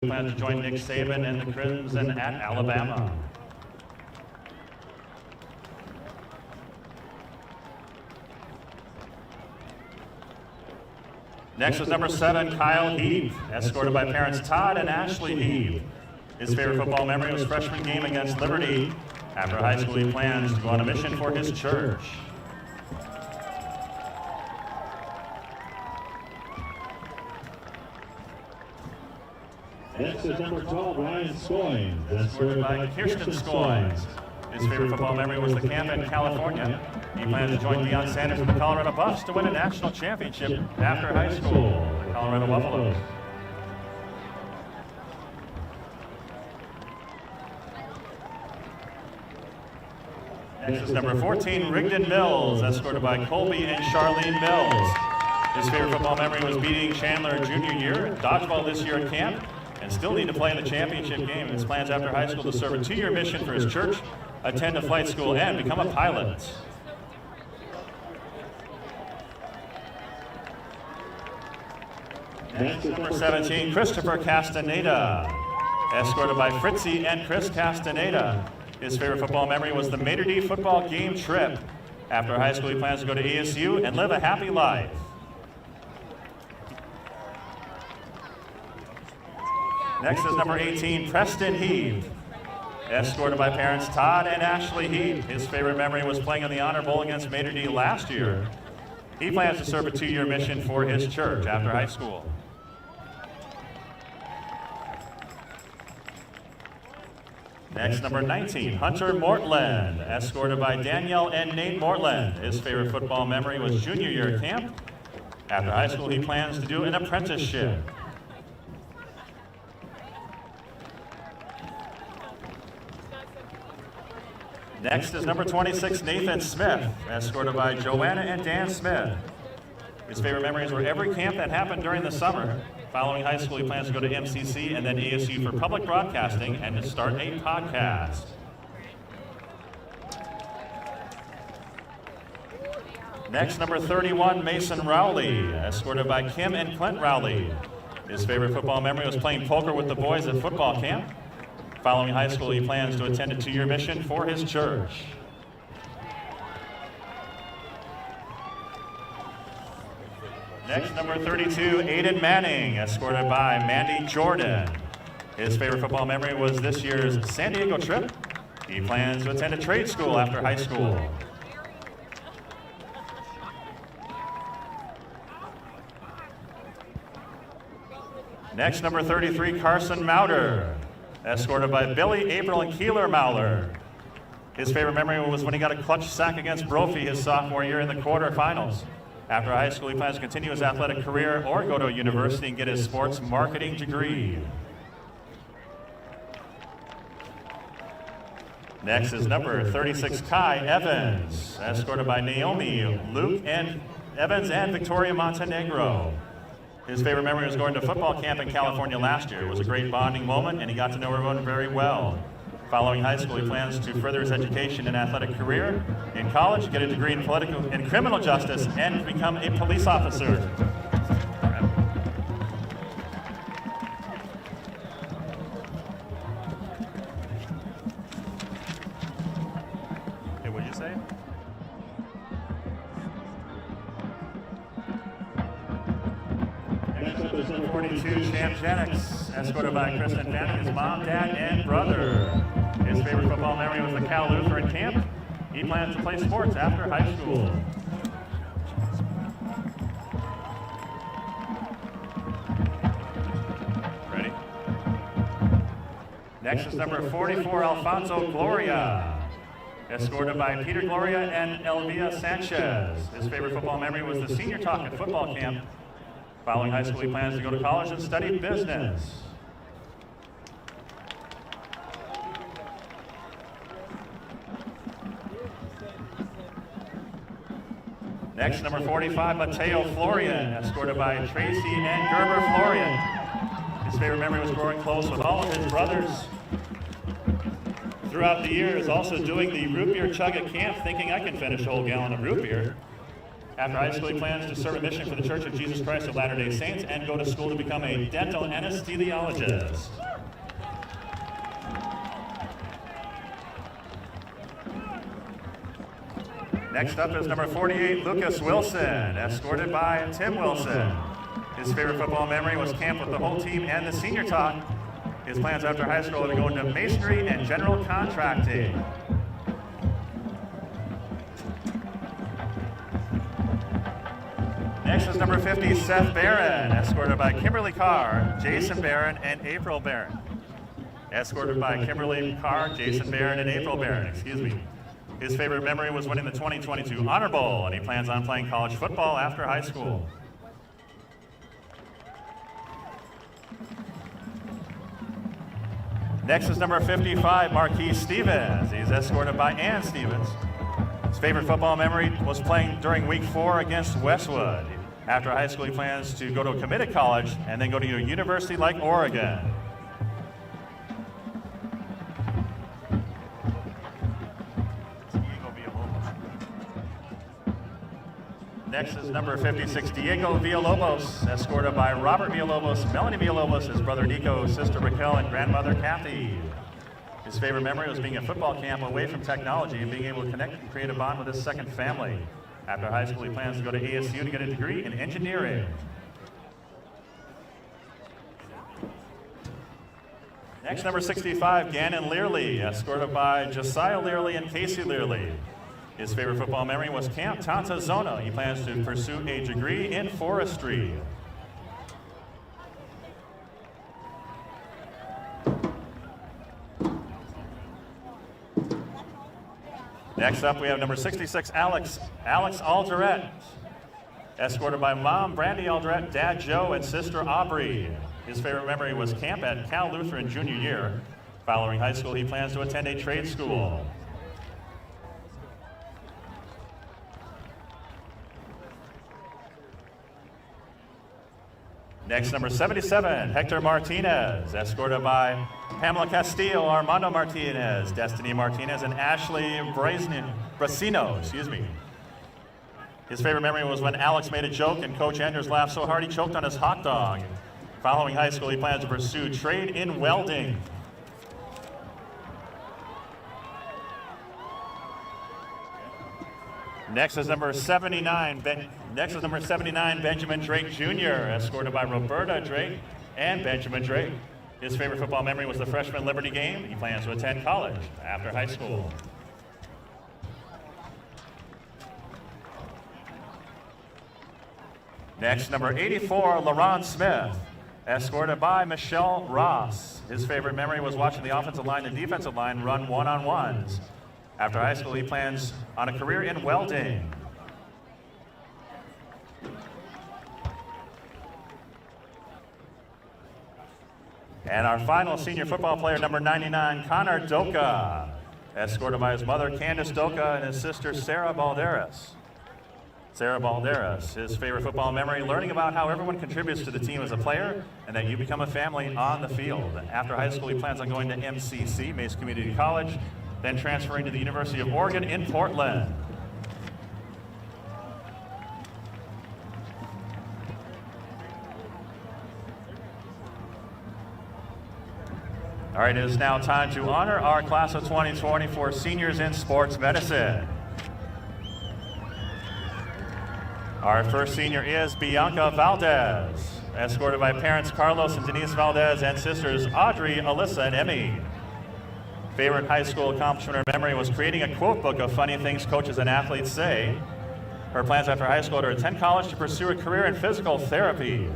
Plans to join Nick Saban and the Crimson at Alabama. Next is number 7, Kyle Heath, escorted by parents Todd and Ashley Heath. His favorite football memory was freshman game against Liberty. After high school, he plans to go on a mission for his church. Next is number 12, Ryan Scoynes, escorted by Kirsten Scoynes. His favorite football memory was the camp in California. He plans to join Deion Sanders and the Colorado Buffs to win a national championship after high school, the Colorado Buffaloes. Next is number 14, Rigdon Mills, escorted by Colby and Charlene Mills. His favorite football memory was beating Chandler junior year, dodgeball this year at camp, and still need to play in the championship game. His plans after high school to serve a 2-year mission for his church, attend a flight school, and become a pilot. Next is number 17, Christopher Castaneda, escorted by Fritzy and Chris Castaneda. His favorite football memory was the Mater D football game trip. After high school, he plans to go to ASU and live a happy life. Next is number 18, Preston Heath, escorted by parents Todd and Ashley Heath. His favorite memory was playing in the Honor Bowl against Mater D last year. He plans to serve a 2-year mission for his church after high school. Next, number 19, Hunter Mortland, escorted by Danielle and Nate Mortland. His favorite football memory was junior year camp. After high school, he plans to do an apprenticeship. Next is number 26, Nathan Smith, escorted by Joanna and Dan Smith. His favorite memories were every camp that happened during the summer. Following high school, he plans to go to MCC and then ASU for public broadcasting and to start a podcast. Next, number 31, Mason Rowley, escorted by Kim and Clint Rowley. His favorite football memory was playing poker with the boys at football camp. Following high school, he plans to attend a 2-year mission for his church. Next, number 32, Aiden Manning, escorted by Mandy Jordan. His favorite football memory was this year's San Diego trip. He plans to attend a trade school after high school. Next, number 33, Carson Mauder, escorted by Billy, April, and Keeler Mauler. His favorite memory was when he got a clutch sack against Brophy his sophomore year in the quarterfinals. After high school, he plans to continue his athletic career or go to a university and get his sports marketing degree. Next is number 36, Kai Evans, escorted by Naomi, Luke, and Evans and Victoria Montenegro. His favorite memory was going to football camp in California last year. It was a great bonding moment, and he got to know everyone very well. Following high school, he plans to further his education and athletic career. In college, get a degree in political and criminal justice, and become a police officer. Hey, what'd you say? Next up is number 42, Champ Jennings, escorted by Kristen Fanning, his mom, dad, and brother. His favorite football memory was the Cal Lutheran camp. He plans to play sports after high school. Ready? Next is number 44, Alfonso Gloria, escorted by Peter Gloria and Elvia Sanchez. His favorite football memory was the senior talk at football camp. Following high school, he plans to go to college and study business. Next, number 45, Mateo Florian, escorted by Tracy and Gerber Florian. His favorite memory was growing close with all of his brothers. Throughout the years, also doing the root beer chug at camp, thinking I can finish a whole gallon of root beer. After high school, he plans to serve a mission for the Church of Jesus Christ of Latter-day Saints and go to school to become a dental anesthesiologist. Next up is number 48, Lucas Wilson, escorted by Tim Wilson. His favorite football memory was camp with the whole team and the senior talk. His plans after high school are to go into masonry and general contracting. Next is number 50, Seth Barron, escorted by Kimberly Carr, Jason Barron, and April Barron. Escorted by Kimberly Carr, Jason Barron, and April Barron, His favorite memory was winning the 2022 Honor Bowl, and he plans on playing college football after high school. Next is number 55, Marquise Stevens. He's escorted by Ann Stevens. His favorite football memory was playing during week 4 against Westwood. After high school, he plans to go to a committed college and then go to a university like Oregon. Next is number 56, Diego Villalobos, escorted by Robert Villalobos, Melanie Villalobos, his brother Nico, sister Raquel, and grandmother Kathy. His favorite memory was being at football camp away from technology and being able to connect and create a bond with his second family. After high school, he plans to go to ASU to get a degree in engineering. Next, number 65, Gannon Learley, escorted by Josiah Learley and Casey Learley. His favorite football memory was Camp Tanta Zona. He plans to pursue a degree in forestry. Next up, we have number 66, Alex Alderette, escorted by mom Brandy Alderette, dad Joe, and sister Aubrey. His favorite memory was camp at Cal Lutheran junior year. Following high school, he plans to attend a trade school. Next, number 77, Hector Martinez, escorted by Pamela Castillo, Armando Martinez, Destiny Martinez, and Ashley Brasino. His favorite memory was when Alex made a joke and Coach Anders laughed so hard he choked on his hot dog. Following high school, he plans to pursue trade in welding. Next is number 79, Benjamin Drake Jr., escorted by Roberta Drake and Benjamin Drake. His favorite football memory was the freshman Liberty game. He plans to attend college after high school. Next, number 84, LaRon Smith, escorted by Michelle Ross. His favorite memory was watching the offensive line and defensive line run one-on-ones. After high school, he plans on a career in welding. And our final senior football player, number 99, Connor Doka, escorted by his mother, Candace Doka, and his sister, Sarah Balderas. His favorite football memory, learning about how everyone contributes to the team as a player and that you become a family on the field. After high school, he plans on going to MCC, Mesa Community College, then transferring to the University of Oregon in Portland. All right, it is now time to honor our class of 2024 seniors in sports medicine. Our first senior is Bianca Valdez, escorted by parents Carlos and Denise Valdez and sisters Audrey, Alyssa, and Emmy. Favorite high school accomplishment or memory was creating a quote book of funny things coaches and athletes say. Her plans after high school are to attend college to pursue a career in physical therapy.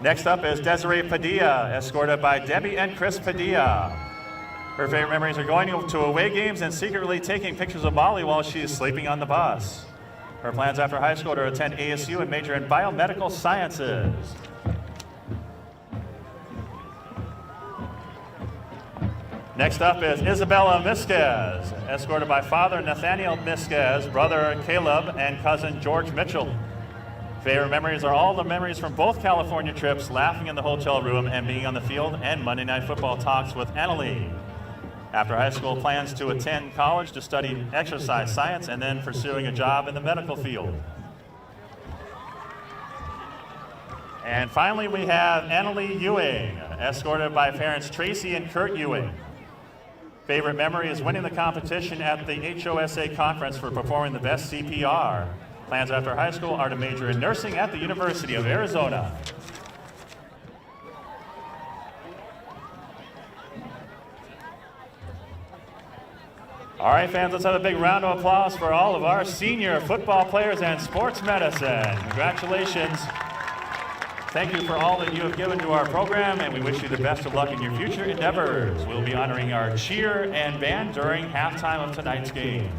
Next up is Desiree Padilla, escorted by Debbie and Chris Padilla. Her favorite memories are going to away games and secretly taking pictures of Molly while she is sleeping on the bus. Her plans after high school are to attend ASU and major in biomedical sciences. Next up is Isabella Misquez, escorted by father Nathaniel Misquez, brother Caleb, and cousin George Mitchell. Favorite memories are all the memories from both California trips, laughing in the hotel room, and being on the field, and Monday Night Football talks with Annalie. After high school, plans to attend college to study exercise science and then pursuing a job in the medical field. And finally, we have Annalie Ewing, escorted by parents Tracy and Kurt Ewing. Favorite memory is winning the competition at the HOSA conference for performing the best CPR. Plans after high school are to major in nursing at the University of Arizona. All right, fans, let's have a big round of applause for all of our senior football players and sports medicine. Congratulations. Thank you for all that you have given to our program, and we wish you the best of luck in your future endeavors. We'll be honoring our cheer and band during halftime of tonight's game.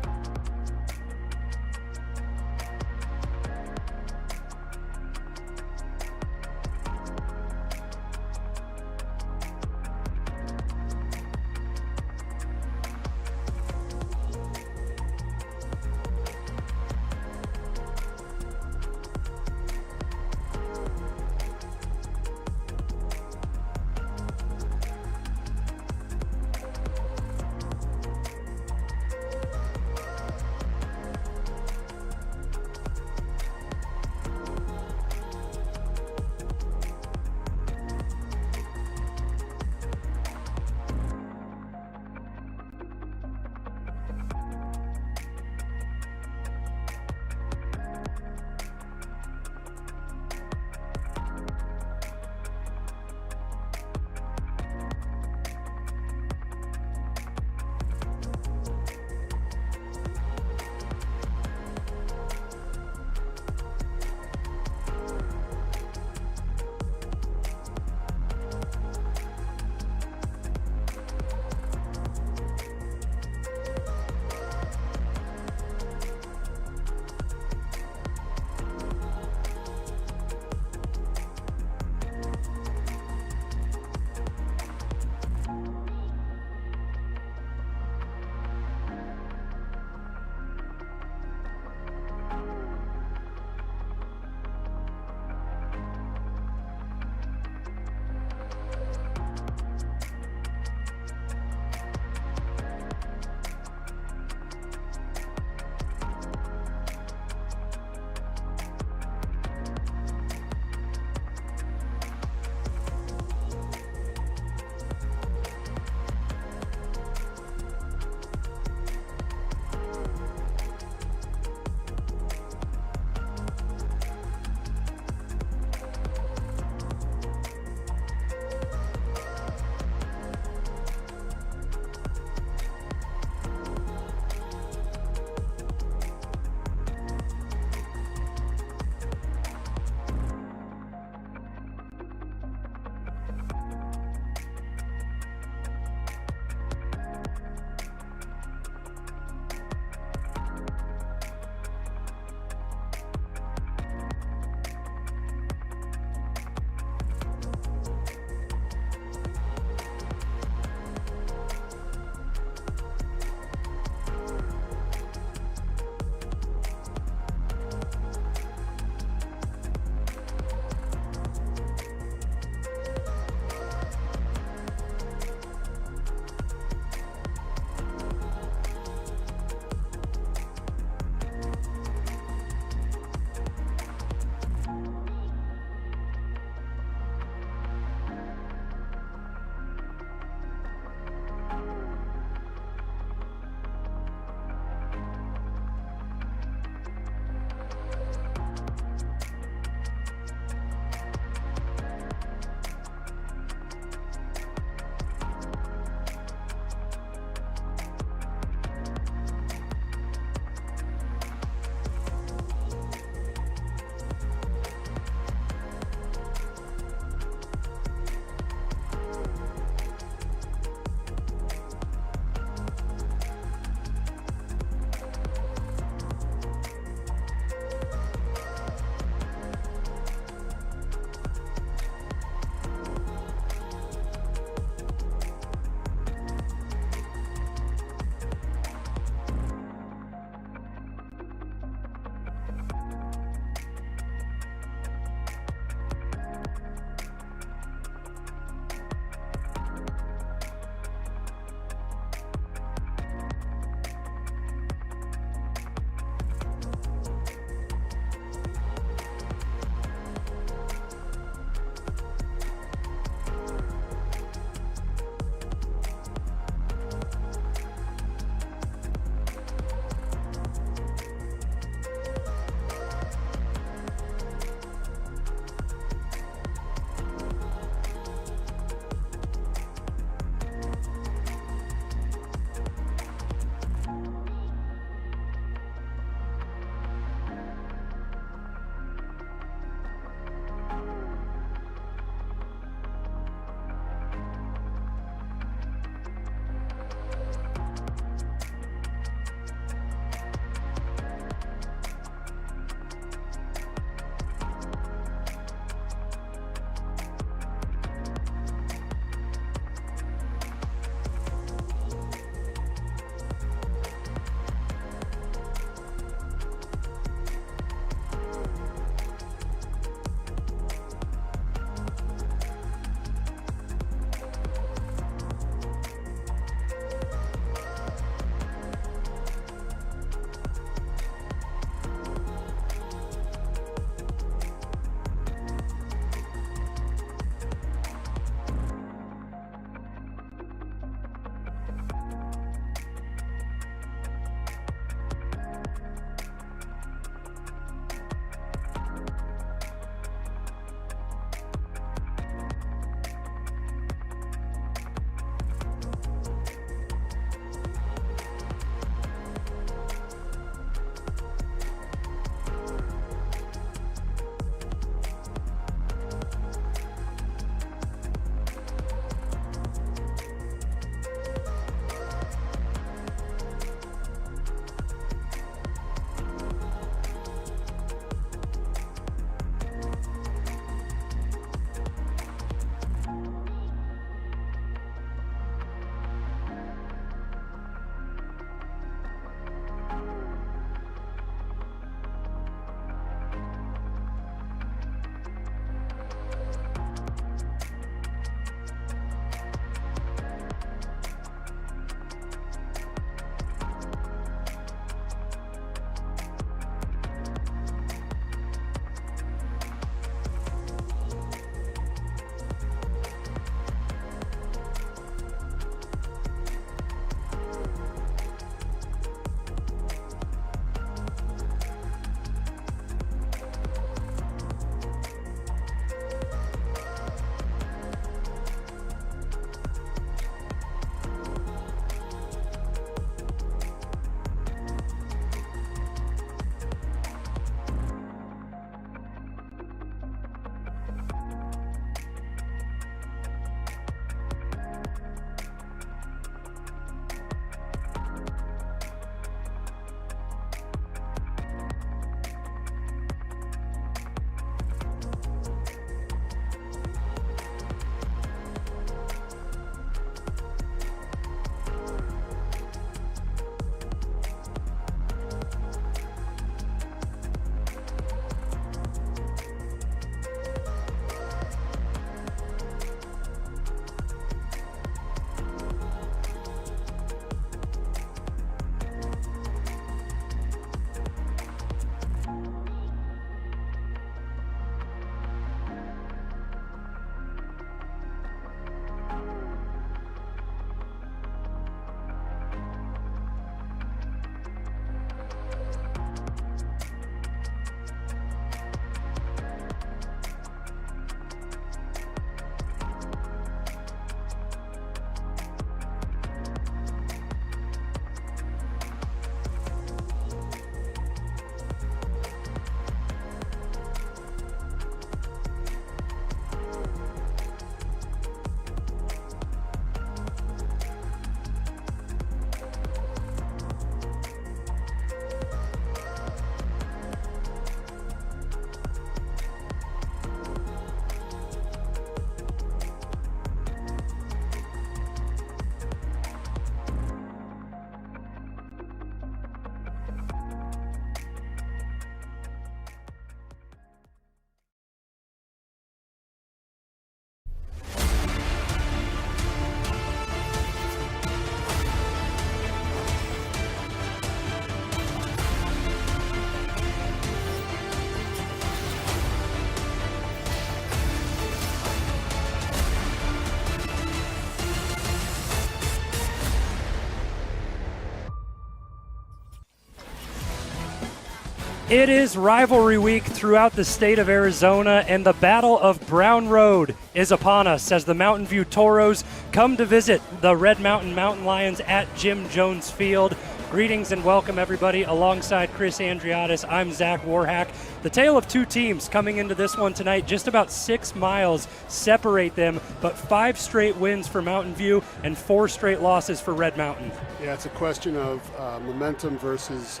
It is rivalry week throughout the state of Arizona, and the Battle of Brown Road is upon us as the Mountain View Toros come to visit the Red Mountain Mountain Lions at Jim Jones Field. Greetings and welcome, everybody. Alongside Chris Andriotis, I'm Zach Warhack. The tale of two teams coming into this one tonight. Just about 6 miles separate them, but 5 straight wins for Mountain View and 4 straight losses for Red Mountain. Yeah, it's a question of momentum versus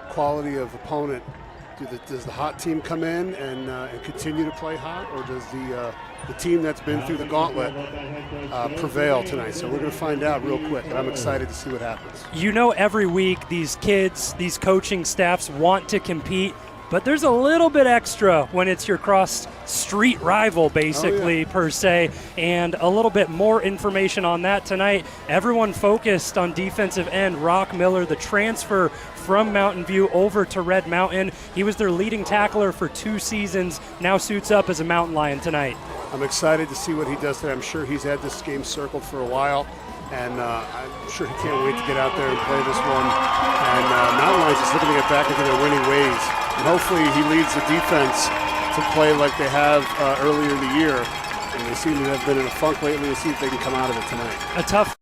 quality of opponent. Does the hot team come in and continue to play hot, or does the team that's been through the gauntlet prevail tonight? So we're going to find out real quick, and I'm excited to see what happens. You know, every week these kids, these coaching staffs want to compete, but there's a little bit extra when it's your cross-street rival, basically, per se, and a little bit more information on that tonight. Everyone focused on defensive end Rock Miller, the transfer from Mountain View over to Red Mountain. He was their leading tackler for 2 seasons, now suits up as a Mountain Lion tonight. I'm excited to see what he does today. I'm sure he's had this game circled for a while, and I'm sure he can't wait to get out there and play this one. And Mountain Lions is looking to get back into their winning ways. And hopefully he leads the defense to play like they have earlier in the year. And they seem to have been in a funk lately. We'll see if they can come out of it tonight. A tough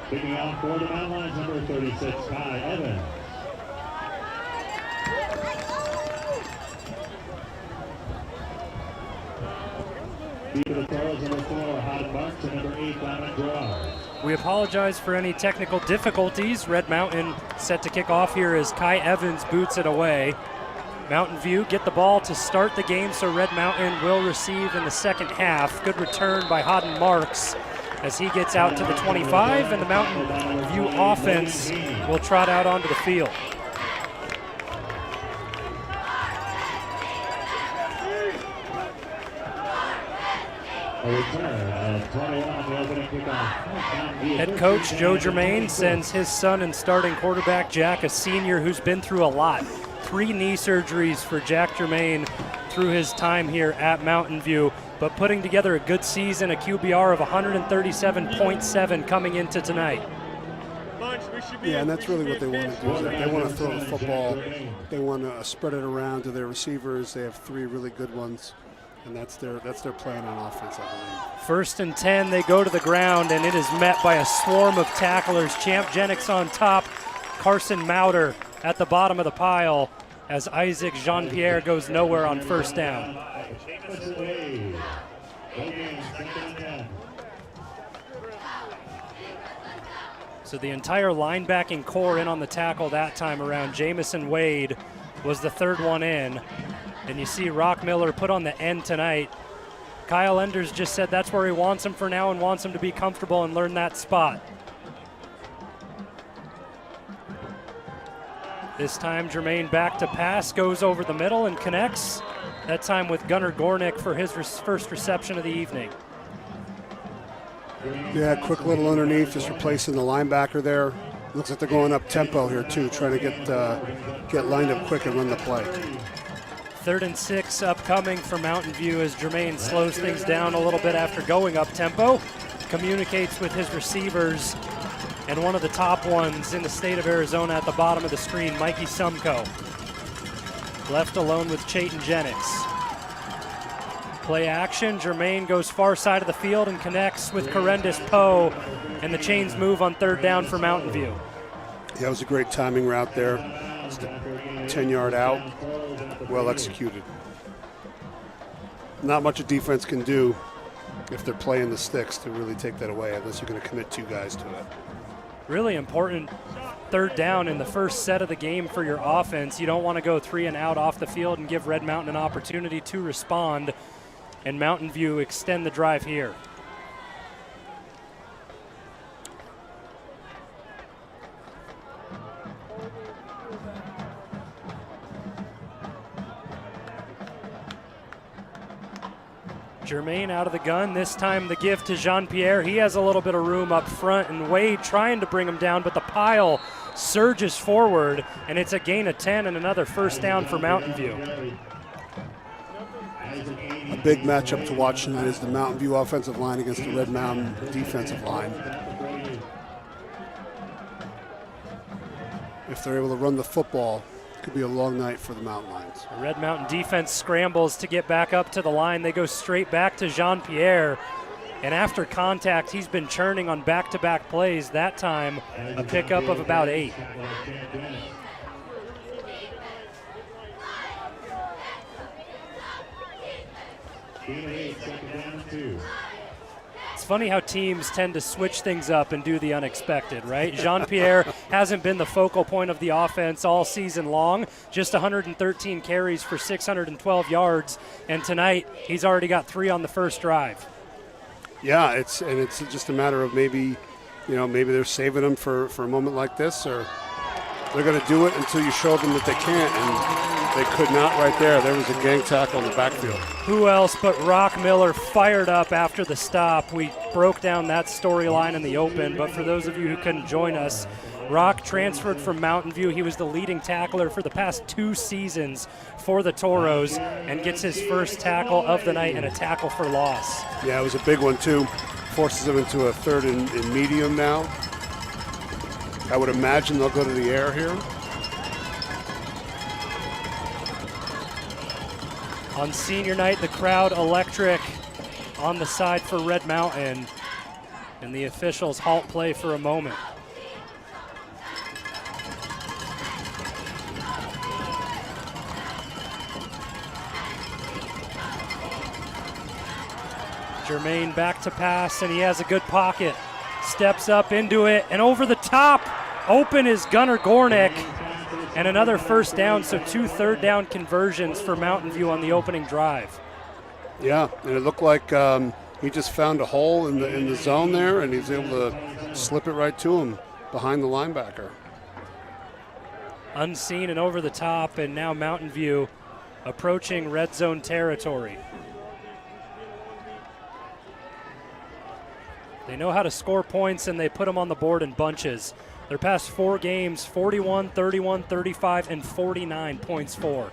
Kicking out for the Mountain Lions, number 36, Kai Evans. Deep of the throws, number 4, Hot Bucks, and number 8, Diamond Draw. We apologize for any technical difficulties. Red Mountain set to kick off here as Kai Evans boots it away. Mountain View get the ball to start the game, so Red Mountain will receive in the second half. Good return by Hodden Marks as he gets out to the 25, and the Mountain View offense will trot out onto the field. Head coach Joe Germain sends his son and starting quarterback Jack, a senior who's been through a lot. 3 knee surgeries for Jack Germain through his time here at Mountain View, but putting together a good season, a QBR of 137.7 coming into tonight. Yeah, and that's really what they want to do. They want to throw the football. They want to spread it around to their receivers. They have 3 really good ones, and that's their plan on offense, I believe. First and 10, they go to the ground, and it is met by a swarm of tacklers. Champ Jennings on top, Carson Mauder at the bottom of the pile as Isaac Jean-Pierre goes nowhere on first down. So the entire linebacking core in on the tackle that time around. Jamison Wade was the third one in. And you see Rock Miller put on the end tonight. Kyle Enders just said that's where he wants him for now and wants him to be comfortable and learn that spot. This time Jermaine back to pass, goes over the middle and connects. That time with Gunnar Gornick for his first reception of the evening. Yeah, quick little underneath, just replacing the linebacker there. Looks like they're going up tempo here too, trying to get lined up quick and run the play. 3rd and 6 upcoming for Mountain View as Jermaine slows things down a little bit after going up tempo. Communicates with his receivers, and one of the top ones in the state of Arizona at the bottom of the screen, Mikey Sumko. Left alone with Chayton Jennings. Play action, Jermaine goes far side of the field and connects with Corendis Poe, and the chains move on 3rd down for Mountain View. Yeah, it was a great timing route there. Just a 10-yard out, well executed. Not much a defense can do if they're playing the sticks to really take that away, unless you're going to commit 2 guys to it. Really important 3rd down in the first set of the game for your offense. You don't want to go 3 and out off the field and give Red Mountain an opportunity to respond, and Mountain View extend the drive here. Jermaine out of the gun, this time the give to Jean-Pierre. He has a little bit of room up front, and Wade trying to bring him down, but the pile surges forward, and it's a gain of 10 and another first down for Mountain View. A big matchup to watch tonight is the Mountain View offensive line against the Red Mountain defensive line. If they're able to run the football, it could be a long night for the Mountain Lions. The Red Mountain defense scrambles to get back up to the line. They go straight back to Jean-Pierre, and after contact, he's been churning on back-to-back plays. That time, a pickup of about 8. It's funny how teams tend to switch things up and do the unexpected, right? Jean-Pierre hasn't been the focal point of the offense all season long, just 113 carries for 612 yards, and tonight he's already got 3 on the first drive. Yeah, it's just a matter of maybe they're saving them for a moment like this, or they're going to do it until you show them that they can't, and they could not right there. There was a gang tackle in the backfield. Who else but Rock Miller fired up after the stop. We broke down that storyline in the open, but for those of you who couldn't join us, Rock transferred from Mountain View. He was the leading tackler for the past 2 seasons for the Toros and gets his first tackle of the night and a tackle for loss. Yeah, it was a big one too. Forces him into a 3rd and medium now. I would imagine they'll go to the air here. On senior night, the crowd electric on the side for Red Mountain. And the officials halt play for a moment. Jermaine back to pass, and he has a good pocket. Steps up into it, and over the top, open is Gunnar Gornick. And another first down, so 2 third-down conversions for Mountain View on the opening drive. Yeah, and it looked like he just found a hole in the zone there, and he's able to slip it right to him behind the linebacker. Unseen and over the top, and now Mountain View approaching red zone territory. They know how to score points, and they put them on the board in bunches. Their past 4 games, 41, 31, 35, and 49 points for.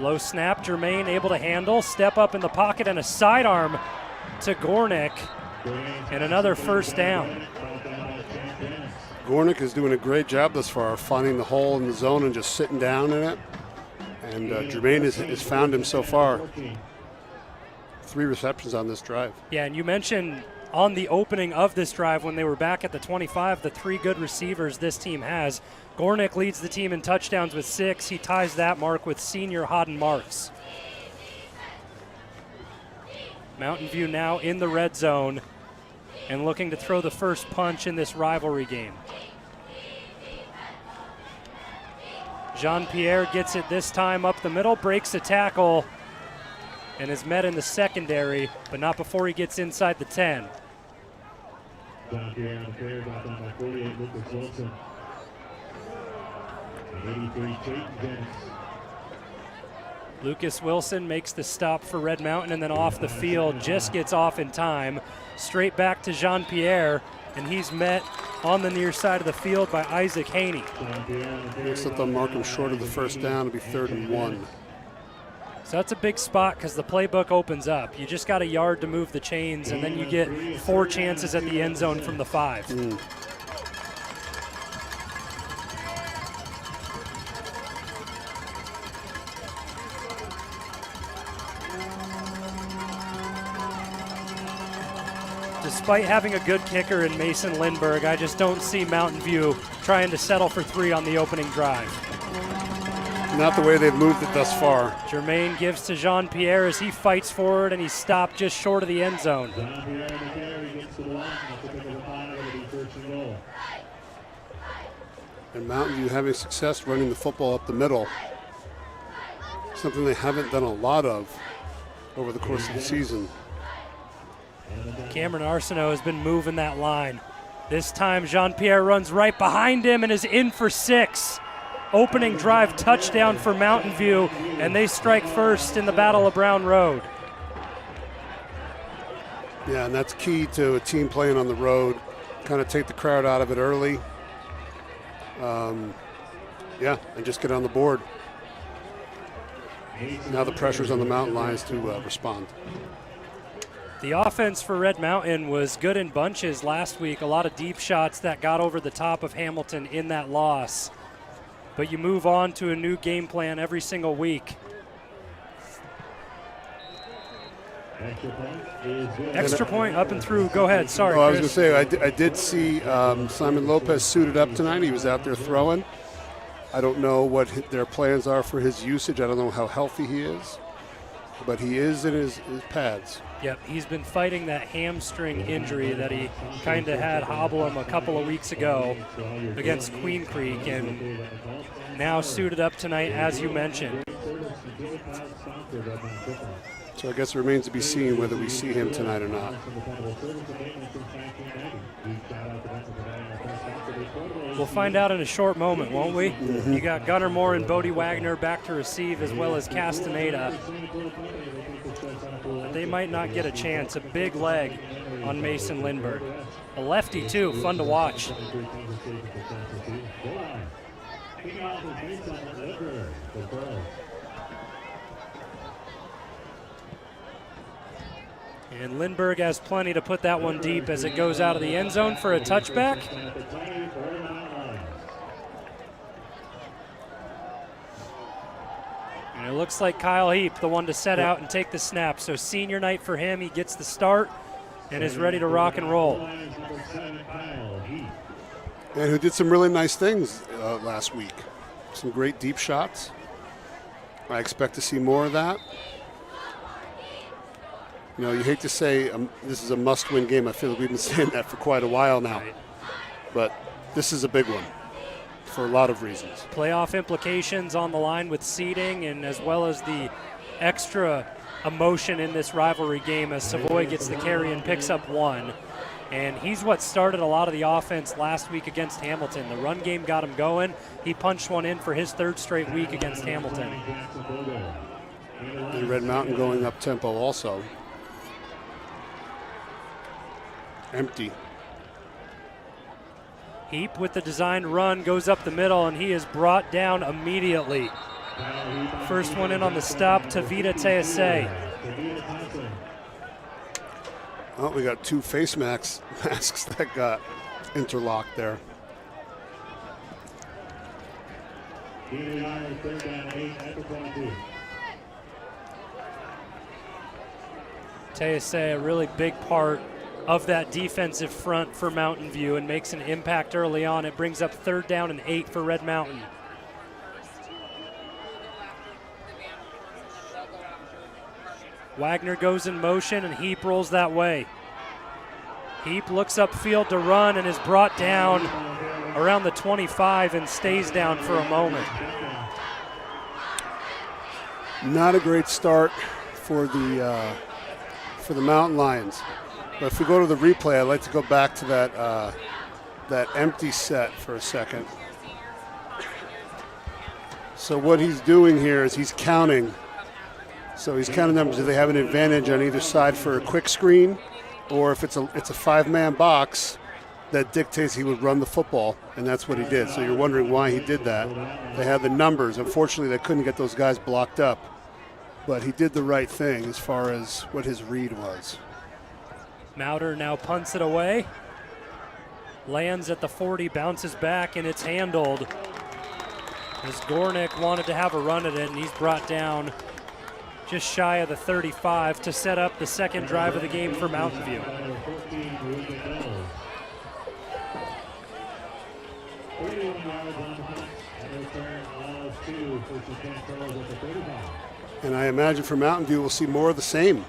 Low snap, Jermaine able to handle, step up in the pocket, and a sidearm to Gornick, and another first down. Gornick is doing a great job thus far, finding the hole in the zone and just sitting down in it. And Jermaine has found him so far. 3 receptions on this drive. Yeah, and you mentioned on the opening of this drive when they were back at the 25, the 3 good receivers this team has. Gornick leads the team in touchdowns with 6. He ties that mark with senior Hodden Marks. Mountain View now in the red zone and looking to throw the first punch in this rivalry game. Jean-Pierre gets it this time up the middle, breaks a tackle, and is met in the secondary, but not before he gets inside the 10. Jean-Pierre on the carry, brought down by 48, Lucas Wilson. 83, Tate Dennis. Lucas Wilson makes the stop for Red Mountain, and then off the field, just gets off in time. Straight back to Jean-Pierre, and he's met on the near side of the field by Isaac Haney. Looks like they'll mark him short of the first down. It'll be 3rd and 1. So that's a big spot because the playbook opens up. You just got a yard to move the chains, and then you get 4 chances at the end zone from the 5. Despite having a good kicker in Mason Lindbergh, I just don't see Mountain View trying to settle for 3 on the opening drive. Not the way they've moved it thus far. Jermaine gives to Jean-Pierre as he fights forward, and he's stopped just short of the end zone. And Mountain View having success running the football up the middle. Something they haven't done a lot of over the course of the season. Cameron Arsenault has been moving that line. This time Jean-Pierre runs right behind him and is in for 6. Opening drive touchdown for Mountain View, and they strike first in the Battle of Brown Road. Yeah, and that's key to a team playing on the road. Kind of take the crowd out of it early. Yeah, and just get on the board. Now the pressure's on the Mountain Lions to respond. The offense for Red Mountain was good in bunches last week. A lot of deep shots that got over the top of Hamilton in that loss. But you move on to a new game plan every single week. Extra point up and through. Go ahead. Sorry, I was Chris. going to say, I did see Simon Lopez suited up tonight. He was out there throwing. I don't know what their plans are for his usage. I don't know how healthy he is. But he is in his pads. Yep, he's been fighting that hamstring injury that he kind of had hobble him a couple of weeks ago against Queen Creek, and now suited up tonight, as you mentioned. So I guess it remains to be seen whether we see him tonight or not. We'll find out in a short moment, won't we? You got Gunnar Moore and Bodie Wagner back to receive, as well as Castaneda. But they might not get a chance. A big leg on Mason Lindbergh. A lefty, too. Fun to watch. And Lindbergh has plenty to put that one deep as it goes out of the end zone for a touchback. And It looks like Kyle Heap, the one to set out and take the snap. So senior night for him. He gets the start and is ready to rock and roll. And who did some really nice things last week. Some great deep shots. I expect to see more of that. You know, you hate to say this is a must-win game. I feel like we've been saying that for quite a while now. Right. But this is a big one for a lot of reasons. Playoff implications on the line with seeding, and as well as the extra emotion in this rivalry game as Savoy gets the carry and picks up one. And he's what started a lot of the offense last week against Hamilton. The run game got him going. He punched one in for his third straight week against Hamilton. And Red Mountain going up tempo also. Empty. Heap with the designed run goes up the middle, and he is brought down immediately. First one in on the stop to Vida Tease. Oh, we got two face masks that got interlocked there. Tease, a really big part of that defensive front for Mountain View, and makes an impact early on. It brings up 3rd down and 8 for Red Mountain. Wagner goes in motion, and Heap rolls that way. Heap looks upfield to run and is brought down around the 25 and stays down for a moment. Not a great start for the Mountain Lions. But if we go to the replay, I'd like to go back to that empty set for a second. So what he's doing here is he's counting. So he's counting numbers. Do they have an advantage on either side for a quick screen, or if it's a 5-man box, that dictates he would run the football, and that's what he did. So you're wondering why he did that. They had the numbers. Unfortunately, they couldn't get those guys blocked up, but he did the right thing as far as what his read was. Mauder now punts it away. Lands at the 40, bounces back, and it's handled. As Gornick wanted to have a run at it, and he's brought down just shy of the 35 to set up the second drive of the game for Mountain View. And I imagine for Mountain View, we'll see more of the same.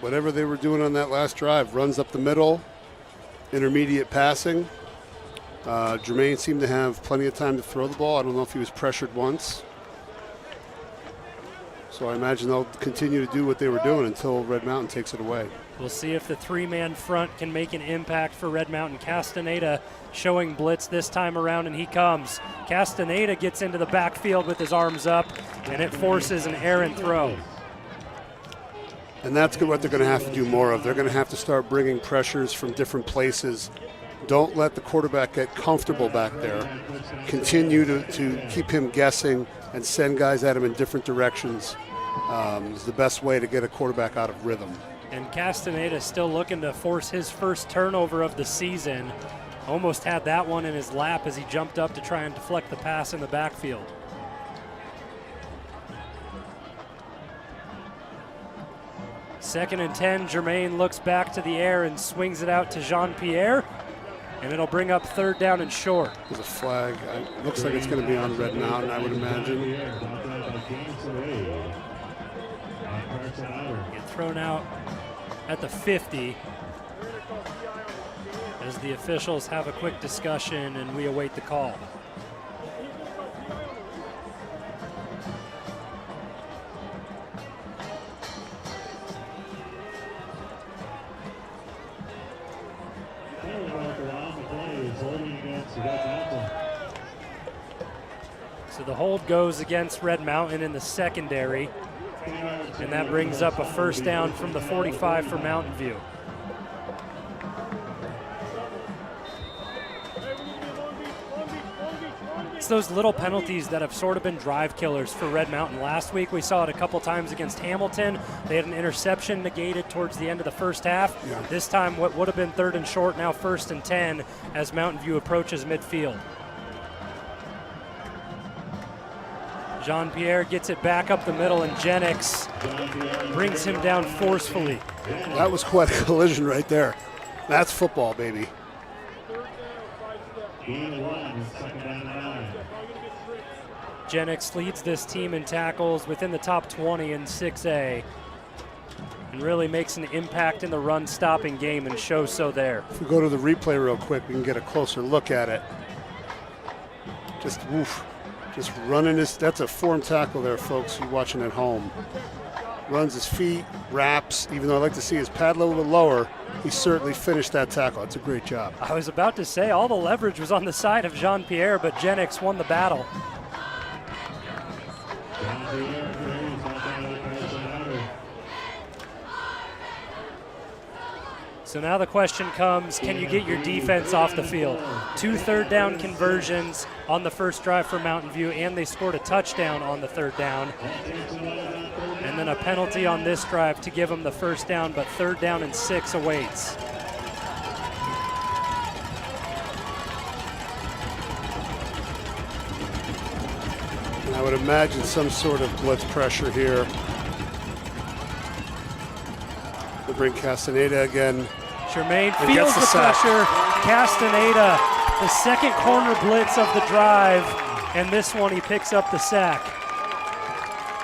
Whatever they were doing on that last drive, runs up the middle, intermediate passing. Jermaine seemed to have plenty of time to throw the ball. I don't know if he was pressured once. So I imagine they'll continue to do what they were doing until Red Mountain takes it away. We'll see if the 3-man front can make an impact for Red Mountain. Castaneda showing blitz this time around, and he comes. Castaneda gets into the backfield with his arms up, and it forces an errant throw. And that's what they're going to have to do more of. They're going to have to start bringing pressures from different places. Don't let the quarterback get comfortable back there. Continue to keep him guessing and send guys at him in different directions. Is the best way to get a quarterback out of rhythm. And Castaneda still looking to force his first turnover of the season. Almost had that one in his lap as he jumped up to try and deflect the pass in the backfield. Second and 10, Jermaine looks back to the air and swings it out to Jean-Pierre. And it'll bring up 3rd down and short. There's a flag. It looks like it's going to be on Red Mountain, I would imagine. Get thrown out at the 50 as the officials have a quick discussion and we await the call. So the hold goes against Red Mountain in the secondary, and that brings up a 1st down from the 45 for Mountain View. It's those little penalties that have sort of been drive killers for Red Mountain. Last week we saw it a couple times against Hamilton. They had an interception negated towards the end of the first half. Yeah. This time what would have been 3rd and short, now 1st and 10 as Mountain View approaches midfield. Jean-Pierre gets it back up the middle, and Jennings brings him down forcefully. That was quite a collision right there. That's football, baby. Jennings leads this team in tackles within the top 20 in 6A and really makes an impact in the run-stopping game and shows so there. If we go to the replay real quick, we can get a closer look at it. Just running this. That's a form tackle there, folks, you watching at home. Runs his feet, wraps. Even though I like to see his pad a little bit lower, he certainly finished that tackle. It's a great job. I was about to say all the leverage was on the side of Jean-Pierre, but Jennings won the battle. So now the question comes, can you get your defense off the field? 2 third-down conversions on the first drive for Mountain View, and they scored a touchdown on the third down. And then a penalty on this drive to give them the first down, but 3rd down and 6 awaits. And I would imagine some sort of blitz pressure here. We'll bring Castaneda again. Jermaine feels the pressure. Castaneda, the second corner blitz of the drive, and this one he picks up the sack.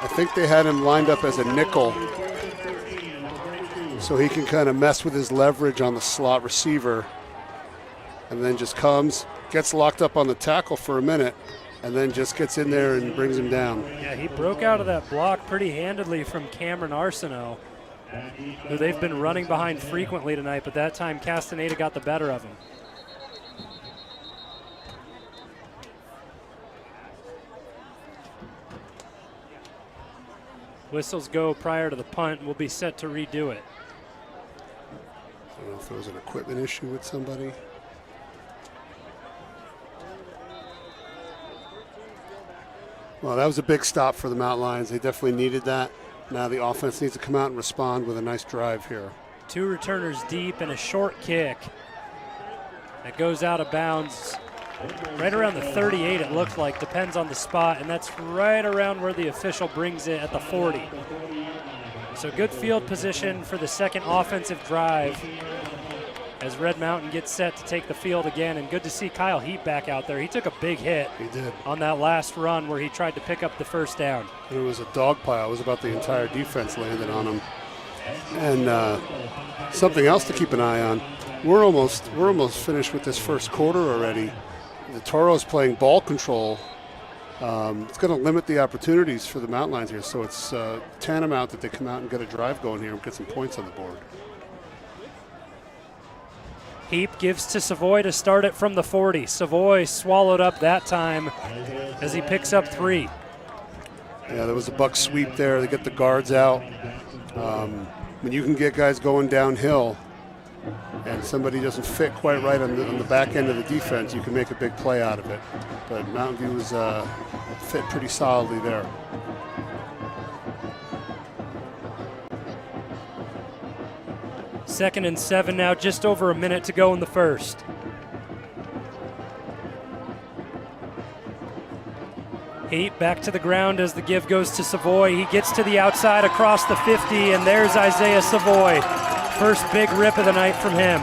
I think they had him lined up as a nickel so he can kind of mess with his leverage on the slot receiver, and then just comes, gets locked up on the tackle for a minute, and then just gets in there and brings him down. Yeah, he broke out of that block pretty handedly from Cameron Arsenault, who they've been running behind frequently tonight, but that time Castaneda got the better of him. Whistles go prior to the punt, and we'll be set to redo it. I don't know if there was an equipment issue with somebody. Well, that was a big stop for the Mountain Lions. They definitely needed that. Now the offense needs to come out and respond with a nice drive here. 2 returners deep and a short kick that goes out of bounds right around the 38, it looks like. Depends on the spot, and that's right around where the official brings it at the 40. So good field position for the second offensive drive as Red Mountain gets set to take the field again, and good to see Kyle Heap back out there. He took a big hit. He did. On that last run where he tried to pick up the first down. It was a dog pile. It was about the entire defense landed on him. And something else to keep an eye on. We're almost finished with this first quarter already. The Toros playing ball control. It's going to limit the opportunities for the Mountain Lions here, so it's tantamount that they come out and get a drive going here and get some points on the board. Heap gives to Savoy to start it from the 40. Savoy swallowed up that time as he picks up 3. Yeah, there was a buck sweep there. They get the guards out. When you can get guys going downhill and somebody doesn't fit quite right on the back end of the defense, you can make a big play out of it. But Mountain View was fit pretty solidly there. Second and 7 now, just over a minute to go in the first. Heat back to the ground as the give goes to Savoy. He gets to the outside across the 50, and there's Isaiah Savoy. First big rip of the night from him.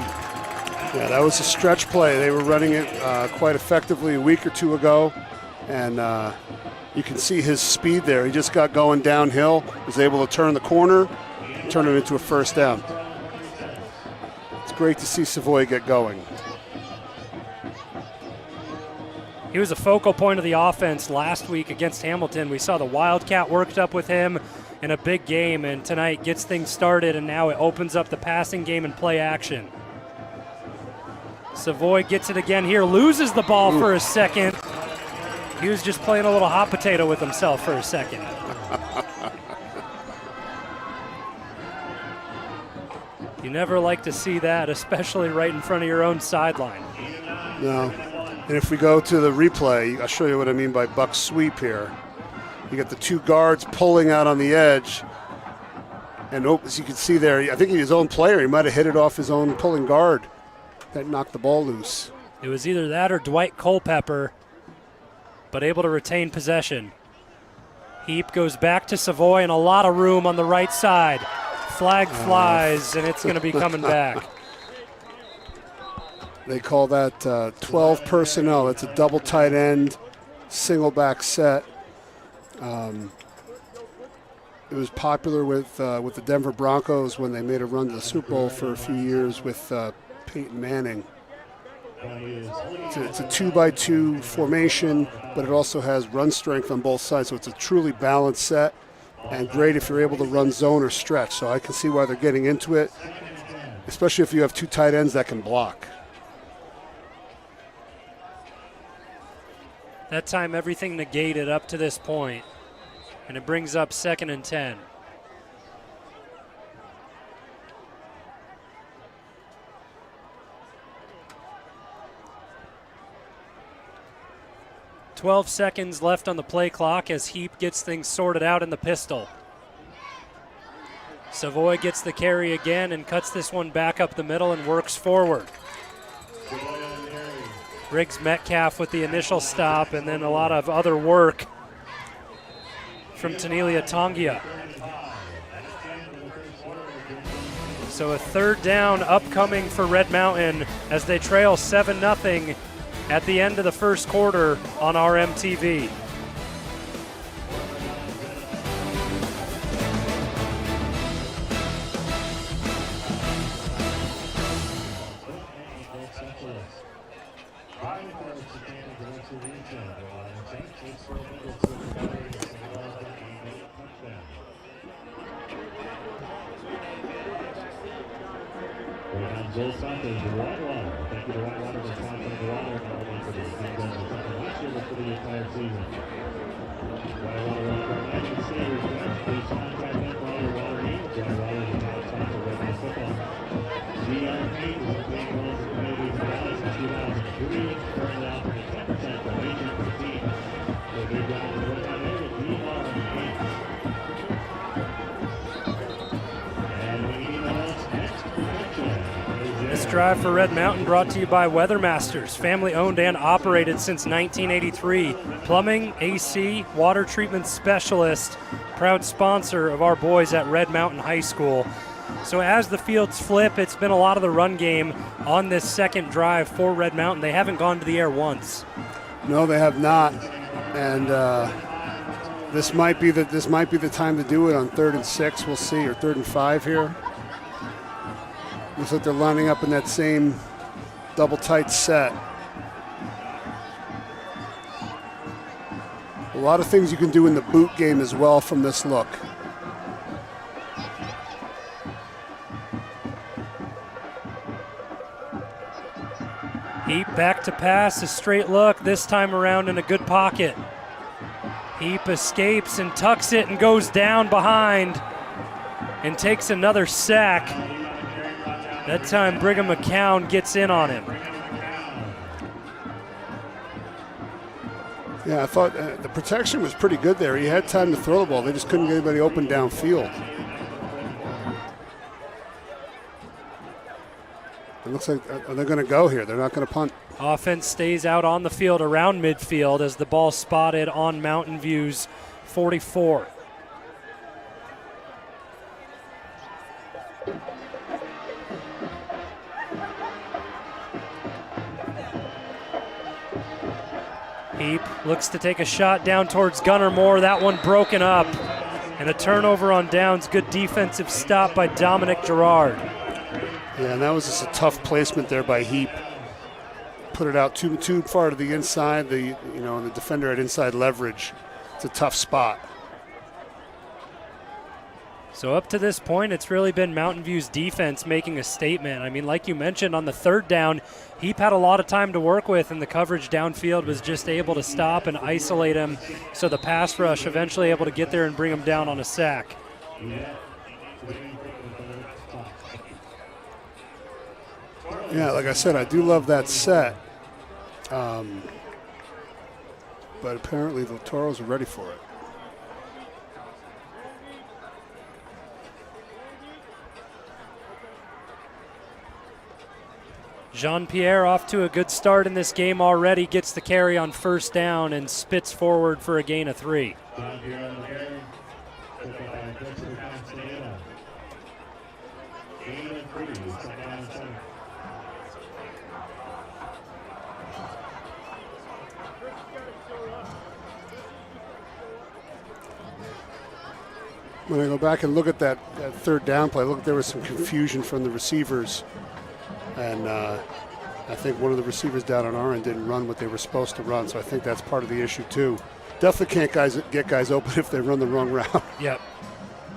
Yeah, that was a stretch play. They were running it quite effectively a week or 2 ago, and you can see his speed there. He just got going downhill, was able to turn the corner, turn it into a first down. It's great to see Savoy get going. He was a focal point of the offense last week against Hamilton. We saw the Wildcat worked up with him in a big game, and tonight gets things started, and now it opens up the passing game and play action. Savoy gets it again here, loses the ball for a second. He was just playing a little hot potato with himself for a second. You never like to see that, especially right in front of your own sideline. No. And if we go to the replay, I'll show you what I mean by buck sweep here. You got the 2 guards pulling out on the edge. And as you can see there, I think his own player, he might have hit it off his own pulling guard. That knocked the ball loose. It was either that or Dwight Culpepper, but able to retain possession. Heap goes back to Savoy and a lot of room on the right side. Flag flies, and it's going to be coming back. They call that 12 personnel. It's a double tight end, single back set. It was popular with the Denver Broncos when they made a run to the Super Bowl for a few years with Peyton Manning. It's a 2x2 formation, but it also has run strength on both sides, so it's a truly balanced set and great if you're able to run zone or stretch. So I can see why they're getting into it, especially if you have two tight ends that can block. That time everything negated up to this point, and it brings up 2nd and 10. "12 seconds left on the play clock as Heap gets things sorted out in the pistol. Savoy gets the carry again and cuts this one back up the middle and works forward. Briggs Metcalf with the initial stop, and then a lot of other work from Tanelia Tongia. So a 3rd down upcoming for Red Mountain as they trail 7-0 at the end of the first quarter on RMTV. This drive for Red Mountain brought to you by Weathermasters, family owned and operated since 1983. Plumbing, AC, water treatment specialist, proud sponsor of our boys at Red Mountain High School. So as the fields flip, it's been a lot of the run game on this second drive for Red Mountain. They haven't gone to the air once. No, they have not, and this might be the time to do it on 3rd and 6. We'll see, or 3rd and 5 here. Looks like they're lining up in that same double tight set. A lot of things you can do in the boot game as well from this look. Heap back to pass, a straight look, this time around in a good pocket. Heap escapes and tucks it and goes down behind and takes another sack. That time Brigham McCown gets in on him. Yeah, I thought the protection was pretty good there. He had time to throw the ball. They just couldn't get anybody open downfield. It looks like they're going to go here. They're not going to punt. Offense stays out on the field around midfield as the ball spotted on Mountain View's 44. Heap looks to take a shot down towards Gunnar Moore. That one broken up. And a turnover on downs. Good defensive stop by Dominic Gerard. Yeah, and that was just a tough placement there by Heap. Put it out too far to the inside. The defender had inside leverage. It's a tough spot. So up to this point, it's really been Mountain View's defense making a statement. I mean, like you mentioned, on the 3rd down, Heap had a lot of time to work with, and the coverage downfield was just able to stop and isolate him. So the pass rush eventually able to get there and bring him down on a sack. Yeah, like I said, I do love that set. But apparently the Toros are ready for it. Jean-Pierre off to a good start in this game already, gets the carry on first down and spits forward for a gain of 3. Jean-Pierre on the carry. Picked up by Christopher Castaneda. Gain of 3, second down and 7. When I go back and look at that third down play, look, there was some confusion from the receivers. And I think one of the receivers down on our end didn't run what they were supposed to run, so I think that's part of the issue too. Definitely can't get guys open if they run the wrong route. Yep.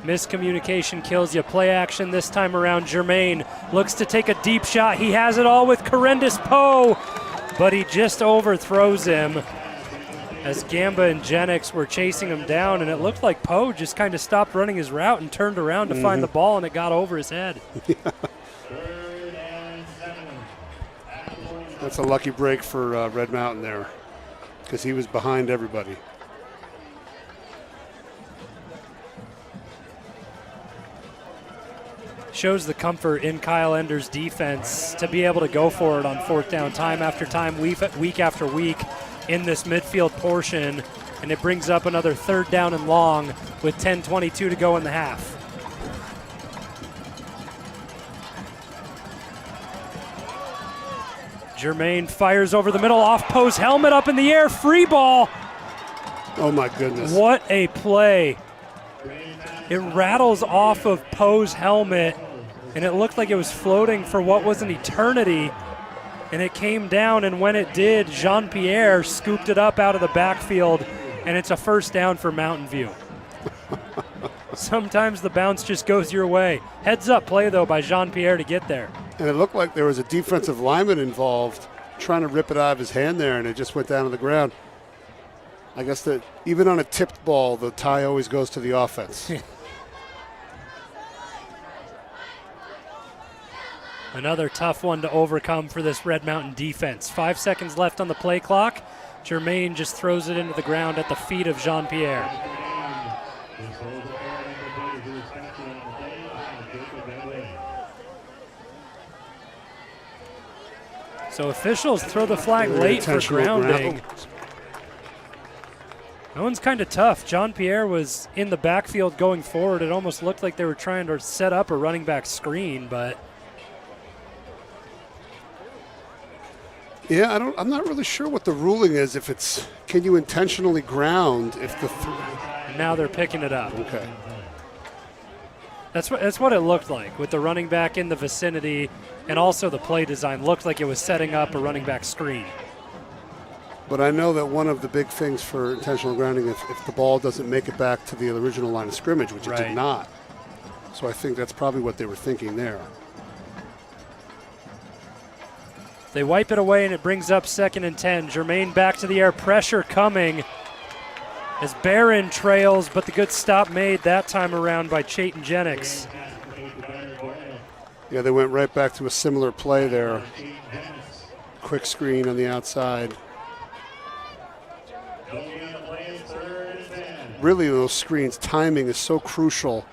Miscommunication kills you. Play action this time around. Jermaine looks to take a deep shot. He has it all with Correndous Poe, but he just overthrows him as Gamba and Jennings were chasing him down, and it looked like Poe just kind of stopped running his route and turned around to find the ball, and it got over his head. That's a lucky break for Red Mountain there, because he was behind everybody. Shows the comfort in Kyle Ender's defense to be able to go for it on fourth down time after time, week after week in this midfield portion, and it brings up another third down and long with 10:22 to go in the half. Jermaine fires over the middle, off Poe's helmet, up in the air, free ball. Oh my goodness. What a play. It rattles off of Poe's helmet, and it looked like it was floating for what was an eternity, and it came down, and when it did, Jean-Pierre scooped it up out of the backfield, and it's a first down for Mountain View. Sometimes the bounce just goes your way. Heads up play, though, by Jean-Pierre to get there. And it looked like there was a defensive lineman involved trying to rip it out of his hand there, and it just went down to the ground. I guess that even on a tipped ball, the tie always goes to the offense. Another tough one to overcome for this Red Mountain defense. 5 seconds left on the play clock. Jermaine just throws it into the ground at the feet of Jean-Pierre. So officials throw the flag late for grounding. That one's kind of tough. Jean-Pierre was in the backfield going forward. It almost looked like they were trying to set up a running back screen, but yeah, I'm not really sure what the ruling is. If it's, can you intentionally ground if the now they're picking it up. Okay. That's what it looked like with the running back in the vicinity, and also the play design looked like it was setting up a running back screen. But I know that one of the big things for intentional grounding, if the ball doesn't make it back to the original line of scrimmage, which it did not. So I think that's probably what they were thinking there. They wipe it away, and it brings up 2nd and 10. Jermaine back to the air, pressure coming as Barron trails, but the good stop made that time around by Chayton Jennings. Yeah, they went right back to a similar play there. Quick screen on the outside. Really, those screens, timing is so crucial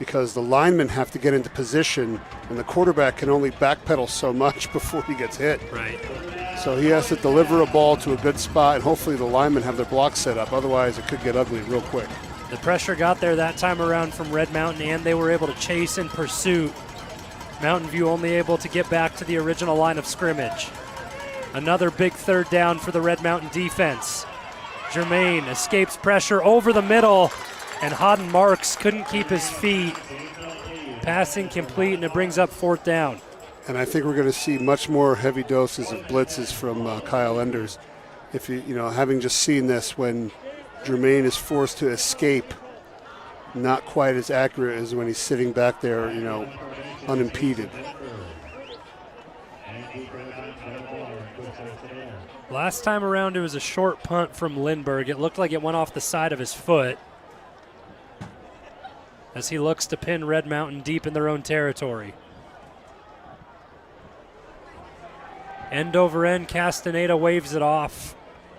because the linemen have to get into position, and the quarterback can only backpedal so much before he gets hit. Right. So he has to deliver a ball to a good spot, and hopefully the linemen have their block set up. Otherwise, it could get ugly real quick. The pressure got there that time around from Red Mountain, and they were able to chase in pursuit. Mountain View only able to get back to the original line of scrimmage. Another big third down for the Red Mountain defense. Jermaine escapes pressure over the middle, and Hodden Marks couldn't keep his feet. Passing complete, and it brings up 4th down. And I think we're going to see much more heavy doses of blitzes from Kyle Enders. If you having just seen this, when Jermaine is forced to escape, not quite as accurate as when he's sitting back there, unimpeded. Last time around, it was a short punt from Lindbergh. It looked like it went off the side of his foot as he looks to pin Red Mountain deep in their own territory. End over end, Castaneda waves it off.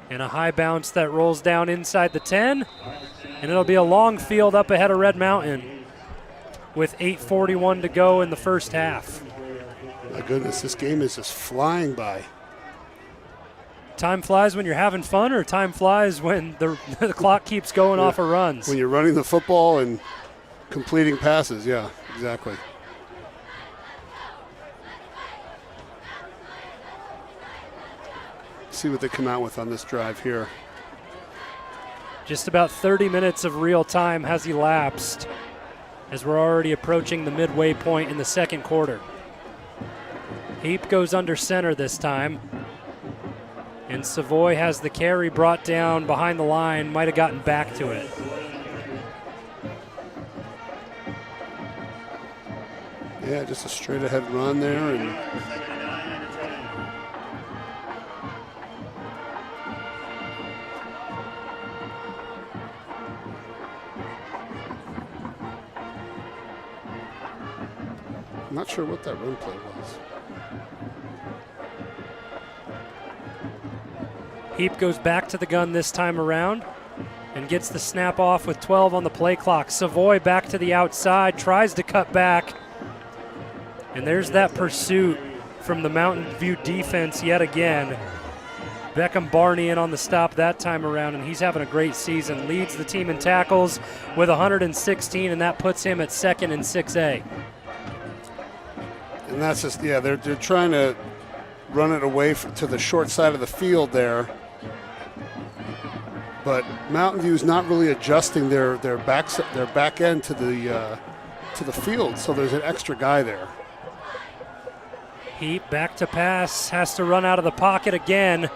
And a high bounce that rolls down inside the 10. And it'll be a long field up ahead of Red Mountain with 8:41 to go in the first half. My goodness, this game is just flying by. Time flies when you're having fun, or time flies when the clock keeps going off of runs? When you're running the football and completing passes, yeah, exactly. See what they come out with on this drive here. Just about 30 minutes of real time has elapsed as we're already approaching the midway point in the second quarter. Heap goes under center this time. And Savoy has the carry brought down behind the line, might have gotten back to it. Yeah, just a straight ahead run there. And I'm not sure what that run play was. Heap goes back to the gun this time around and gets the snap off with 12 on the play clock. Savoy back to the outside, tries to cut back. And there's that pursuit from the Mountain View defense yet again. Beckham Barney in on the stop that time around, and he's having a great season. Leads the team in tackles with 116, and that puts him at second in 6A. And that's just, yeah, they're trying to run it away to the short side of the field there. But Mountain View's not really adjusting their back end to the field, so there's an extra guy there. Heap back to pass, has to run out of the pocket again.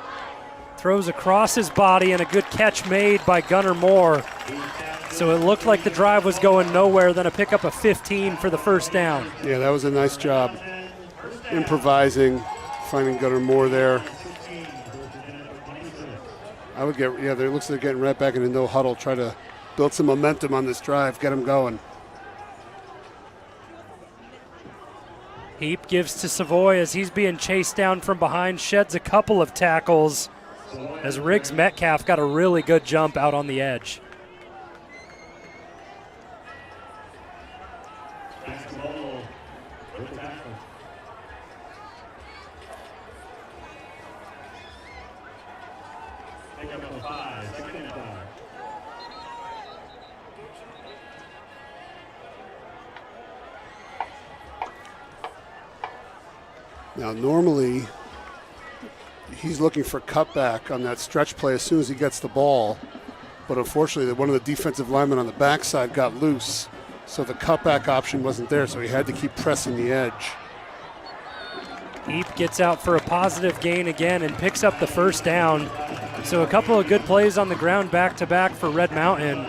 Throws across his body, and a good catch made by Gunnar Moore. So it looked like the drive was going nowhere, then a pickup of 15 for the first down. Yeah, that was a nice job improvising, finding Gunnar Moore there. I would get, yeah, it looks like they're getting right back into no huddle, try to build some momentum on this drive, get them going. Heap gives to Savoy as he's being chased down from behind, sheds a couple of tackles as Riggs Metcalf got a really good jump out on the edge. Now, normally, he's looking for cutback on that stretch play as soon as he gets the ball. But unfortunately, one of the defensive linemen on the backside got loose, so the cutback option wasn't there, so he had to keep pressing the edge. Heap gets out for a positive gain again and picks up the first down. So a couple of good plays on the ground back-to-back for Red Mountain.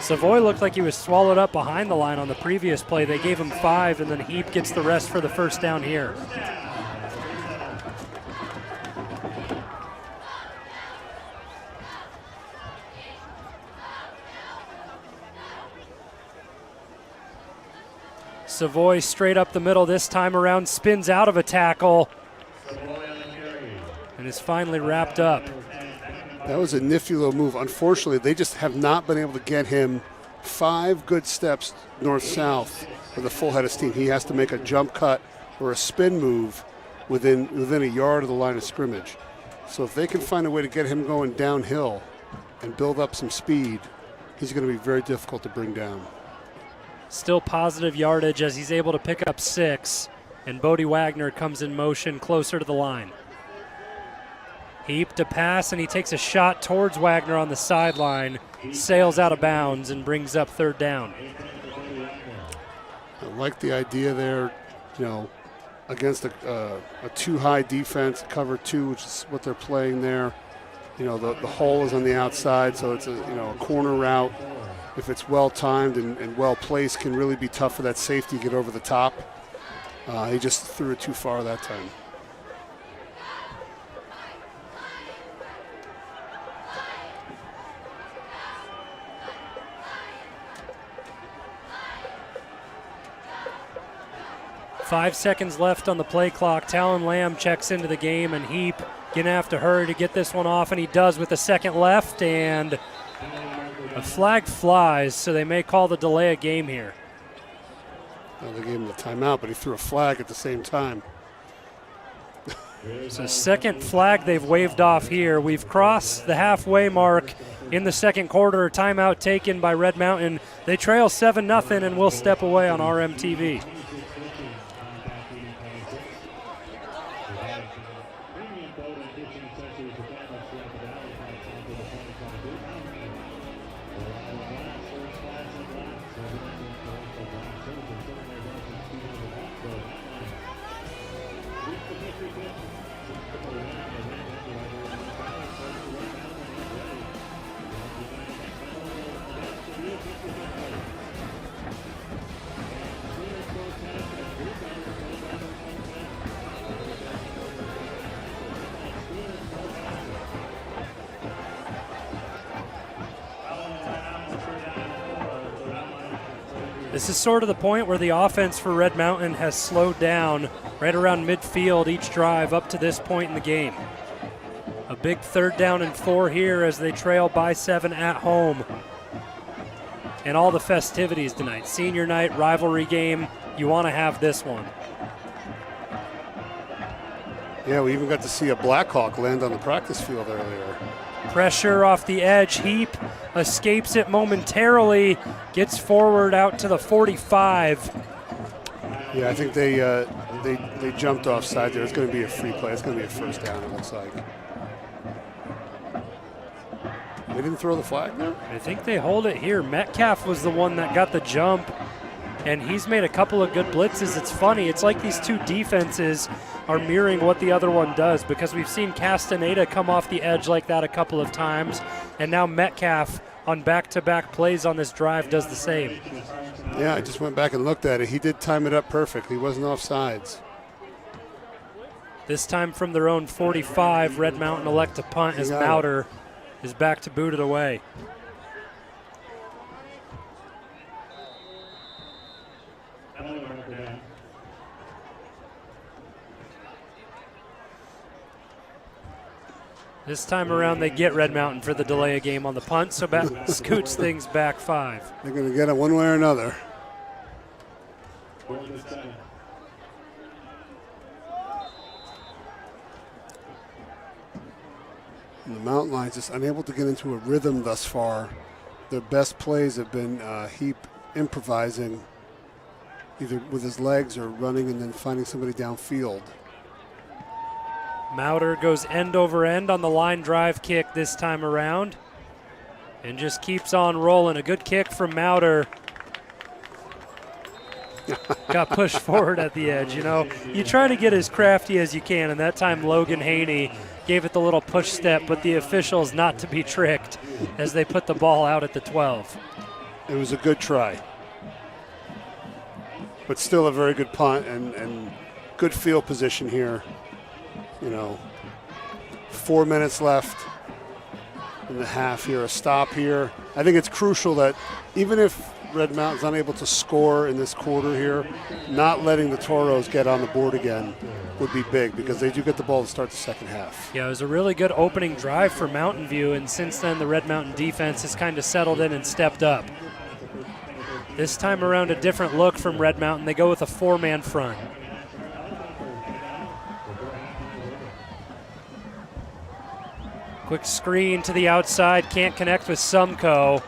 Savoy looked like he was swallowed up behind the line on the previous play. They gave him 5, and then Heap gets the rest for the first down here. Savoy straight up the middle this time around, spins out of a tackle, and is finally wrapped up. That was a nifty little move. Unfortunately, they just have not been able to get him 5 good steps north-south with a full head of steam. He has to make a jump cut or a spin move within a yard of the line of scrimmage. So if they can find a way to get him going downhill and build up some speed, he's going to be very difficult to bring down. Still positive yardage as he's able to pick up 6, and Bodie Wagner comes in motion closer to the line. Heap to pass, and he takes a shot towards Wagner on the sideline, sails out of bounds, and brings up third down. I like the idea there, against a too-high defense, cover 2, which is what they're playing there. The hole is on the outside, so it's a corner route. If it's well-timed and well-placed, can really be tough for that safety to get over the top. He just threw it too far that time. Five seconds left on the play clock. Talon Lamb checks into the game, and Heap going to have to hurry to get this one off, and he does with a second left, and a flag flies, so they may call the delay of game here. Well, they gave him the timeout, but he threw a flag at the same time. So second flag they've waved off here. We've crossed the halfway mark in the second quarter. Timeout taken by Red Mountain. They trail 7-0 and will step away on RMTV. This is sort of the point where the offense for Red Mountain has slowed down right around midfield each drive up to this point in the game. A big 3rd down and 4 here as they trail by 7 at home. And all the festivities tonight. Senior night, rivalry game. You want to have this one. Yeah, we even got to see a Blackhawk land on the practice field earlier. Pressure off the edge. Heap escapes it momentarily, gets forward out to the 45. Yeah, I think they jumped offside there. It's going to be a free play. It's going to be a 1st down, it looks like. They didn't throw the flag there? I think they hold it here. Metcalf was the one that got the jump, and he's made a couple of good blitzes. It's funny. It's like these two defenses are mirroring what the other one does, because we've seen Castaneda come off the edge like that a couple of times, and now Metcalf on back-to-back plays on this drive does the same. Yeah, I just went back and looked at it. He did time it up perfect. He wasn't offsides. This time from their own 45, Red Mountain elect to punt as Mauter is back to boot it away. This time around, they get Red Mountain for the delay of game on the punt, so scoots things back 5. They're going to get it one way or another. And the Mountain Lions just unable to get into a rhythm thus far. Their best plays have been Heap improvising, either with his legs or running and then finding somebody downfield. Mauter goes end over end on the line drive kick this time around and just keeps on rolling. A good kick from Mauter. Got pushed forward at the edge. You know, you try to get as crafty as you can, and that time Logan Haney gave it the little push step, but the officials not to be tricked as they put the ball out at the 12. It was a good try, but still a very good punt and good field position here. You know, 4 minutes left in the half here, a stop here. I think it's crucial that even if Red Mountain's unable to score in this quarter here, not letting the Toros get on the board again would be big, because they do get the ball to start the second half. Yeah, it was a really good opening drive for Mountain View, and since then the Red Mountain defense has kind of settled in and stepped up. This time around, a different look from Red Mountain. They go with a 4-man front. Quick screen to the outside, can't connect with Sumco.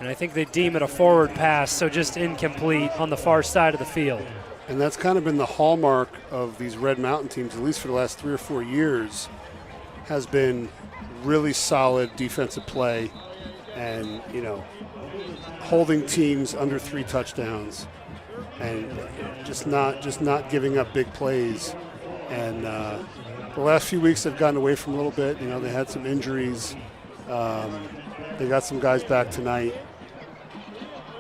And I think they deem it a forward pass, so just incomplete on the far side of the field. And that's kind of been the hallmark of these Red Mountain teams, at least for the last 3 or 4 years, has been really solid defensive play and, you know, holding teams under 3 touchdowns and just not giving up big plays. And the last few weeks they've gotten away from a little bit. You know, they had some injuries. They got some guys back tonight,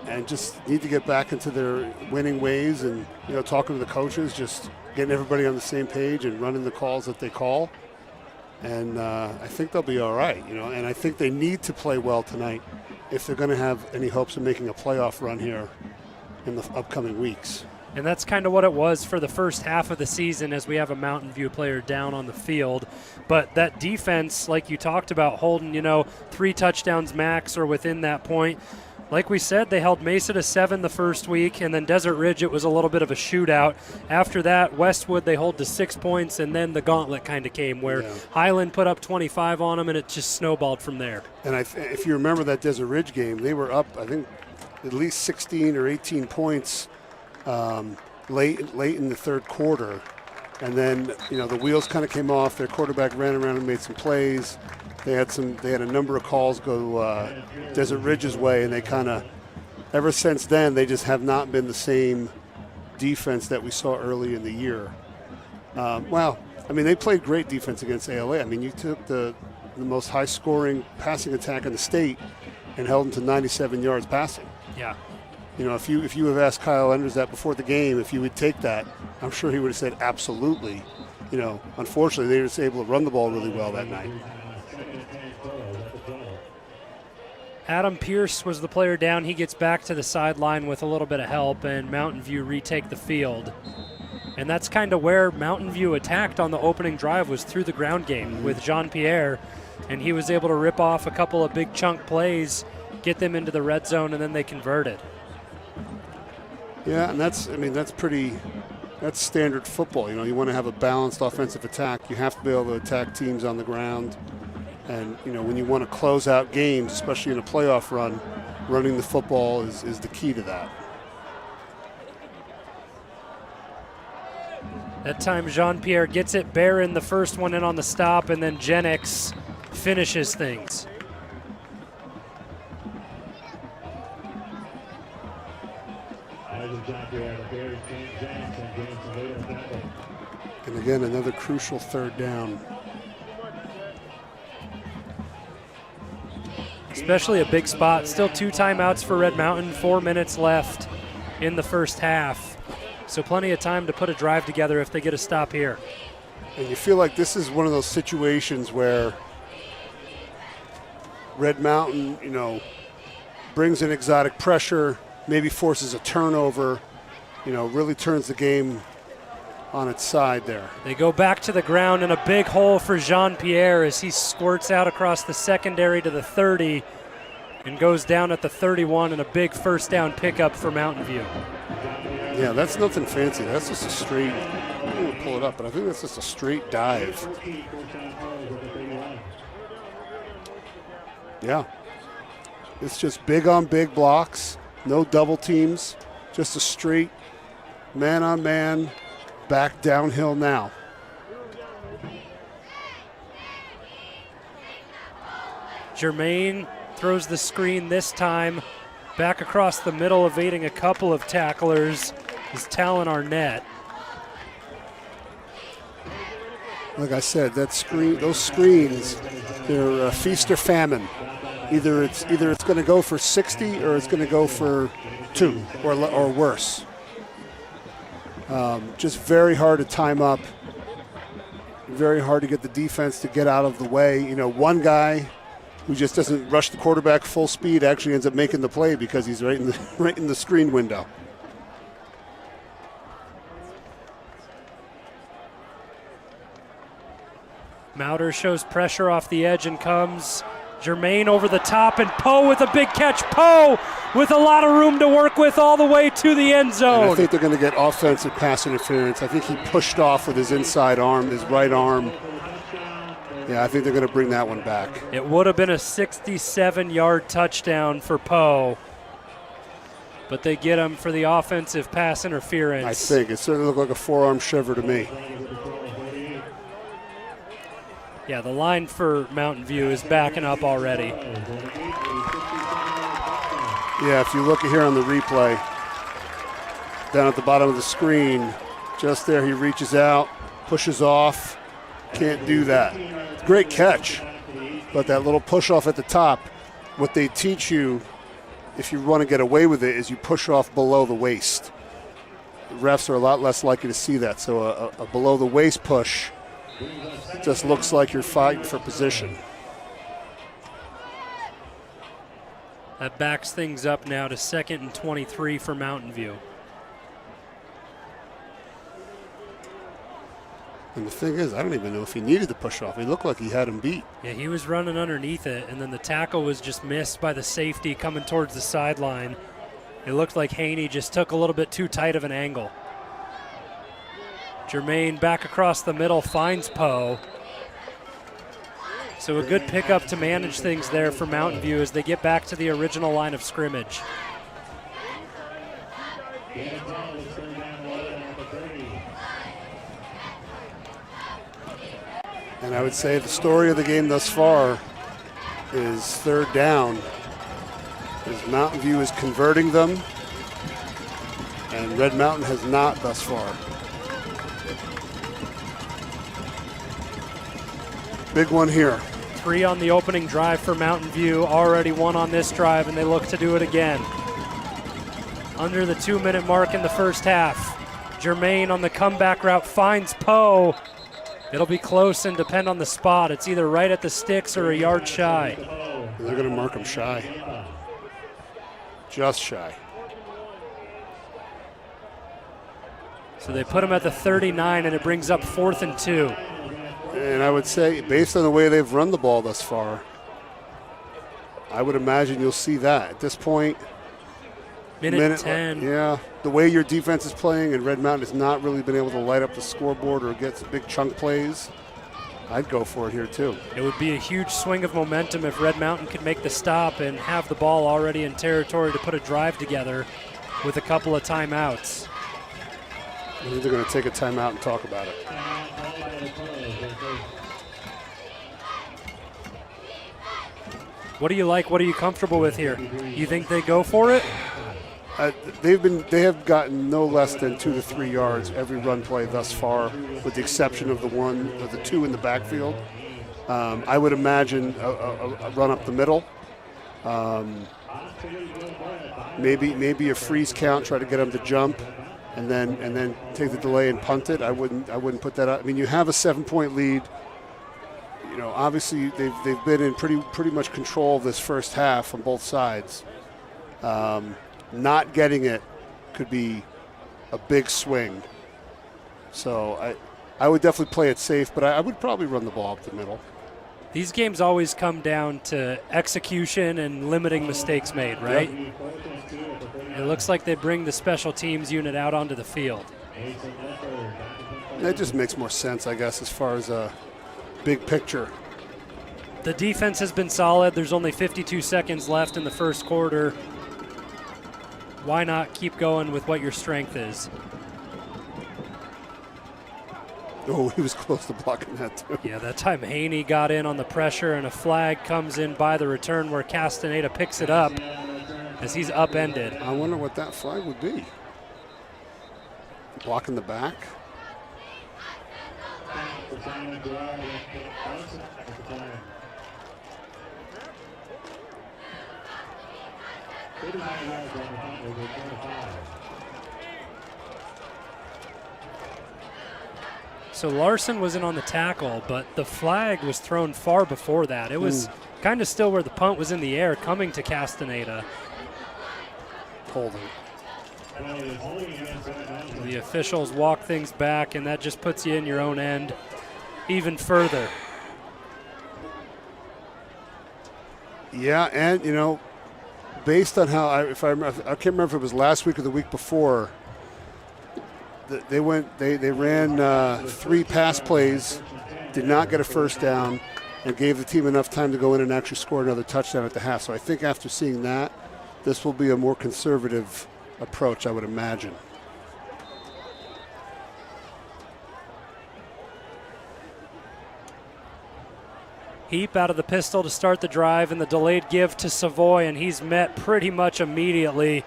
and just need to get back into their winning ways and, you know, talking to the coaches, just getting everybody on the same page and running the calls that they call. And I think they'll be all right, you know, and I think they need to play well tonight if they're going to have any hopes of making a playoff run here in the upcoming weeks. And that's kind of what it was for the first half of the season, as we have a Mountain View player down on the field. But that defense, like you talked about, holding, you know, 3 touchdowns max or within that point, Like we said, they held Mesa to 7 the first week, and then Desert Ridge, it was a little bit of a shootout. After that, Westwood, they hold to 6 points, and then the gauntlet kind of came where Highland put up 25 on them, and it just snowballed from there. And if you remember that Desert Ridge game, they were up, I think, at least 16 or 18 points late in the third quarter. And then, the wheels kind of came off. Their quarterback ran around and made some plays. They had a number of calls go Desert Ridge's way, and they kind of, ever since then, they just have not been the same defense that we saw early in the year. They played great defense against ALA. You took the most high-scoring passing attack in the state and held them to 97 yards passing. Yeah. If you have asked Kyle Enders that before the game, if you would take that, I'm sure he would have said absolutely. Unfortunately, they were just able to run the ball really well that night. Adam Pierce was the player down. He gets back to the sideline with a little bit of help, and Mountain View retake the field. And that's kind of where Mountain View attacked on the opening drive, was through the ground game with Jean-Pierre, and he was able to rip off a couple of big chunk plays, get them into the red zone, and then they converted. Yeah, and that's standard football. You want to have a balanced offensive attack. You have to be able to attack teams on the ground. And, when you want to close out games, especially in a playoff run, running the football is the key to that. That time Jean-Pierre gets it. Barron, the first one in on the stop, and then Genix finishes things. And again, another crucial third down. Especially a big spot. Still 2 timeouts for Red Mountain, 4 minutes left in the first half. So plenty of time to put a drive together if they get a stop here. And you feel like this is one of those situations where Red Mountain, brings in exotic pressure, maybe forces a turnover, really turns the game on its side there. They go back to the ground, and a big hole for Jean-Pierre as he squirts out across the secondary to the 30 and goes down at the 31, and a big first down pickup for Mountain View. Yeah, that's nothing fancy. That's just a straight, I'm going to pull it up, but I think that's just a straight dive. Yeah. It's just big on big blocks, no double teams, just a straight man-on-man, back downhill now. Jermaine throws the screen this time. Back across the middle, evading a couple of tacklers, is Talon Arnett. Like I said, those screens, they're feast or famine. Either it's going to go for 60 or it's going to go for 2 or worse. Just very hard to time up. Very hard to get the defense to get out of the way. One guy who just doesn't rush the quarterback full speed actually ends up making the play because he's right in the screen window. Mauder shows pressure off the edge and comes. Jermaine over the top, and Poe with a big catch. Poe with a lot of room to work with all the way to the end zone. And I think they're going to get offensive pass interference. I think he pushed off with his inside arm, his right arm. Yeah, I think they're going to bring that one back. It would have been a 67-yard touchdown for Poe, but they get him for the offensive pass interference. I think. It certainly looked like a forearm shiver to me. Yeah, the line for Mountain View is backing up already. Yeah, if you look here on the replay, down at the bottom of the screen, just there he reaches out, pushes off, can't do that. Great catch, but that little push off at the top, what they teach you if you want to get away with it is you push off below the waist. The refs are a lot less likely to see that, so a below the waist push just looks like you're fighting for position. That backs things up now to 2nd and 23 for Mountain View. And the thing is, I don't even know if he needed the push off. He looked like he had him beat. Yeah, he was running underneath it, and then the tackle was just missed by the safety coming towards the sideline. It looked like Haney just took a little bit too tight of an angle. Jermaine back across the middle finds Poe. So a good pickup to manage things there for Mountain View as they get back to the original line of scrimmage. And I would say the story of the game thus far is third down. As Mountain View is converting them, and Red Mountain has not thus far. Big one here. 3 on the opening drive for Mountain View, already 1 on this drive, and they look to do it again. Under the 2-minute mark in the first half. Jermaine on the comeback route finds Poe. It'll be close and depend on the spot. It's either right at the sticks or a yard shy. They're going to mark him shy. Just shy. So they put him at the 39, and it brings up 4th and 2. And I would say, based on the way they've run the ball thus far, I would imagine you'll see that. At this point, minute 10. Yeah, the way your defense is playing, and Red Mountain has not really been able to light up the scoreboard or get some big chunk plays, I'd go for it here too. It would be a huge swing of momentum if Red Mountain could make the stop and have the ball already in territory to put a drive together with a couple of timeouts. I think they're going to take a timeout and talk about it. What do you like? What are you comfortable with here? You think they go for it? They have gotten no less than 2 to 3 yards every run play thus far, with the exception of the 2 in the backfield. I would imagine a run up the middle. Maybe a freeze count, try to get them to jump, and then take the delay and punt it. I wouldn't put that up. I mean, you have a 7-point lead. You know, obviously they've been in pretty much control of this first half on both sides. Not getting it could be a big swing. So I would definitely play it safe, but I would probably run the ball up the middle. These games always come down to execution and limiting mistakes made, right? Yep. It looks like they bring the special teams unit out onto the field. That just makes more sense, I guess, as far as a big picture. The defense has been solid. There's only 52 seconds left in the first quarter. Why not keep going with what your strength is? Oh, he was close to blocking that too. Yeah, that time Haney got in on the pressure, and a flag comes in by the return where Castaneda picks it up as he's upended. I wonder what that flag would be. Blocking the back? So Larson was in on the tackle, but the flag was thrown far before that. It was kind of still where the punt was in the air coming to Castaneda. Holding. The officials walk things back, and that just puts you in your own end even further. Yeah, and you know, based on how I can't remember if it was last week or the week before. They ran 3 pass plays, did not get a first down, and gave the team enough time to go in and actually score another touchdown at the half. So I think after seeing that, this will be a more conservative approach, I would imagine. Heap out of the pistol to start the drive, and the delayed give to Savoy, and he's met pretty much immediately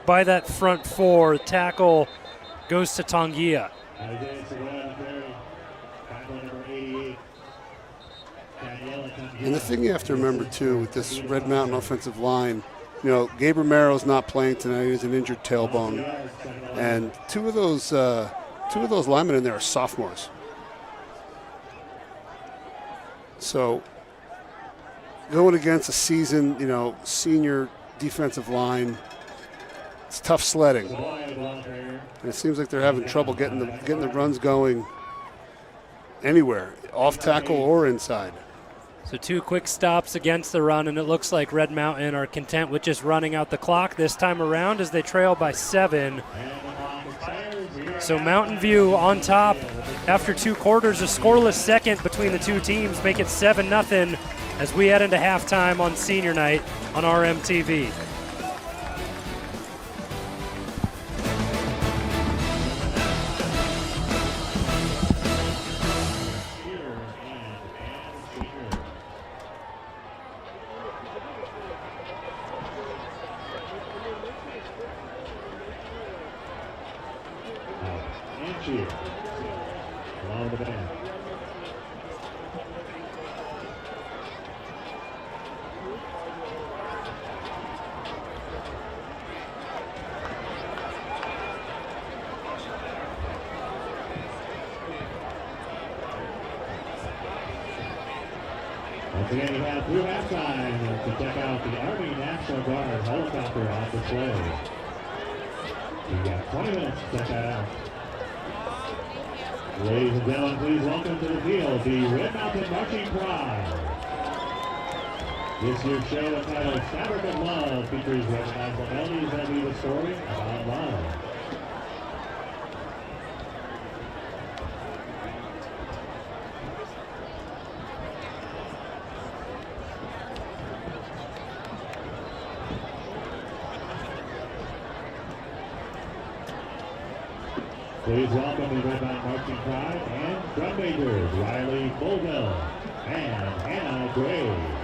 by that front 4. Tackle goes to Tongia. And the thing you have to remember, too, with this Red Mountain offensive line, you know, Gabe Romero's not playing tonight. He's an injured tailbone. And two of those linemen in there are sophomores. So going against a seasoned, senior defensive line, it's tough sledding. And it seems like they're having trouble getting the runs going anywhere, off tackle or inside. So 2 quick stops against the run, and it looks like Red Mountain are content with just running out the clock this time around as they trail by 7. So Mountain View on top after 2 quarters, a scoreless second between the two teams, make it 7-0 as we head into halftime on senior night on RMTV. Along the band. Once again, we have through halftime to check out the Army National Guard helicopter on display. You've got 20 minutes to check that out. Ladies and gentlemen, please welcome to the field the Red Mountain Marching Choir. This year's show entitled Fabric of Love features recognizable melodies that weave a story about love. Please welcome the Red Mountain Marching Choir and drum majors Riley Colville and Hannah Gray.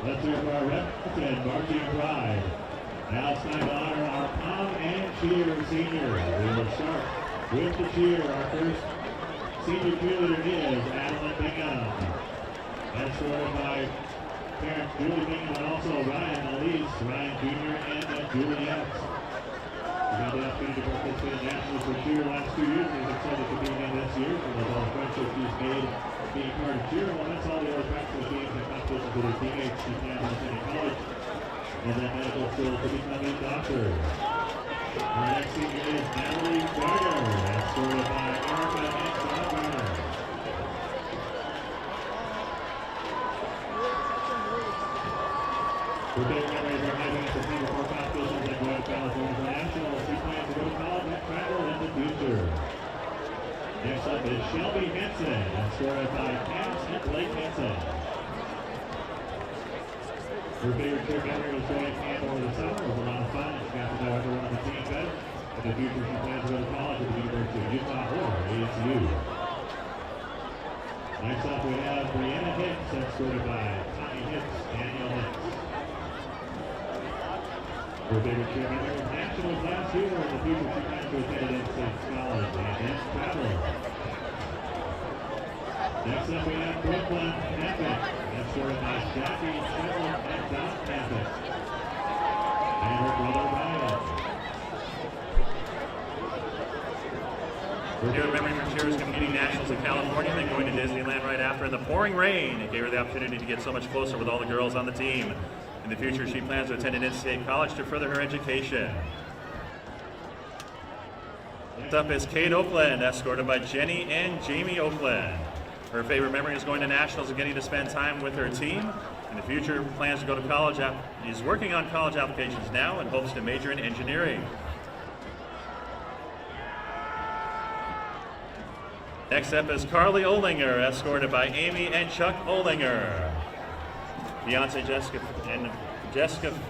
Let's hear for our reps and marching pride. Now it's time to honor our pom and cheer senior. We will start with the cheer. Our first senior cheerleader is Adeline Bingham. Escorted by parents Julie Bingham and also Ryan Elise, Ryan Jr. and Juliet. We had the opportunity to participate in nationals for cheer the last 2 years. He's excited to be in this year for the ball friendship he's made being part of cheer. Well, that's all the other practical games and competitions with his teammates. He plans on attending college and then medical school to become a doctor. Our next senior is Natalie Garner, escorted by Erica and John Garner. Her favorite memories are having to see before competitions at Royal California International. She plans to go to college and travel in the future. Next up is Shelby Henson, escorted by Cass and Blake Henson. Her favorite trip memory was going camp over the summer. It was a lot of fun. She got to know everyone on the team better. In the future, she plans to go to college at the University of Utah or ASU. Next up, we have Brianna Hicks, escorted by Tommy Hicks, Daniel Hicks. Her favorite trip memory was nationals last year. In the future, she plans to attend an in-state college and then travel. Next up, we have Brooklyn Nevitt, escorted by Jackie Sherrill and Don Nevitt. And her brother Ryan. Her favorite memory from Cheers competing nationals in California and then going to Disneyland right after in the pouring rain. It gave her the opportunity to get so much closer with all the girls on the team. In the future, she plans to attend an in-state college to further her education. Next up is Kate Oakland, escorted by Jenny and Jamie Oakland. Her favorite memory is going to nationals and getting to spend time with her team. In the future, plans to go to college. Is working on college applications now and hopes to major in engineering. Next up is Carly Olinger, escorted by Amy and Chuck Olinger. Beyonce, Jessica,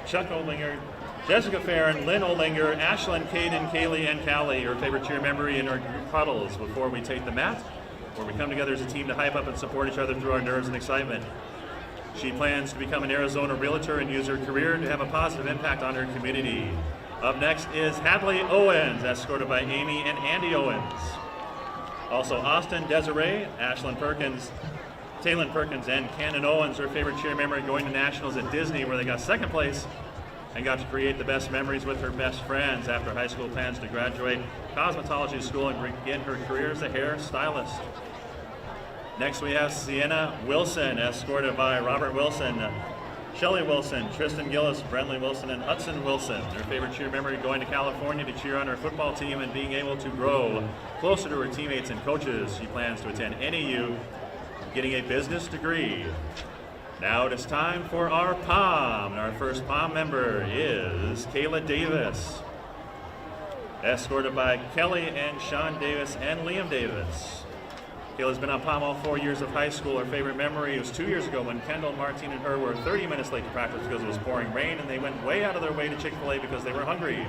Chuck Olinger, Jessica Farron, Lynn Olinger, Ashlyn, Caden, Kaylee, and Callie. Her favorite cheer memory in our group huddles before we take the mat, where we come together as a team to hype up and support each other through our nerves and excitement. She plans to become an Arizona realtor and use her career to have a positive impact on her community. Up next is Hadley Owens, escorted by Amy and Andy Owens. Also Austin Desiree, Ashlyn Perkins, Taylon Perkins, and Cannon Owens. Her favorite cheer memory going to nationals at Disney, where they got second place and got to create the best memories with her best friends. After high school, plans to graduate cosmetology school and begin her career as a hair stylist. Next we have Sienna Wilson, escorted by Robert Wilson, Shelley Wilson, Tristan Gillis, Brentley Wilson, and Hudson Wilson. Her favorite cheer memory going to California to cheer on her football team and being able to grow closer to her teammates and coaches. She plans to attend NAU, getting a business degree. Now it is time for our POM. And our first POM member is Kayla Davis, escorted by Kelly and Sean Davis and Liam Davis. Kayla's been on POM all 4 years of high school. Her favorite memory was 2 years ago when Kendall, Martine, and her were 30 minutes late to practice because it was pouring rain, and they went way out of their way to Chick-fil-A because they were hungry.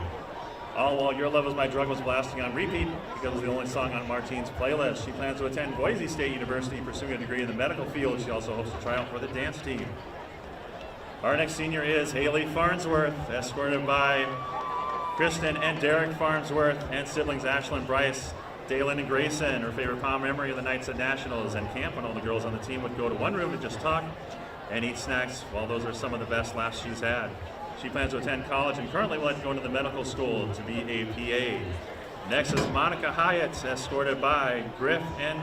All while Your Love Is My Drug was blasting on repeat because it was the only song on Martine's playlist. She plans to attend Boise State University, pursuing a degree in the medical field. She also hopes to try out for the dance team. Our next senior is Haley Farnsworth, escorted by Kristen and Derek Farnsworth and siblings Ashlyn, Bryce, Dalen, and Grayson. Her favorite POM memory of the nights at Nationals and camp when all the girls on the team would go to one room to just talk and eat snacks. While those are some of the best laughs she's had. She plans to attend college and currently would like to go into the medical school to be a PA. Next is Monica Hyatt, escorted by Griff and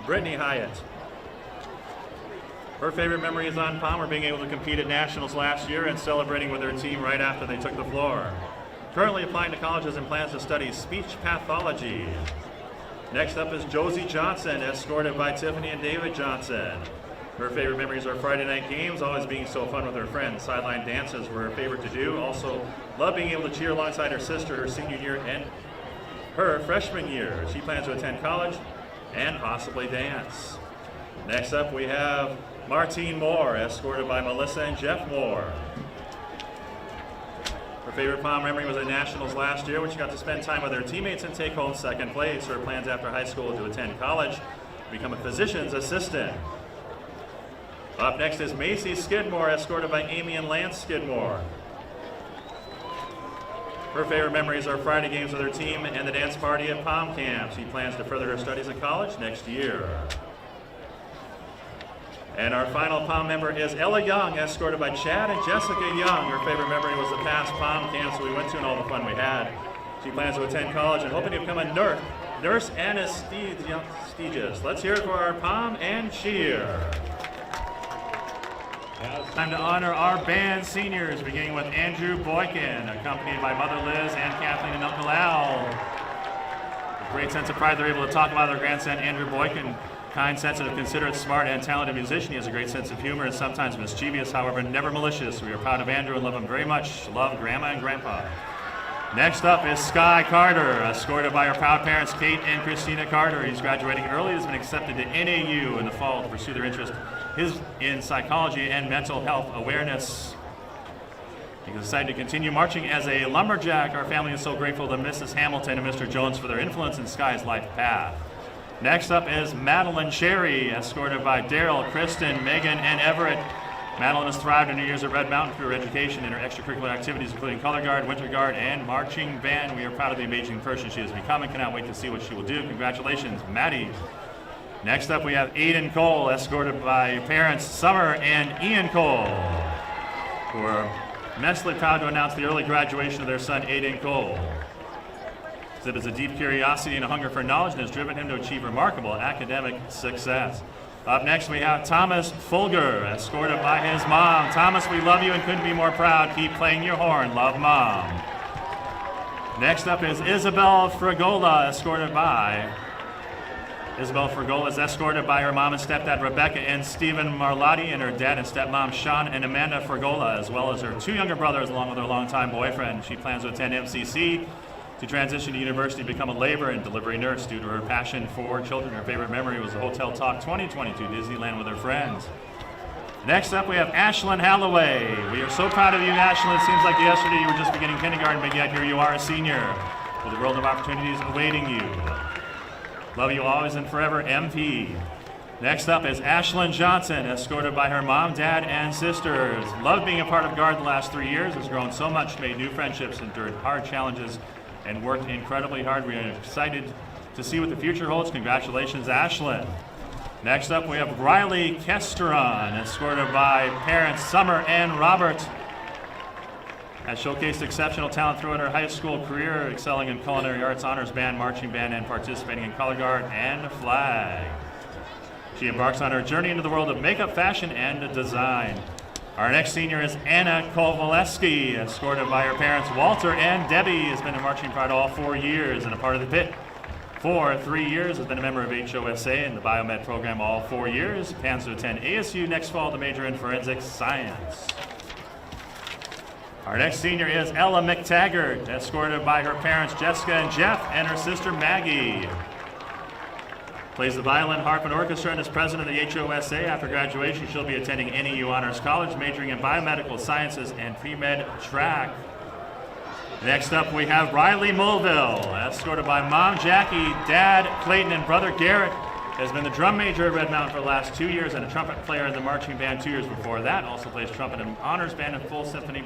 Brittany Hyatt. Her favorite memory is on POM, being able to compete at Nationals last year and celebrating with her team right after they took the floor. Currently applying to colleges and plans to study speech pathology. Next up is Josie Johnson, escorted by Tiffany and David Johnson. Her favorite memories are Friday night games, always being so fun with her friends. Sideline dances were her favorite to do. Also, loved being able to cheer alongside her sister her senior year and her freshman year. She plans to attend college and possibly dance. Next up, we have Martine Moore, escorted by Melissa and Jeff Moore. Her favorite POM memory was at Nationals last year, when she got to spend time with her teammates and take home second place. Her plans after high school to attend college, become a physician's assistant. Up next is Macy Skidmore, escorted by Amy and Lance Skidmore. Her favorite memories are Friday games with her team and the dance party at POM camp. She plans to further her studies at college next year. And our final POM member is Ella Young, escorted by Chad and Jessica Young. Her favorite memory was the past POM camps we went to and all the fun we had. She plans to attend college and hoping to become a nurse anesthesiologist. Let's hear it for our POM and cheer. Now it's time to honor our band seniors, beginning with Andrew Boykin, accompanied by Mother Liz and Kathleen and Uncle Al. With great sense of pride, they're able to talk about their grandson, Andrew Boykin, Kind, sensitive, considerate, smart, and talented musician. He has a great sense of humor and sometimes mischievous, however, never malicious. We are proud of Andrew and love him very much. Love, Grandma and Grandpa. Next up is Sky Carter, escorted by her proud parents, Kate and Christina Carter. He's graduating early, has been accepted to NAU in the fall to pursue their interest in psychology and mental health awareness. He's decided to continue marching as a lumberjack. Our family is so grateful to Mrs. Hamilton and Mr. Jones for their influence in Sky's life path. Next up is Madeline Cherry, escorted by Daryl, Kristen, Megan, and Everett. Madeline has thrived in her years at Red Mountain through her education and her extracurricular activities, including color guard, winter guard, and marching band. We are proud of the amazing person she has become and cannot wait to see what she will do. Congratulations, Maddie. Next up, we have Aiden Cole, escorted by parents Summer and Ian Cole, who are immensely proud to announce the early graduation of their son, Aiden Cole. Exhibits a deep curiosity and a hunger for knowledge and has driven him to achieve remarkable academic success. Up next, we have Thomas Fulger, escorted by his mom. Thomas, we love you and couldn't be more proud. Keep playing your horn. Love, Mom. Next up is Isabel Fragola, escorted by her mom and stepdad Rebecca and Stephen Marlotti, and her dad and stepmom Sean and Amanda Fragola, as well as her two younger brothers along with her longtime boyfriend. She plans to attend MCC to transition to university to become a labor and delivery nurse due to her passion for children. Her favorite memory was the Hotel Talk 2022 Disneyland with her friends. Next up, we have Ashlyn Halloway. We are so proud of you, Ashlyn. It seems like yesterday you were just beginning kindergarten, but yet here you are, a senior, with a world of opportunities awaiting you. Love you always and forever, MP. Next up is Ashlyn Johnson, escorted by her mom, dad, and sisters. Loved being a part of Guard the last 3 years, has grown so much, made new friendships, endured hard challenges, and worked incredibly hard. We are excited to see what the future holds. Congratulations, Ashlyn. Next up, we have Riley Kesteron, escorted by parents Summer and Robert. Has showcased exceptional talent throughout her high school career, excelling in culinary arts, honors band, marching band, and participating in color guard and flag. She embarks on her journey into the world of makeup, fashion, and design. Our next senior is Anna Kowaleski, escorted by her parents Walter and Debbie. Has been in marching pride all 4 years and a part of the pit for 3 years. Has been a member of HOSA and the Biomed program all 4 years. Plans to attend ASU next fall to major in forensic science. Our next senior is Ella McTaggart, escorted by her parents Jessica and Jeff and her sister Maggie. Plays the violin, harp, and orchestra and is president of the HOSA. After graduation, she'll be attending NEU Honors College, majoring in biomedical sciences and pre-med track. Next up, we have Riley Mulville, escorted by mom Jackie, dad Clayton, and brother Garrett. Has been the drum major at Red Mountain for the last 2 years and a trumpet player in the marching band 2 years before that. Also plays trumpet in honors band and full symphony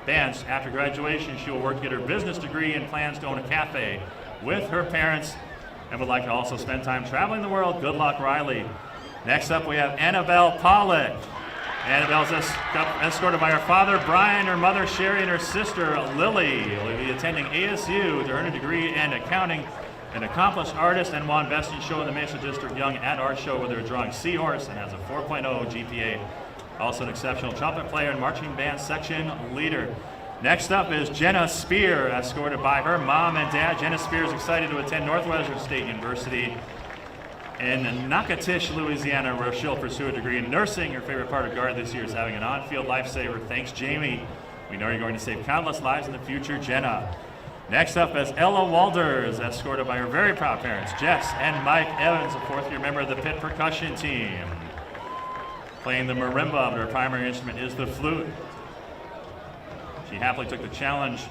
bands. After graduation, she will work to get her business degree and plans to own a cafe with her parents and would like to also spend time traveling the world. Good luck, Riley. Next up, we have Annabelle Pollock. Annabelle's escorted by her father, Brian, her mother, Sherry, and her sister, Lily. Will be attending ASU to earn a degree in accounting. An accomplished artist and won Best in Show in the Mesa District Young at Art Show with her drawing Seahorse and has a 4.0 GPA. Also an exceptional trumpet player and marching band section leader. Next up is Jenna Spear, escorted by her mom and dad. Jenna Spear is excited to attend Northwestern State University in Natchitoches, Louisiana, where she'll pursue a degree in nursing. Her favorite part of Guard this year is having an on-field lifesaver. Thanks, Jamie. We know you're going to save countless lives in the future, Jenna. Next up is Ella Walders, escorted by her very proud parents, Jess and Mike Evans, a fourth-year member of the pit percussion team. Playing the marimba, but her primary instrument is the flute. She happily took the challenge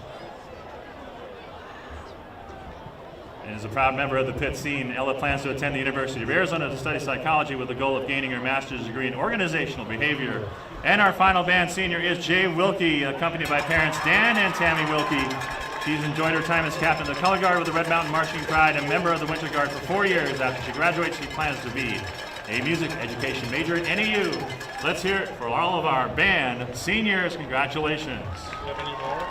and is a proud member of the pit scene. Ella plans to attend the University of Arizona to study psychology with the goal of gaining her master's degree in organizational behavior. And our final band senior is Jay Wilkie, accompanied by parents Dan and Tammy Wilkie. She's enjoyed her time as captain of the Color Guard with the Red Mountain Marching Pride and member of the Winter Guard for 4 years. After she graduates, she plans to be a music education major at NEU. Let's hear it for all of our band seniors. Congratulations. Do you have any more?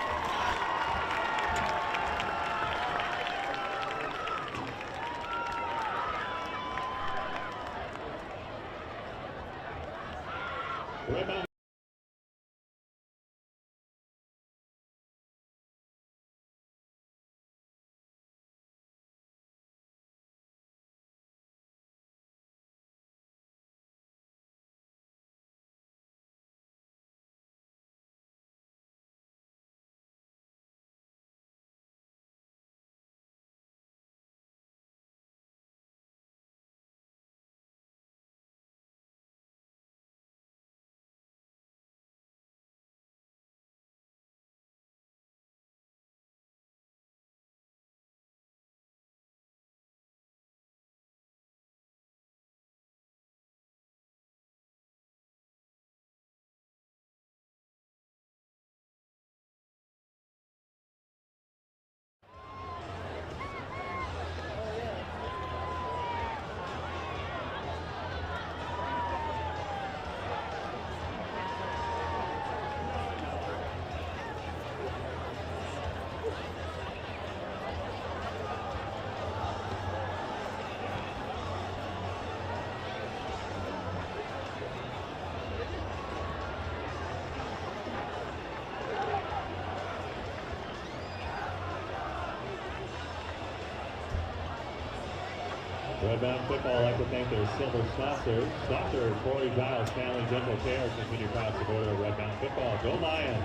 Red Mountain Football, I'd like to thank their silver sponsors. Dr. Corey Giles Family Dental Care, continue across the border of Red Mountain Football. Go Lions!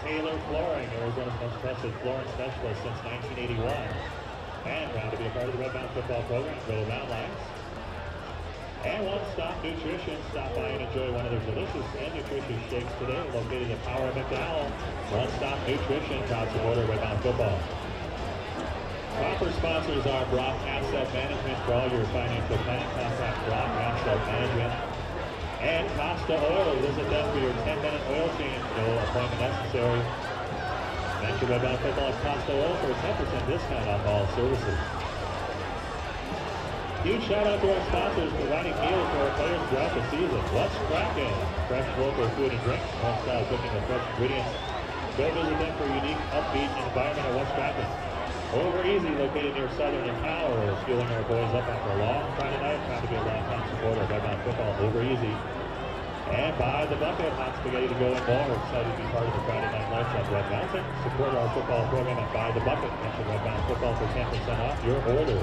Taylor Flooring, Arizona's most trusted flooring specialist since 1981. And proud to be a part of the Red Mountain Football program. Go Mountain Lions! And One Stop Nutrition. Stop by and enjoy one of their delicious and nutritious shakes today. Located at Power McDowell. One Stop Nutrition, proud supporter of Red Mountain Football. Proper sponsors are Brock Asset Management for all your financial planning. Contact Brock Asset Management. And Costa Oil. Visit them for your 10-minute oil change. No appointment necessary. Mention Red Mountain Football at Costa Oil for a 10% discount on all services. Huge shout out to our sponsors providing meals for our players throughout the season. What's cracking? Fresh local food and drinks, home style cooking with fresh ingredients. Go visit them for a unique, upbeat environment at What's Cracking. Over Easy, located near Southern and Power, is fueling our boys up after a long Friday night. Proud to be a long-time supporter of Red Mountain Football. Over Easy. And By the Bucket, hot spaghetti to go and more. Excited to be part of the Friday Night Lights at Red Mountain. Support our football program at By the Bucket. Mention Red Mountain Football for 10% off your order.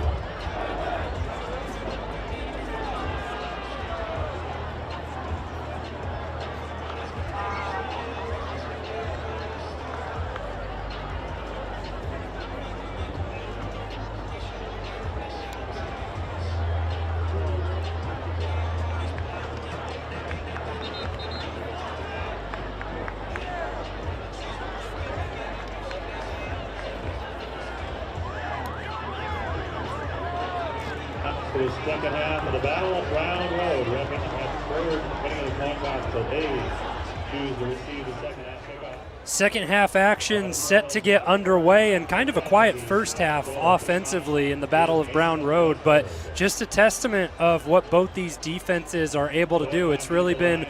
For the second half of the Battle of Brown Road. Red Mountain has third, winning of the coin toss, so they choose to receive the second half kickoff. Second half action set to get underway, and kind of a quiet first half offensively in the Battle of Brown Road, but just a testament of what both these defenses are able to do. It's really been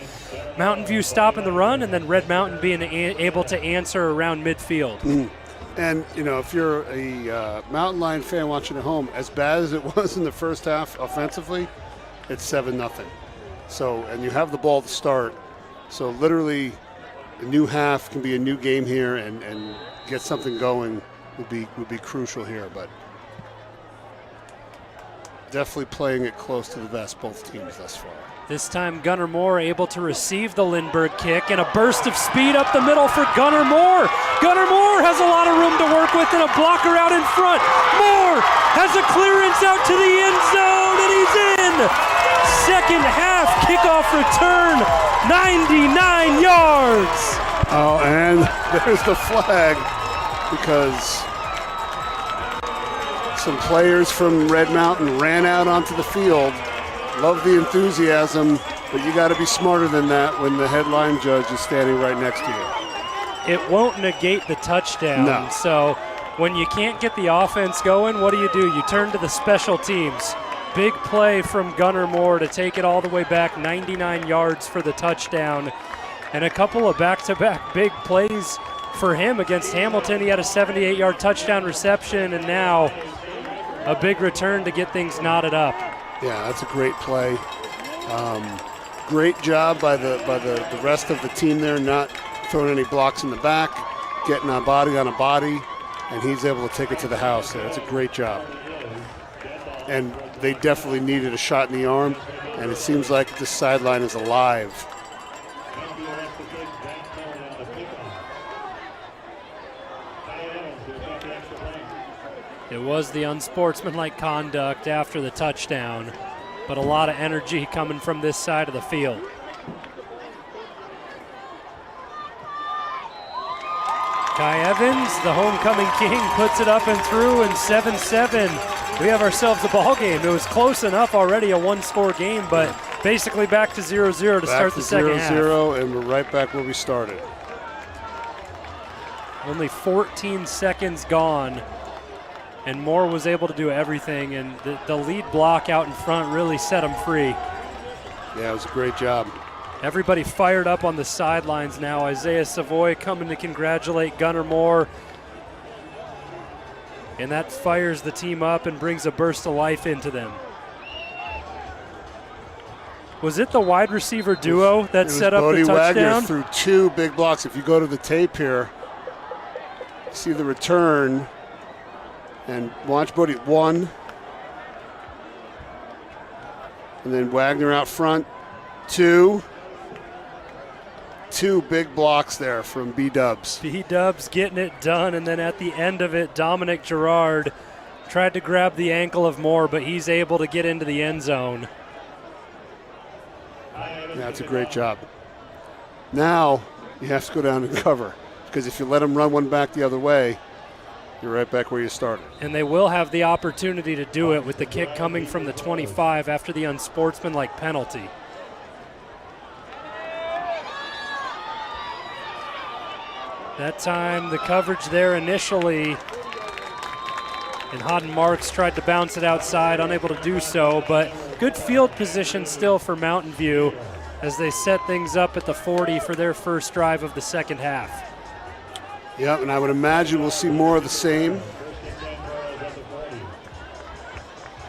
Mountain View stopping the run and then Red Mountain being able to answer around midfield. And, you know, if you're a Mountain Lion fan watching at home, as bad as it was in the first half offensively, it's 7-0. So, and you have the ball to start. So literally a new half can be a new game here, and get something going would be crucial here. But definitely playing it close to the vest, both teams thus far. This time Gunnar Moore able to receive the Lindbergh kick, and a burst of speed up the middle for Gunnar Moore. Gunnar Moore has a lot of room to work with and a blocker out in front. Moore has a clearance out to the end zone, and he's in. Second half kickoff return, 99 yards. Oh, and there's the flag because some players from Red Mountain ran out onto the field. Love the enthusiasm, but you got to be smarter than that when the headline judge is standing right next to you. It won't negate the touchdown. No. So when you can't get the offense going, what do? You turn to the special teams. Big play from Gunnar Moore to take it all the way back, 99 yards for the touchdown. And a couple of back-to-back big plays for him against Hamilton. He had a 78-yard touchdown reception, and now a big return to get things knotted up. Yeah, that's a great play. Great job by the rest of the team there, not throwing any blocks in the back, getting a body on a body, and he's able to take it to the house there. That's a great job. And they definitely needed a shot in the arm, and it seems like this sideline is alive. It was the unsportsmanlike conduct after the touchdown, but a lot of energy coming from this side of the field. Kai Evans, the homecoming king, puts it up and through, and 7-7. We have ourselves a ball game. It was close enough already, a one-score game, but basically back to 0-0 to start the second half. 0-0, and we're right back where we started. Only 14 seconds gone, and Moore was able to do everything, and the lead block out in front really set him free. Yeah, it was a great job. Everybody fired up on the sidelines now. Isaiah Savoy coming to congratulate Gunnar Moore. And that fires the team up and brings a burst of life into them. Was it the wide receiver duo that set up Bodie the touchdown? Wagner threw two big blocks. If you go to the tape here, see the return, and watch Bodie. 1, And then Wagner out front. Two big blocks there from B-Dubs. B-Dubs getting it done, and then at the end of it, Dominic Gerard tried to grab the ankle of Moore, but he's able to get into the end zone. That's a great job. Now you have to go down and cover, because if you let them run one back the other way, you're right back where you started. And they will have the opportunity to do it with the kick coming from the 25 after the unsportsmanlike penalty. That time the coverage there initially, and Hodden Marks tried to bounce it outside, unable to do so, but good field position still for Mountain View as they set things up at the 40 for their first drive of the second half. Yep, and I would imagine we'll see more of the same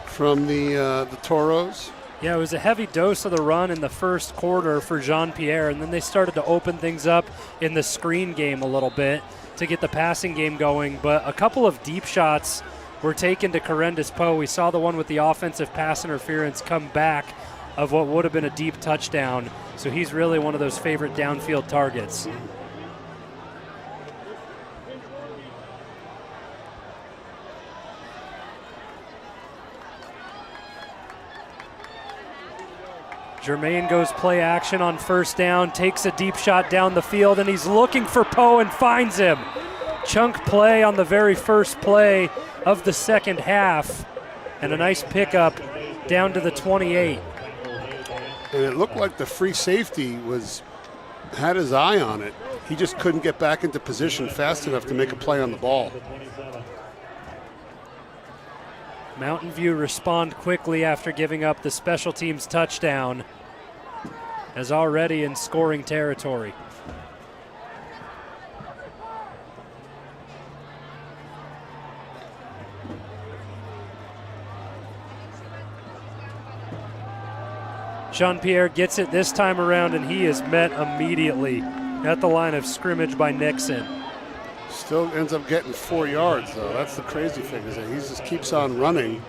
from the Toros. Yeah, it was a heavy dose of the run in the first quarter for Jean-Pierre, and then they started to open things up in the screen game a little bit to get the passing game going. But a couple of deep shots were taken to Corendus Poe. We saw the one with the offensive pass interference come back of what would have been a deep touchdown. So he's really one of those favorite downfield targets. Jermaine goes play action on first down, takes a deep shot down the field, and he's looking for Poe and finds him. Chunk play on the very first play of the second half, and a nice pickup down to the 28. And it looked like the free safety had his eye on it. He just couldn't get back into position fast enough to make a play on the ball. Mountain View respond quickly after giving up the special teams touchdown, as already in scoring territory. Jean-Pierre gets it this time around, and he is met immediately at the line of scrimmage by Nixon. Still ends up getting 4 yards, though. That's the crazy thing, is that he just keeps on running.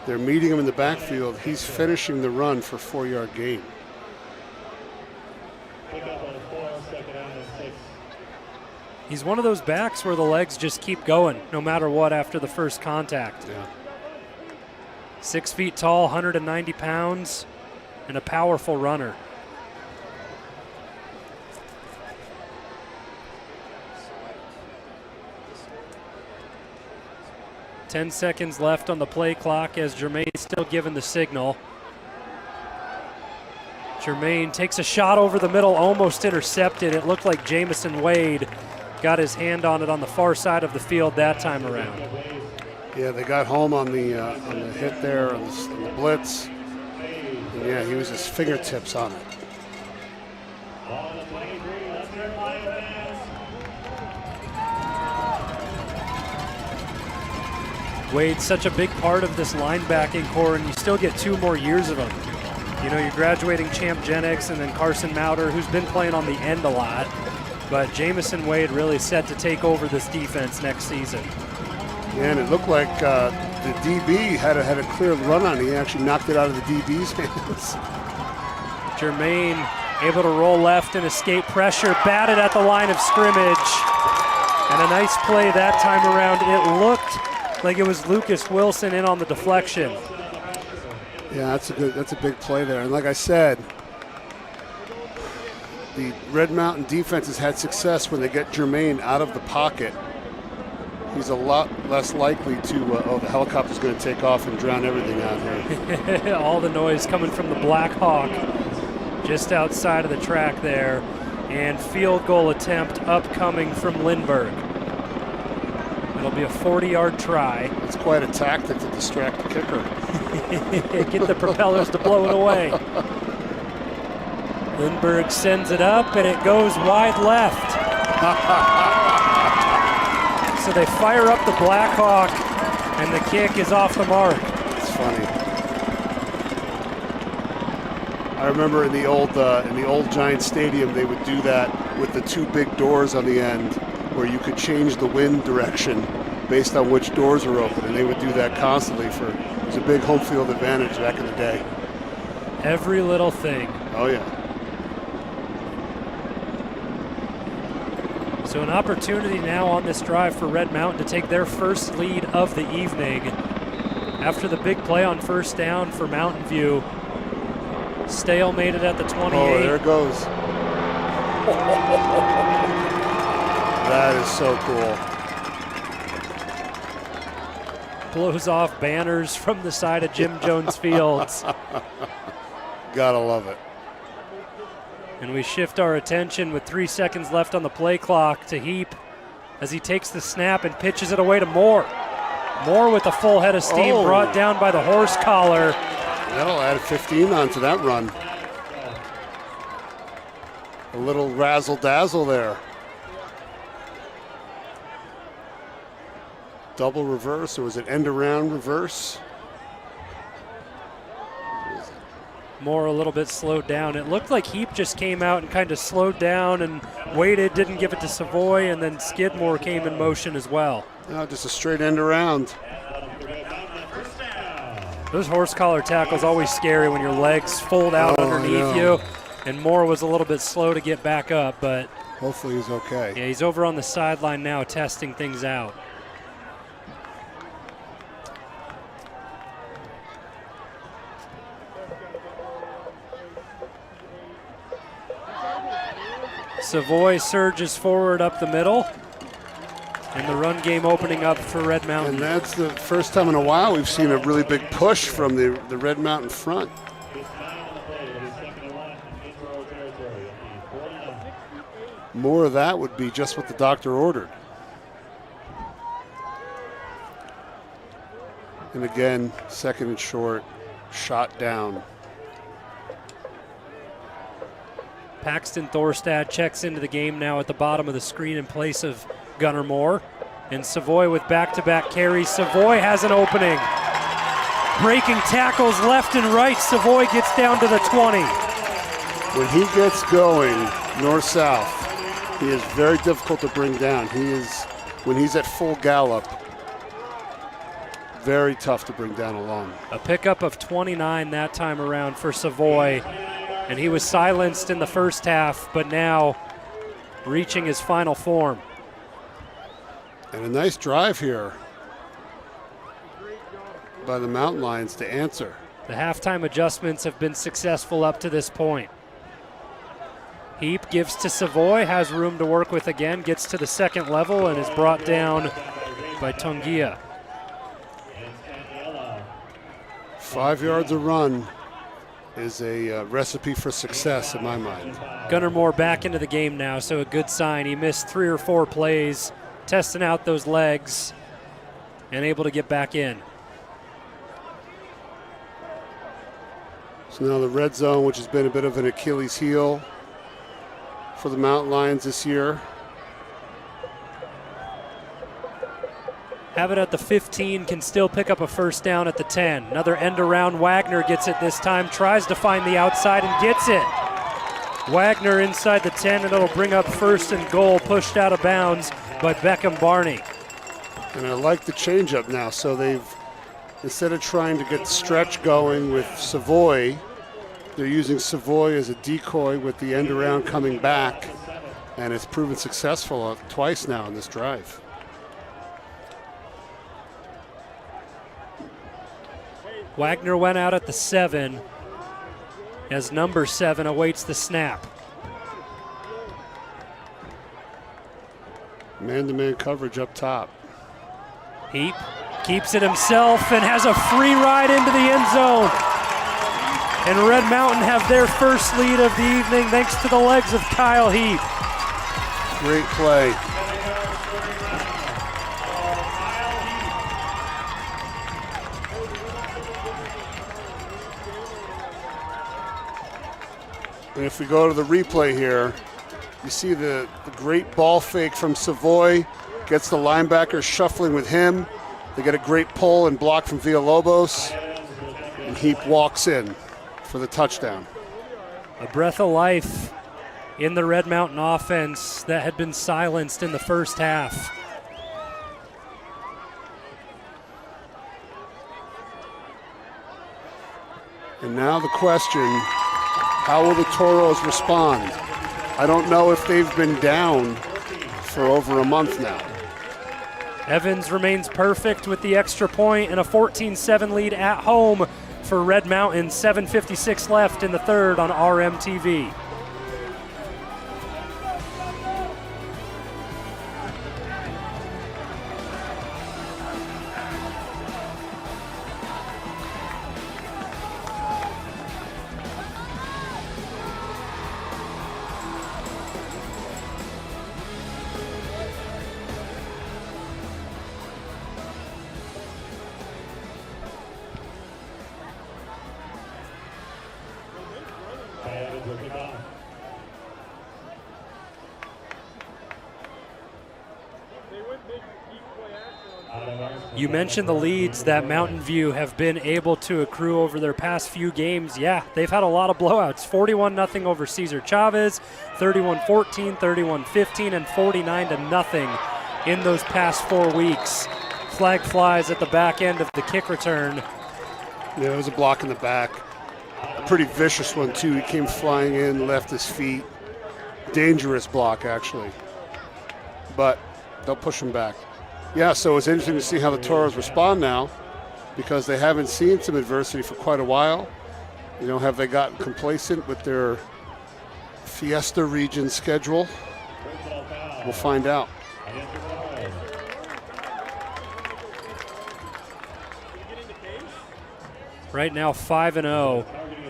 They're meeting him in the backfield. He's finishing the run for 4-yard gain. He's one of those backs where the legs just keep going no matter what after the first contact. Yeah. 6 feet tall, 190 pounds, and a powerful runner. Ten seconds left on the play clock as Jermaine's still given the signal. Jermaine takes a shot over the middle, almost intercepted. It looked like Jamison Wade got his hand on it on the far side of the field that time around. Yeah, they got home on the hit there, on the blitz. And yeah, he was his fingertips on it. Wade's such a big part of this linebacking core, and you still get 2 more years of him. You know, you're graduating Champ Jennings and then Carson Mauder, who's been playing on the end a lot. But Jamison Wade really set to take over this defense next season. Yeah, and it looked like the DB had a clear run on it. He actually knocked it out of the DB's hands. Jermaine able to roll left and escape pressure, batted at the line of scrimmage. And a nice play that time around. It looked like it was Lucas Wilson in on the deflection. Yeah, that's a big play there. And like I said, the Red Mountain defense has had success when they get Jermaine out of the pocket. He's a lot less likely to, the helicopter's going to take off and drown everything out here. All the noise coming from the Black Hawk just outside of the track there. And field goal attempt upcoming from Lindbergh. It'll be a 40-yard try. It's quite a tactic to distract the kicker. Get the propellers to blow it away. Lindbergh sends it up, and it goes wide left. So they fire up the Black Hawk, and the kick is off the mark. It's funny. I remember in the old Giant Stadium, they would do that with the 2 big doors on the end, where you could change the wind direction based on which doors were open, and they would do that constantly. It was a big home field advantage back in the day. Every little thing. Oh, yeah. So an opportunity now on this drive for Red Mountain to take their first lead of the evening. After the big play on first down for Mountain View, stalemated at the 28. Oh, there it goes. That is so cool. Blows off banners from the side of Jim Jones Fields. Gotta love it. And we shift our attention with 3 seconds left on the play clock to Heap as he takes the snap and pitches it away to Moore. Moore with a full head of steam, brought down by the horse collar. That'll add 15 onto that run. A little razzle-dazzle there. Double reverse, or was it end-around reverse? Moore a little bit slowed down. It looked like Heap just came out and kind of slowed down and waited, didn't give it to Savoy, and then Skidmore came in motion as well. No, just a straight end around. Those horse collar tackles always scary when your legs fold out underneath you. And Moore was a little bit slow to get back up, but hopefully he's okay. Yeah, he's over on the sideline now testing things out. Savoy surges forward up the middle. And the run game opening up for Red Mountain. And that's the first time in a while we've seen a really big push from the Red Mountain front. More of that would be just what the doctor ordered. And again, second and short, shot down. Paxton Thorstad checks into the game now at the bottom of the screen in place of Gunnar Moore. And Savoy with back-to-back carries. Savoy has an opening. Breaking tackles left and right. Savoy gets down to the 20. When he gets going north-south, he is very difficult to bring down. When he's at full gallop, very tough to bring down alone. A pickup of 29 that time around for Savoy. And he was silenced in the first half, but now reaching his final form. And a nice drive here by the Mountain Lions to answer. The halftime adjustments have been successful up to this point. Heap gives to Savoy, has room to work with again, gets to the second level and is brought down by Tungia. 5 yards a run is a recipe for success in my mind. Gunnar Moore back into the game now, so a good sign. He missed 3 or 4 plays, testing out those legs and able to get back in. So now the red zone, which has been a bit of an Achilles heel for the Mountain Lions this year. Have it at the 15, can still pick up a first down at the 10. Another end around, Wagner gets it this time, tries to find the outside and gets it. Wagner inside the 10, and it'll bring up first and goal, pushed out of bounds by Beckham Barney. And I like the changeup now. So they've, instead of trying to get stretch going with Savoy, they're using Savoy as a decoy with the end around coming back. And it's proven successful twice now in this drive. Wagner went out at the 7 as number 7 awaits the snap. Man-to-man coverage up top. Heap keeps it himself and has a free ride into the end zone. And Red Mountain have their first lead of the evening thanks to the legs of Kyle Heap. Great play. And if we go to the replay here, you see the great ball fake from Savoy, gets the linebacker shuffling with him. They get a great pull and block from Villalobos, and Heap walks in for the touchdown. A breath of life in the Red Mountain offense that had been silenced in the first half. And now the question, how will the Toros respond? I don't know if they've been down for over a month now. Evans remains perfect with the extra point and a 14-7 lead at home for Red Mountain. 7:56 left in the third on RMTV. You mentioned the leads that Mountain View have been able to accrue over their past few games. Yeah, they've had a lot of blowouts. 41-0 over Cesar Chavez, 31-14, 31-15, and 49-0 in those past 4 weeks. Flag flies at the back end of the kick return. Yeah, it was a block in the back. A pretty vicious one, too. He came flying in, left his feet. Dangerous block, actually. But they'll push him back. Yeah, so it's interesting to see how the Toros respond now, because they haven't seen some adversity for quite a while. You know, have they gotten complacent with their Fiesta region schedule? We'll find out. Right now 5-0,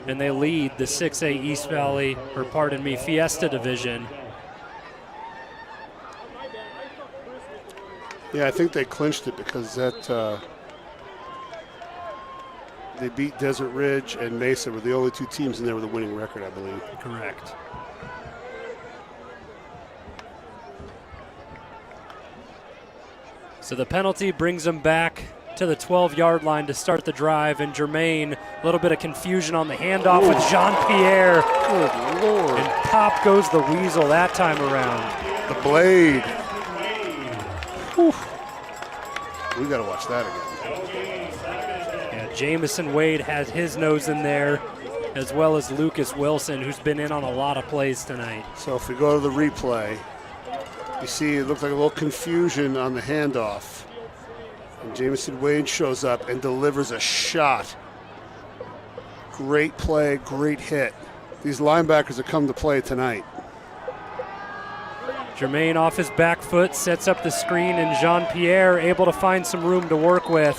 and they lead the 6A East Valley, or pardon me, Fiesta division. Yeah, I think they clinched it because that they beat Desert Ridge and Mesa were the only two teams in there with a winning record, I believe. Correct. So the penalty brings them back to the 12-yard line to start the drive, and Jermaine, a little bit of confusion on the handoff with Jean-Pierre. Good Lord. And pop goes the weasel that time around. The blade. Whew. We got to watch that again. Yeah, Jamison Wade has his nose in there, as well as Lucas Wilson, who's been in on a lot of plays tonight. So if we go to the replay, you see it looks like a little confusion on the handoff. And Jamison Wade shows up and delivers a shot. Great play, great hit. These linebackers have come to play tonight. Jermaine off his back foot, sets up the screen, and Jean-Pierre able to find some room to work with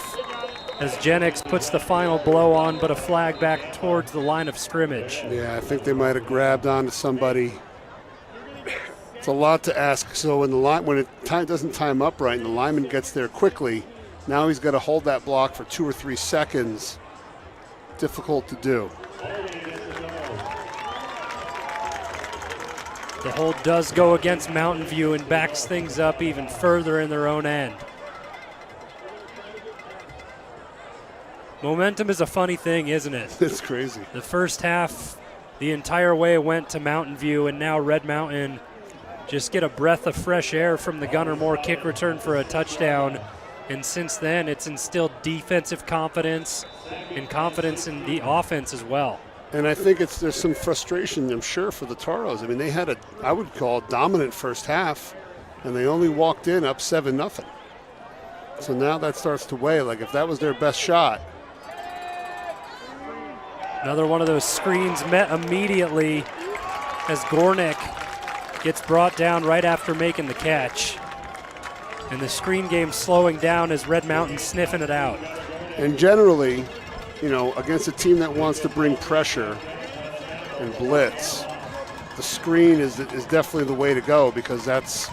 as Jennings puts the final blow on, but a flag back towards the line of scrimmage. Yeah, I think they might have grabbed onto somebody. It's a lot to ask. So when it doesn't time up right and the lineman gets there quickly, now he's got to hold that block for 2 or 3 seconds. Difficult to do. The hold does go against Mountain View and backs things up even further in their own end. Momentum is a funny thing, isn't it? It's crazy. The first half, the entire way went to Mountain View, and now Red Mountain just get a breath of fresh air from the Gunnar Moore kick return for a touchdown. And since then, it's instilled defensive confidence and confidence in the offense as well. And I think there's some frustration, I'm sure, for the Toros. I mean, they had I would call it dominant first half, and they only walked in up 7-0. So now that starts to weigh. Like if that was their best shot. Another one of those screens met immediately as Gornick gets brought down right after making the catch. And the screen game slowing down as Red Mountain sniffing it out. And generally, you know, against a team that wants to bring pressure and blitz, the screen is definitely the way to go, because that's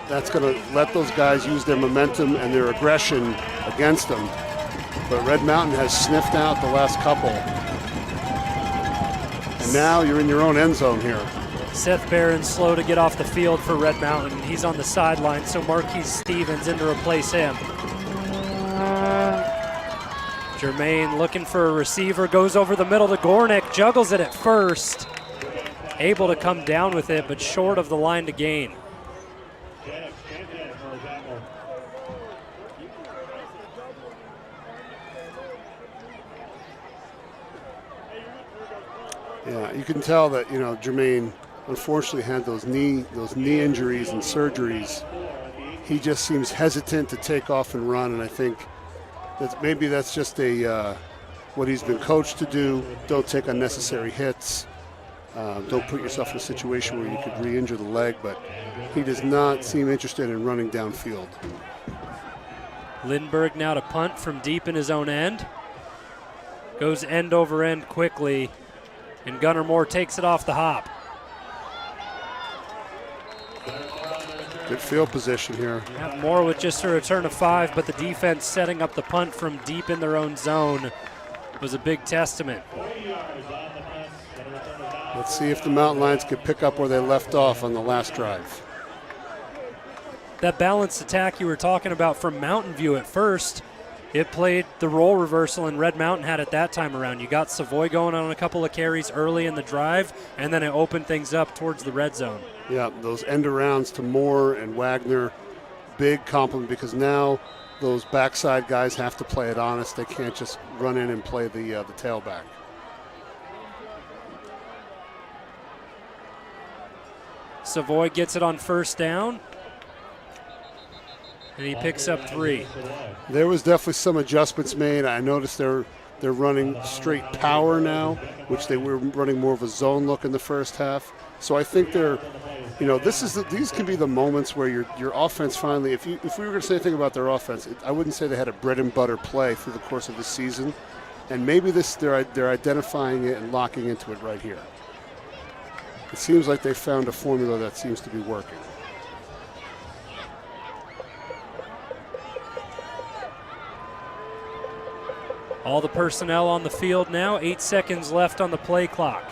going to let those guys use their momentum and their aggression against them. But Red Mountain has sniffed out the last couple. And now you're in your own end zone here. Seth Barron slow to get off the field for Red Mountain. He's on the sideline, so Marquise Stevens in to replace him. Jermaine looking for a receiver, goes over the middle to Gornick, juggles it at first. Able to come down with it, but short of the line to gain. Yeah, you can tell that, Jermaine unfortunately had those knee injuries and surgeries. He just seems hesitant to take off and run, and I think maybe that's just what he's been coached to do. Don't take unnecessary hits. Don't put yourself in a situation where you could re-injure the leg, but he does not seem interested in running downfield. Lindbergh now to punt from deep in his own end. Goes end over end quickly, and Gunnar Moore takes it off the hop. Good field position here. Yeah, Moore with just a return of 5, but the defense setting up the punt from deep in their own zone was a big testament. Let's see if the Mountain Lions can pick up where they left off on the last drive. That balanced attack you were talking about from Mountain View at first, it played the role reversal, and Red Mountain had it that time around. You got Savoy going on a couple of carries early in the drive, and then it opened things up towards the red zone. Yeah, those end arounds to Moore and Wagner, big compliment, because now those backside guys have to play it honest. They can't just run in and play the tailback. Savoy gets it on first down, and he picks up 3. There was definitely some adjustments made. I noticed they're running straight power now, which they were running more of a zone look in the first half. So I think these can be the moments where your offense finally, if we were going to say anything about their offense, I wouldn't say they had a bread and butter play through the course of the season, and maybe they're identifying it and locking into it right here. It seems like they found a formula that seems to be working. All the personnel on the field now, 8 seconds left on the play clock.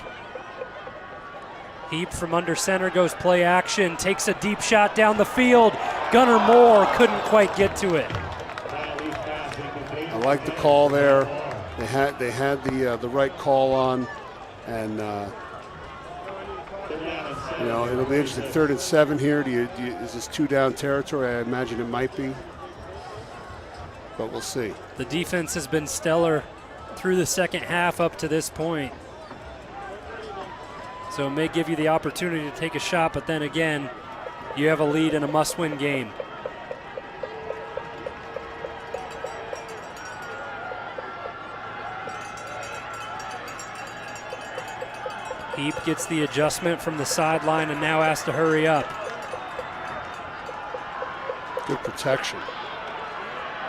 Heap from under center goes play action, takes a deep shot down the field. Gunnar Moore couldn't quite get to it. I like the call there. They had the right call on, and it'll be interesting. 3rd and 7 here. Is this 2-down territory? I imagine it might be, but we'll see. The defense has been stellar through the second half up to this point. So it may give you the opportunity to take a shot, but then again, you have a lead in a must-win game. Heap gets the adjustment from the sideline and now has to hurry up. Good protection.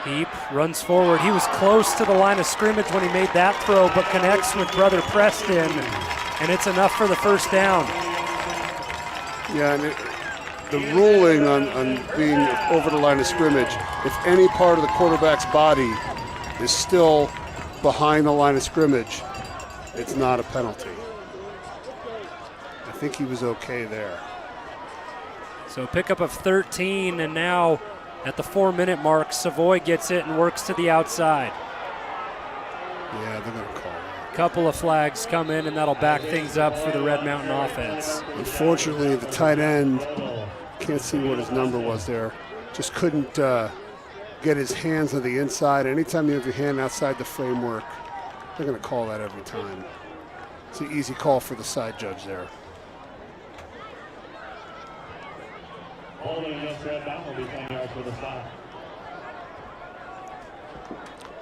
Heap runs forward. He was close to the line of scrimmage when he made that throw, but connects with brother Preston, and it's enough for the first down. Yeah, and the ruling on being over the line of scrimmage, if any part of the quarterback's body is still behind the line of scrimmage, it's not a penalty. I think he was okay there. So pickup of 13, and now at the 4-minute mark, Savoy gets it and works to the outside. Yeah, they're going to call it. Couple of flags come in, and that'll back things up for the Red Mountain offense. Unfortunately, the tight end, can't see what his number was there, just couldn't get his hands on the inside. Anytime you have your hand outside the framework, they're going to call that every time. It's an easy call for the side judge there.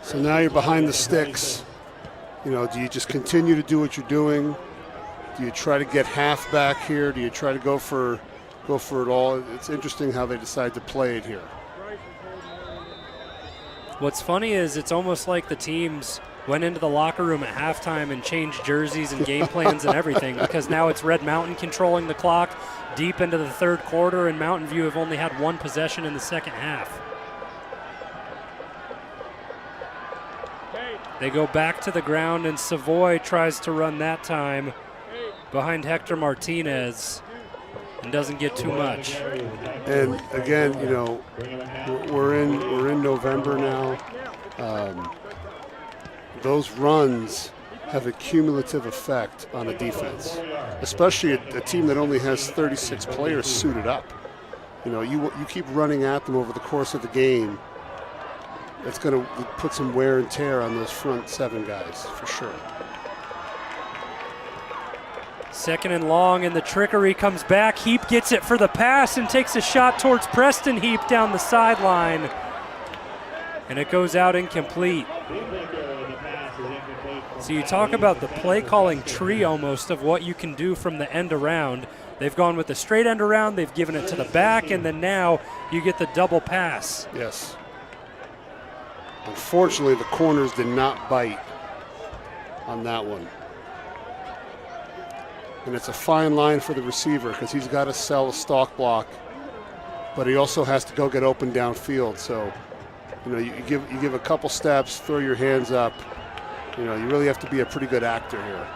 So now you're behind the sticks. Do you just continue to do what you're doing? Do you try to get half back here? Do you try to go for it all? It's interesting how they decide to play it here. What's funny is it's almost like the teams went into the locker room at halftime and changed jerseys and game plans and everything, because now it's Red Mountain controlling the clock deep into the third quarter, and Mountain View have only had one possession in the second half. They go back to the ground, and Savoy tries to run that time behind Hector Martinez and doesn't get too much. And again, we're in November now. Those runs have a cumulative effect on a defense, especially a team that only has 36 players suited up. You keep running at them over the course of the game. It's going to put some wear and tear on those front 7 guys, for sure. Second and long, and the trickery comes back. Heap gets it for the pass and takes a shot towards Preston Heap down the sideline. And it goes out incomplete. So you talk about the play calling tree almost of what you can do from the end around. They've gone with the straight end around, they've given it to the back, and then now you get the double pass. Yes. Unfortunately, the corners did not bite on that one. And it's a fine line for the receiver because he's got to sell a stalk block, but he also has to go get open downfield. So, you give a couple steps, throw your hands up. You really have to be a pretty good actor here.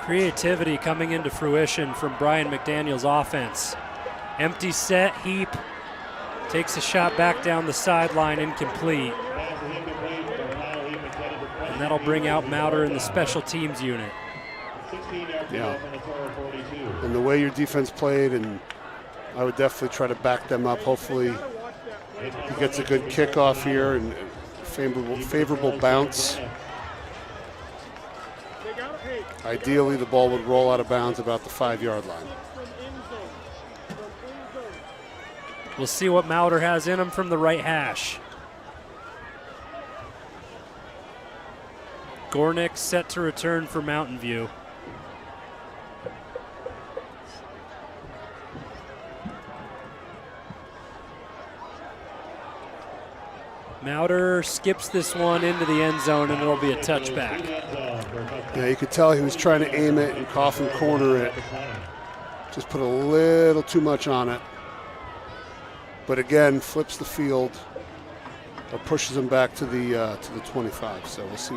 Creativity coming into fruition from Brian McDaniel's offense. Empty set, Heap takes a shot back down the sideline, incomplete. And that'll bring out Mauter in the special teams unit. Yeah. And the way your defense played, and I would definitely try to back them up. Hopefully he gets a good kickoff here and favorable bounce. Ideally, the ball would roll out of bounds about the 5-yard line. We'll see what Mauter has in him from the right hash. Gornick set to return for Mountain View. Mauter skips this one into the end zone, and it'll be a touchback. Yeah, you could tell he was trying to aim it and coffin corner it. Just put a little too much on it. But again, flips the field or pushes them back to the 25. So we'll see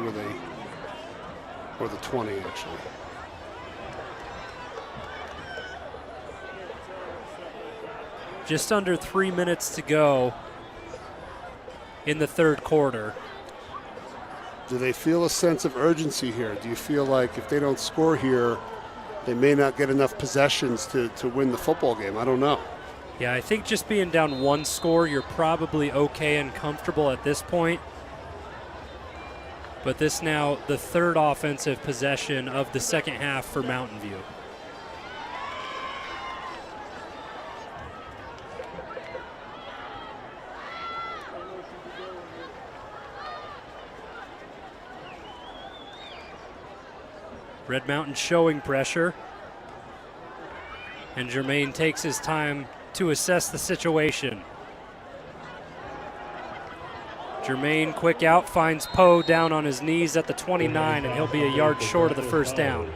or the 20 actually. Just under 3 minutes to go in the third quarter. Do they feel a sense of urgency here? Do you feel like if they don't score here, they may not get enough possessions to win the football game? I don't know. Yeah, I think just being down one score, you're probably okay and comfortable at this point. But this now the third offensive possession of the second half for Mountain View. Red Mountain showing pressure. And Jermaine takes his time to assess the situation. Jermaine, quick out, finds Poe down on his knees at the 29, and he'll be a yard short of the first down.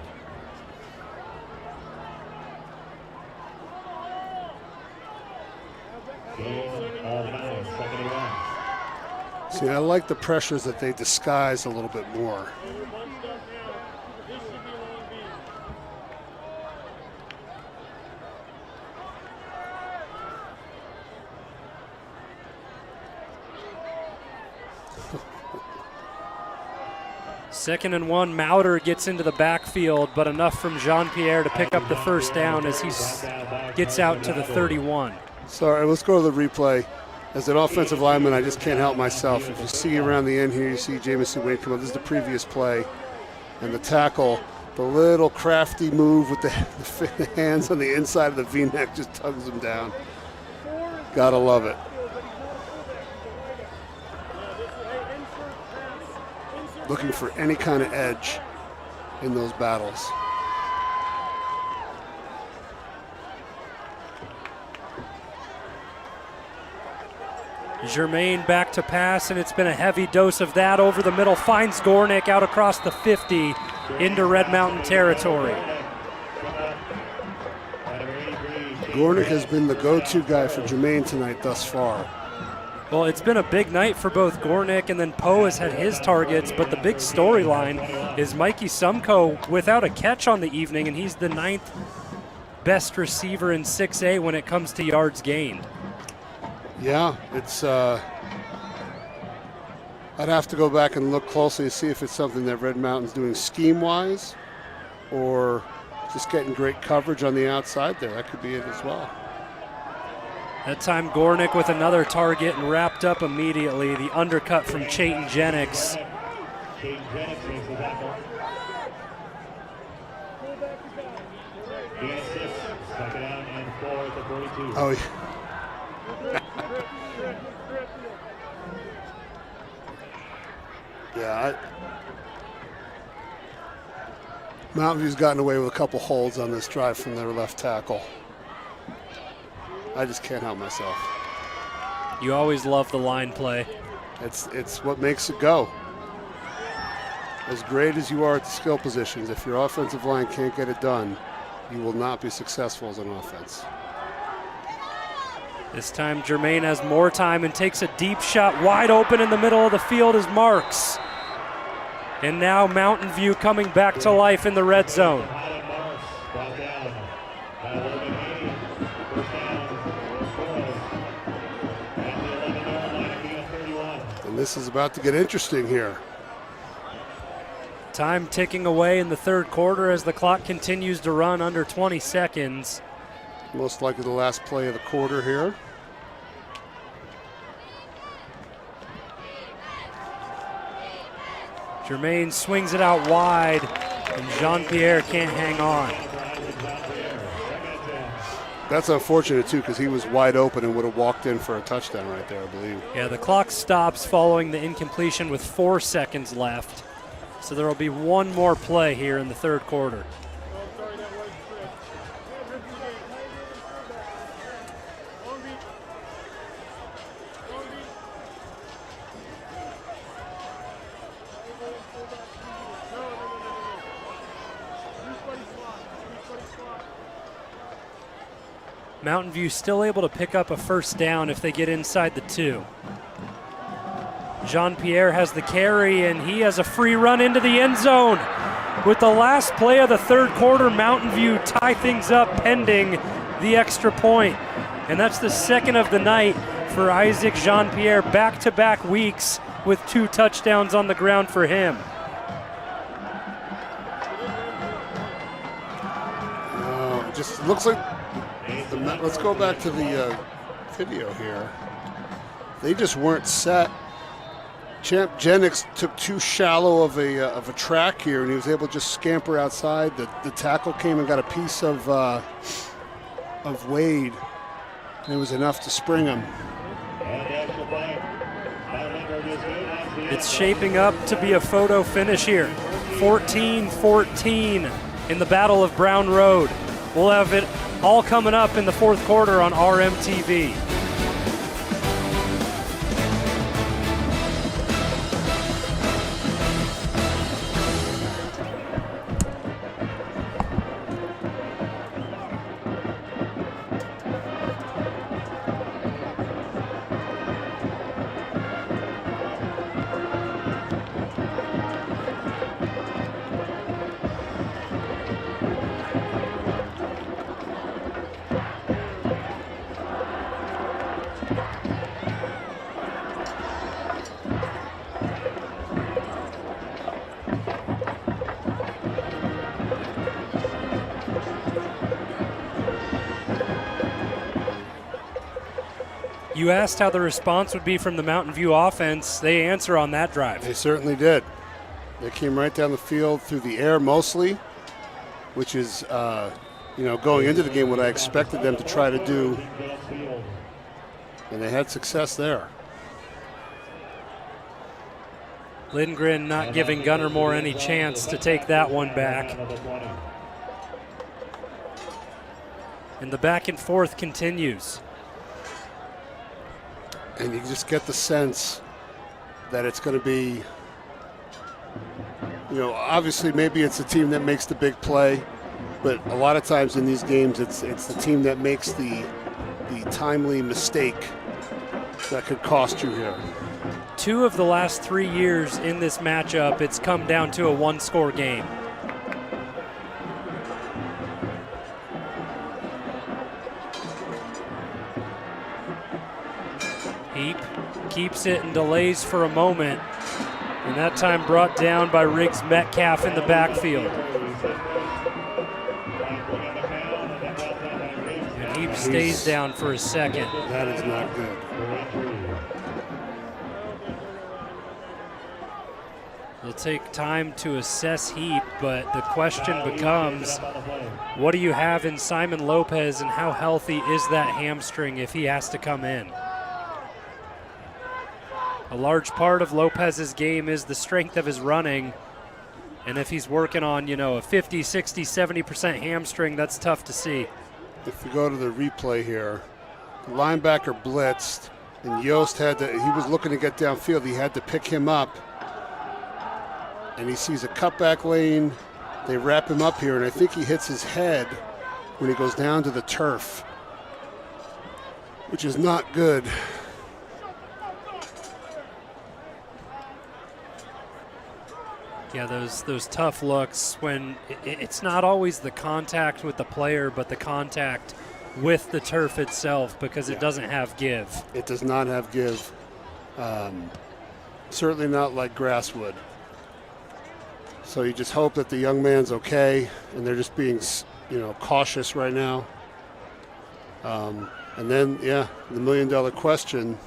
See, I like the pressures that they disguise a little bit more. Second and one, Mauter gets into the backfield, but enough from Jean-Pierre to pick up the first down as he gets out to the 31. Sorry, let's go to the replay. As an offensive lineman, I just can't help myself. If you see around the end here, you see Jamison Wade come up. This is the previous play. And the tackle, the little crafty move with the hands on the inside of the V-neck just tugs him down. Gotta love it. Looking for any kind of edge in those battles. Jermaine back to pass, and it's been a heavy dose of that over the middle. Finds Gornick out across the 50 into Red Mountain territory. Gornick has been the go-to guy for Jermaine tonight thus far. Well, it's been a big night for both Gornick, and then Poe has had his targets, but the big storyline is Mikey Sumko without a catch on the evening, and he's the 9th best receiver in 6A when it comes to yards gained. Yeah, it's I'd have to go back and look closely to see if it's something that Red Mountain's doing scheme-wise or just getting great coverage on the outside there. That could be it as well. That time Gornick with another target and wrapped up immediately. The undercut from Chayton Jennings. Gain 6, second down and 4 at the 42. Oh, yeah. Mountain View's gotten away with a couple holds on this drive from their left tackle. I just can't help myself. You always love the line play. It's what makes it go. As great as you are at the skill positions, if your offensive line can't get it done, you will not be successful as an offense. This time Jermaine has more time and takes a deep shot wide open in the middle of the field as Marks. And now Mountain View coming back to life in the red zone. And this is about to get interesting here. Time ticking away in the third quarter as the clock continues to run under 20 seconds. Most likely the last play of the quarter here. Jermaine swings it out wide, and Jean-Pierre can't hang on. That's unfortunate, too, because he was wide open and would have walked in for a touchdown right there, I believe. Yeah, the clock stops following the incompletion with 4 seconds left. So there will be one more play here in the third quarter. Mountain View still able to pick up a first down if they get inside the 2. Jean-Pierre has the carry, and he has a free run into the end zone. With the last play of the third quarter, Mountain View tie things up pending the extra point. And that's the second of the night for Isaac Jean-Pierre, back-to-back weeks with 2 touchdowns on the ground for him. Just looks like, let's go back to the video here. They just weren't set. Champ Jennings took too shallow of a track here, and he was able to just scamper outside. The tackle came and got a piece of Wade, and it was enough to spring him. It's shaping up to be a photo finish here. 14-14 in the Battle of Brown Road. We'll have it all coming up in the fourth quarter on RMTV. You asked how the response would be from the Mountain View offense. They answer on that drive. They certainly did. They came right down the field through the air mostly, which is, going into the game what I expected them to try to do. And they had success there. Lindgren not giving Gunnermore any chance to take that one back. And the back and forth continues. And you just get the sense that it's going to be, obviously maybe it's the team that makes the big play, but a lot of times in these games it's the team that makes the timely mistake that could cost you here. 2 of the last 3 years in this matchup, it's come down to a 1-score game. Heap keeps it and delays for a moment, and that time brought down by Riggs Metcalf in the backfield. And Heap stays down for a second. That is not good. It'll take time to assess Heap, but the question becomes, what do you have in Simon Lopez, and how healthy is that hamstring if he has to come in? A large part of Lopez's game is the strength of his running, and if he's working on, a 50, 60, 70% hamstring, that's tough to see. If we go to the replay here, the linebacker blitzed, and Yost he was looking to get downfield. He had to pick him up, and he sees a cutback lane. They wrap him up here, and I think he hits his head when he goes down to the turf, which is not good. Yeah, those tough looks when it's not always the contact with the player, but the contact with the turf itself, because it doesn't have give. It does not have give. Certainly not like grass would. So you just hope that the young man's okay, and they're just being, cautious right now. And then, the $1 million question,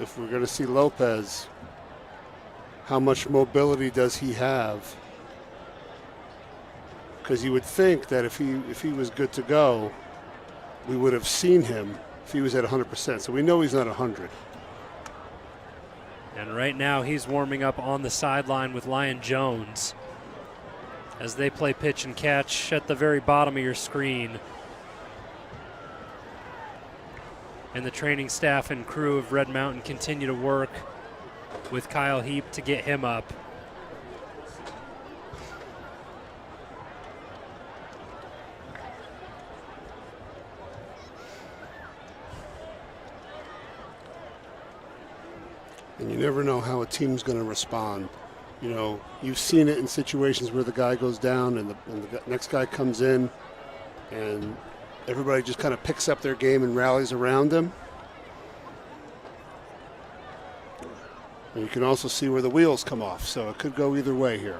if we're going to see Lopez, how much mobility does he have? Because you would think that if he was good to go, we would have seen him if he was at 100%. So we know he's not 100. And right now he's warming up on the sideline with Lion Jones as they play pitch and catch at the very bottom of your screen. And the training staff and crew of Red Mountain continue to work with Kyle Heap to get him up. And you never know how a team's going to respond. You've seen it in situations where the guy goes down and the next guy comes in, and everybody just kind of picks up their game and rallies around him. And you can also see where the wheels come off, so it could go either way here.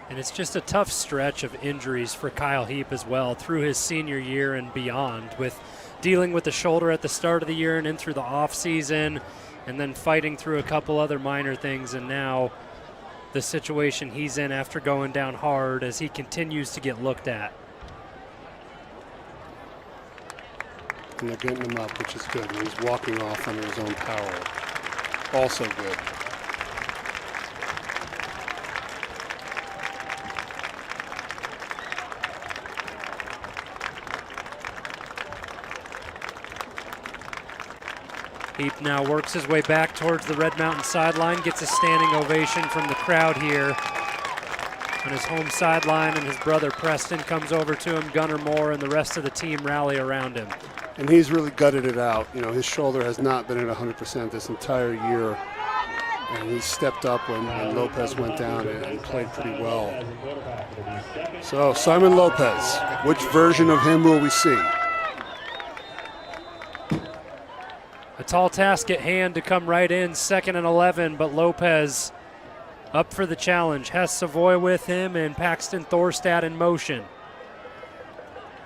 And it's just a tough stretch of injuries for Kyle Heap as well through his senior year and beyond, with dealing with the shoulder at the start of the year and in through the offseason, and then fighting through a couple other minor things, and now the situation he's in after going down hard as he continues to get looked at. And they're getting him up, which is good. And he's walking off under his own power. Also good. Heap now works his way back towards the Red Mountain sideline, gets a standing ovation from the crowd here on his home sideline, and his brother Preston comes over to him. Gunnar Moore and the rest of the team rally around him. And he's really gutted it out. His shoulder has not been at 100% this entire year. And he stepped up when Lopez went down and played pretty well. So Simon Lopez, which version of him will we see? A tall task at hand to come right in, 2nd and 11, but Lopez up for the challenge. Has Savoy with him and Paxton Thorstad in motion.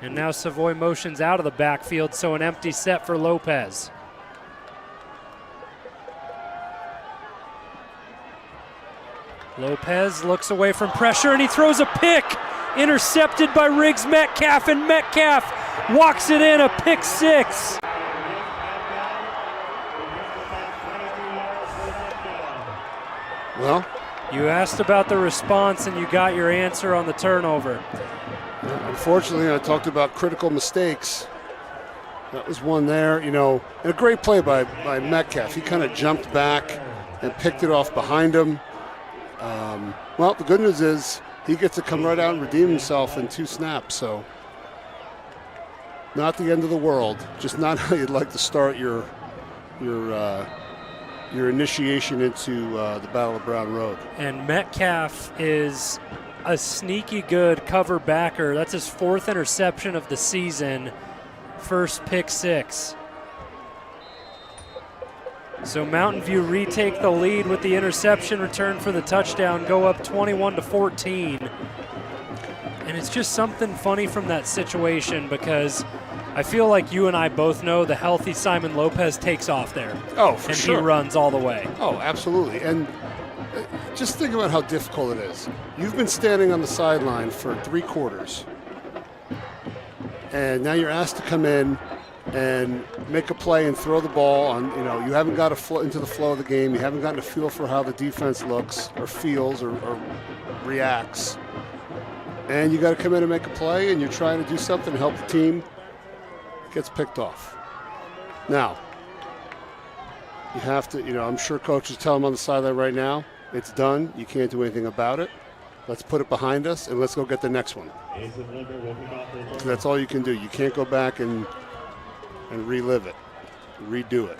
And now Savoy motions out of the backfield, so an empty set for Lopez. Lopez looks away from pressure, and he throws a pick. Intercepted by Riggs Metcalf, and Metcalf walks it in, a pick six. Well, you asked about the response, and you got your answer on the turnover. Unfortunately, I talked about critical mistakes. That was one there, and a great play by Metcalf. He kind of jumped back and picked it off behind him. Well, the good news is he gets to come right out and redeem himself in 2 snaps, so not the end of the world. Just not how you'd like to start your initiation into the Battle of Brown Road. And Metcalf is a sneaky good cover backer. That's his 4th interception of the season, first pick six. So Mountain View retake the lead with the interception return for the touchdown, go up 21-14. And it's just something funny from that situation, because I feel like you and I both know the healthy Simon Lopez takes off there. Oh, for and sure. he runs all the way. Oh, absolutely. And Just think about how difficult it is. You've been standing on the sideline for 3 quarters, and now you're asked to come in and make a play and throw the ball on. You haven't got into the flow of the game. You haven't gotten a feel for how the defense looks or feels or reacts. And you got to come in and make a play, and you're trying to do something to help the team. It gets picked off. Now, you have to, I'm sure coaches tell them on the sideline right now, it's done. You can't do anything about it. Let's put it behind us, and let's go get the next one. So that's all you can do. You can't go back and relive it, redo it.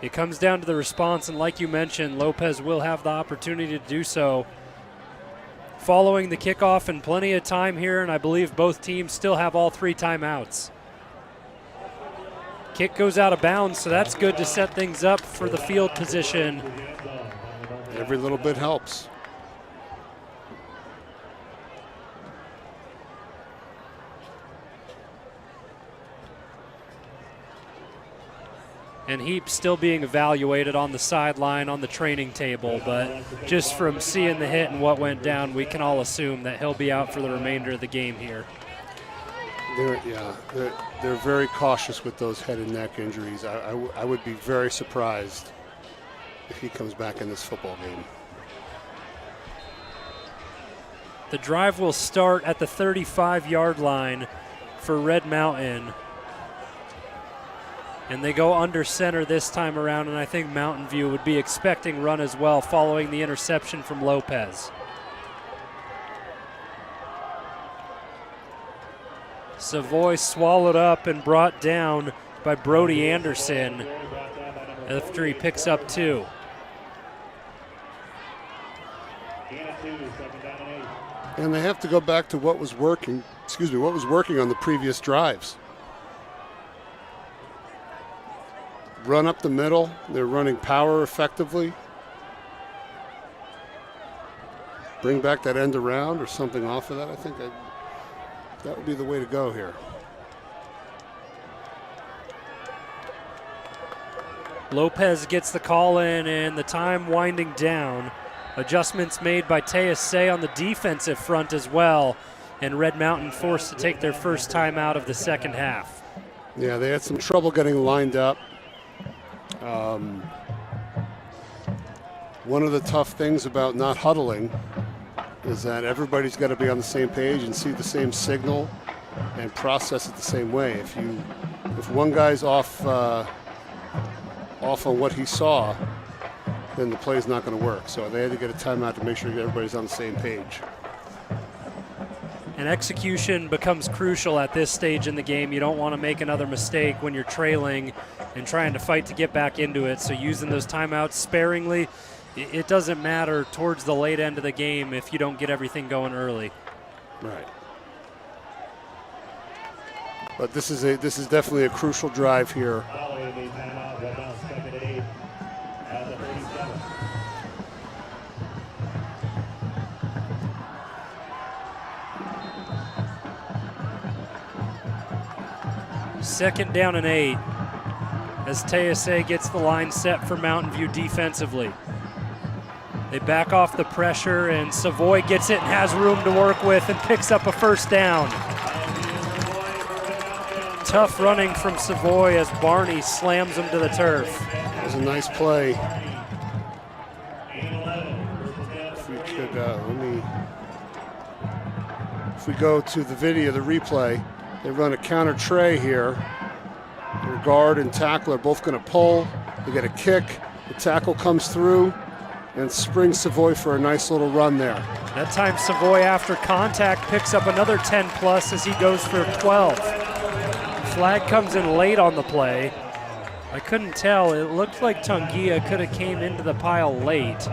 It comes down to the response, and like you mentioned, Lopez will have the opportunity to do so following the kickoff, and plenty of time here, and I believe both teams still have all 3 timeouts. Kick goes out of bounds, so that's good to set things up for the field position. Every little bit helps. And Heap still being evaluated on the sideline on the training table, but just from seeing the hit and what went down, we can all assume that he'll be out for the remainder of the game here. They're very cautious with those head and neck injuries. I would be very surprised if he comes back in this football game. The drive will start at the 35-yard line for Red Mountain. And they go under center this time around, and I think Mountain View would be expecting run as well following the interception from Lopez. Savoy swallowed up and brought down by Brody Anderson after he picks up 2. And they have to go back to what was working on the previous drives. Run up the middle. They're running power effectively. Bring back that end around or something off of that. I think that would be the way to go here. Lopez gets the call in, and the time winding down. Adjustments made by TSA on the defensive front as well, and Red Mountain forced to take their first time out of the second half. Yeah, they had some trouble getting lined up. One of the tough things about not huddling is that everybody's got to be on the same page and see the same signal and process it the same way. If one guy's off on what he saw, then the play's not going to work. So they had to get a timeout to make sure everybody's on the same page. And execution becomes crucial at this stage in the game. You don't want to make another mistake when you're trailing and trying to fight to get back into it. So using those timeouts sparingly, it doesn't matter towards the late end of the game if you don't get everything going early. Right. But this is definitely a crucial drive here. Second down and 8 as TSA gets the line set for Mountain View defensively. They back off the pressure, and Savoy gets it and has room to work with and picks up a first down. Tough running from Savoy as Barney slams him to the turf. It was a nice play. If we could, if we go to the video, the replay, they run a counter tray here. Their guard and tackle are both going to pull. They get a kick. The tackle comes through and springs Savoy for a nice little run there. That time Savoy, after contact, picks up another 10 plus as he goes for 12. Flag comes in late on the play. I couldn't tell. It looked like Tungia could have came into the pile late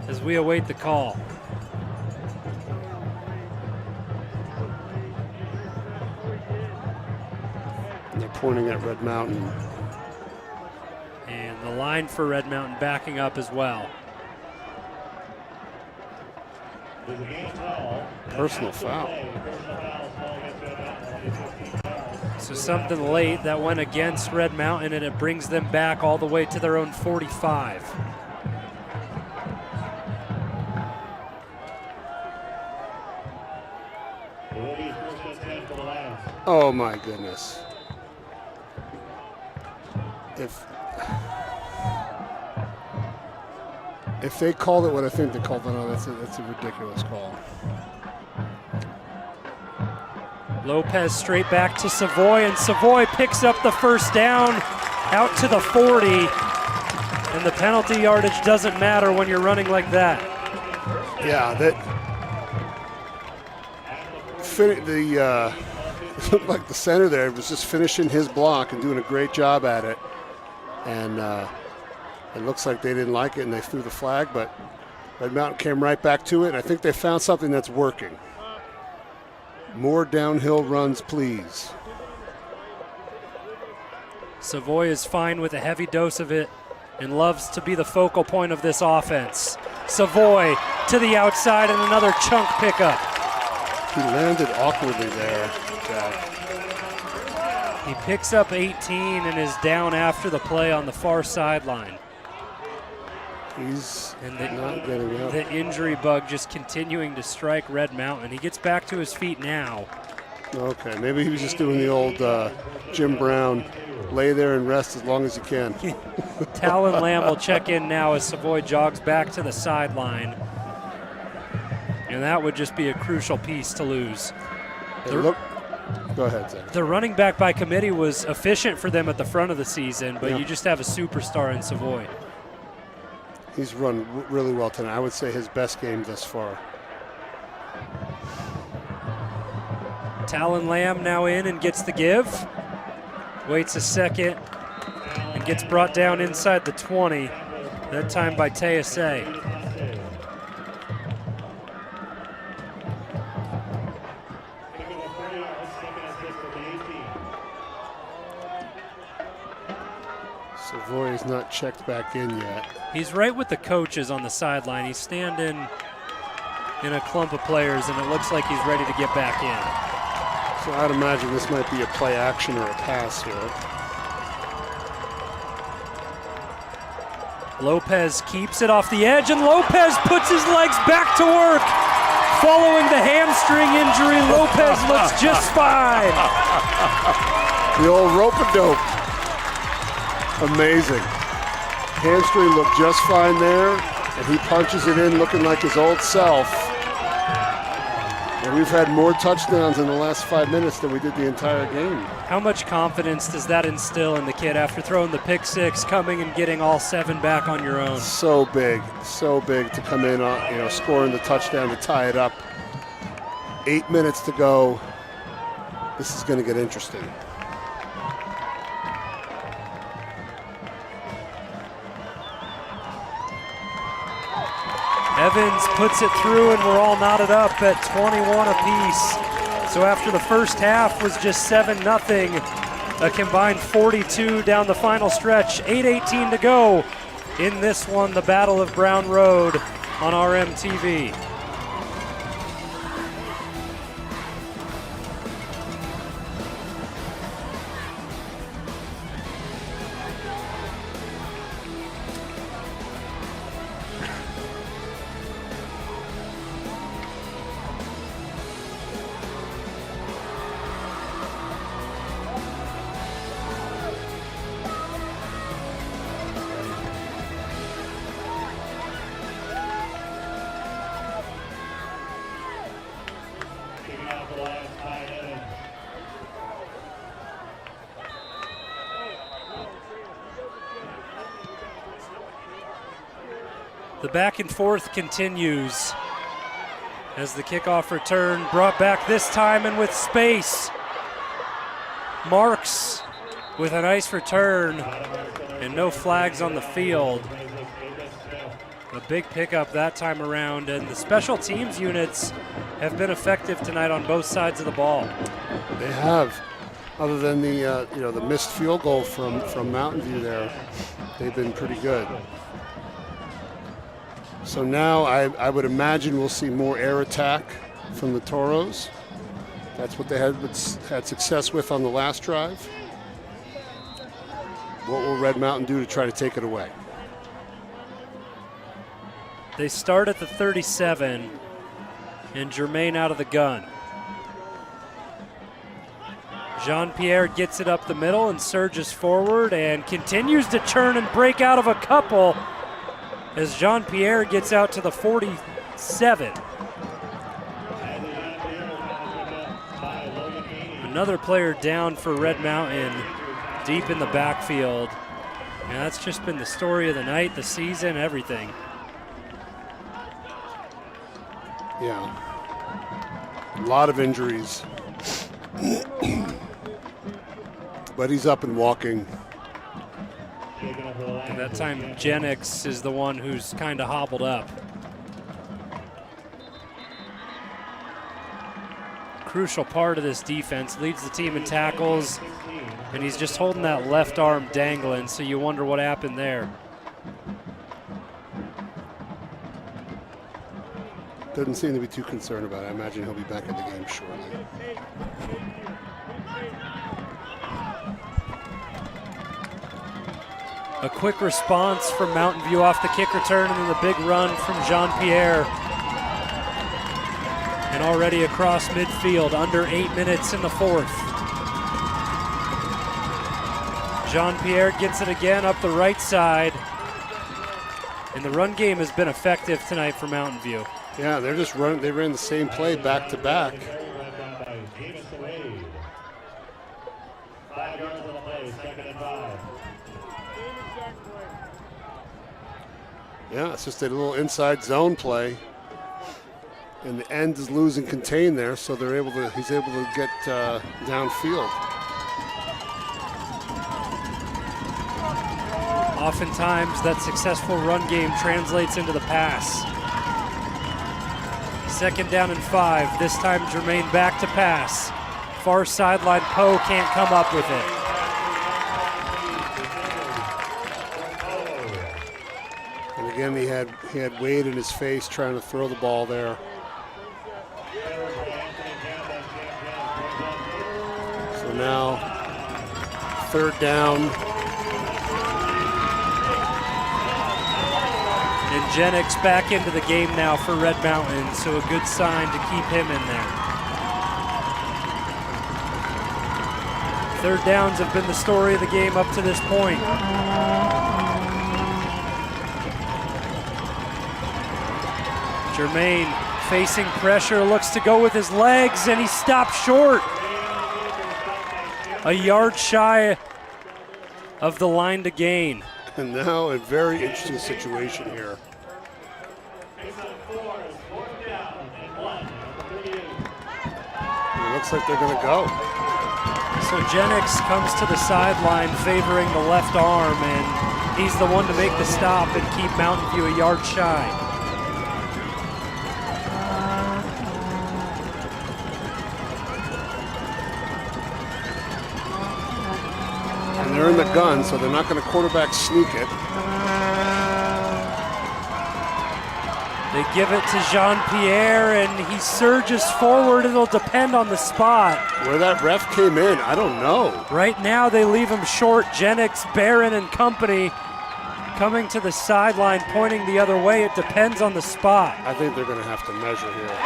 as we await the call. They're pointing at Red Mountain. And the line for Red Mountain backing up as well. Personal foul. So something late that went against Red Mountain, and it brings them back all the way to their own 45. Oh my goodness. If they called it what I think they called it, no, that's a ridiculous call. Lopez straight back to Savoy, and Savoy picks up the first down out to the 40. And the penalty yardage doesn't matter when you're running like that. Yeah, it looked like the center there was just finishing his block and doing a great job at it. And it looks like they didn't like it and they threw the flag, but Red Mountain came right back to it. And I think they found something that's working. More downhill runs, please. Savoy is fine with a heavy dose of it and loves to be the focal point of this offense. Savoy to the outside and another chunk pickup. He landed awkwardly there, Jack. He picks up 18 and is down after the play on the far sideline. He's not getting up. The injury bug just continuing to strike Red Mountain. He gets back to his feet now. Okay, maybe he was just doing the old Jim Brown, lay there and rest as long as you can. Talon Lamb will check in now as Savoy jogs back to the sideline. And that would just be a crucial piece to lose. Go ahead, Zach. The running back by committee was efficient for them at the front of the season, but Yeah. you just have a superstar in Savoy. He's run really well tonight. I would say his best game thus far. Talon Lamb now in and gets the give. Waits a second and gets brought down inside the 20. That time by Tease. Savoy is not checked back in yet. He's right with the coaches on the sideline. He's standing in a clump of players, and it looks like he's ready to get back in. So I'd imagine this might be a play action or a pass here. Lopez keeps it off the edge, and Lopez puts his legs back to work. Following the hamstring injury, Lopez looks just fine. The old rope-a-dope. Amazing. Hamstring looked just fine there, and he punches it in looking like his old self. And we've had more touchdowns in the last 5 minutes than we did the entire game. How much confidence does that instill in the kid after throwing the pick six, coming and getting all 7 back on your own? So big to come in, scoring the touchdown to tie it up. 8 minutes to go. This is going to get interesting. Evans puts it through, and we're all knotted up at 21 apiece. So after the first half was just 7-0, a combined 42 down the final stretch. 8:18 to go in this one, the Battle of Brown Road on RMTV. The back and forth continues as the kickoff return brought back this time and with space. Marks with a nice return and no flags on the field. A big pickup that time around, and the special teams units have been effective tonight on both sides of the ball. They have, other than the missed field goal from Mountain View there, they've been pretty good. So now I would imagine we'll see more air attack from the Toros. That's what they had success with on the last drive. What will Red Mountain do to try to take it away? They start at the 37, and Jermaine out of the gun. Jean-Pierre gets it up the middle and surges forward and continues to churn and break out of a couple as Jean-Pierre gets out to the 47. Another player down for Red Mountain deep in the backfield. And that's just been the story of the night, the season, everything. Yeah. A lot of injuries. But he's up and walking. And that time, Jennings is the one who's kind of hobbled up. Crucial part of this defense, leads the team in tackles, and he's just holding that left arm dangling, so you wonder what happened there. Doesn't seem to be too concerned about it. I imagine he'll be back in the game shortly. A quick response from Mountain View off the kick return, and then the big run from Jean-Pierre. And already across midfield, under 8 minutes in the fourth. Jean-Pierre gets it again up the right side. And the run game has been effective tonight for Mountain View. Yeah, they're just running. They ran the same play back to back. Yeah, it's just a little inside zone play. And the end is losing contain there, so he's able to get downfield. Oftentimes that successful run game translates into the pass. 2nd down and 5. This time Jermaine back to pass. Far sideline, Poe can't come up with it. And again, he had Wade in his face trying to throw the ball there. So now, 3rd down. And Jennings back into the game now for Red Mountain, so a good sign to keep him in there. 3rd downs have been the story of the game up to this point. Jermaine facing pressure, looks to go with his legs, and he stopped short. A yard shy of the line to gain. And now a very interesting situation here. It looks like they're going to go. So Jennings comes to the sideline favoring the left arm, and he's the one to make the stop and keep Mountain View a yard shy. And they're in the gun, so they're not going to quarterback sneak it. They give it to Jean-Pierre, and he surges forward. It'll depend on the spot. Where that ref came in, I don't know. Right now, they leave him short. Jennings, Barron, and company coming to the sideline, pointing the other way. It depends on the spot. I think they're going to have to measure here.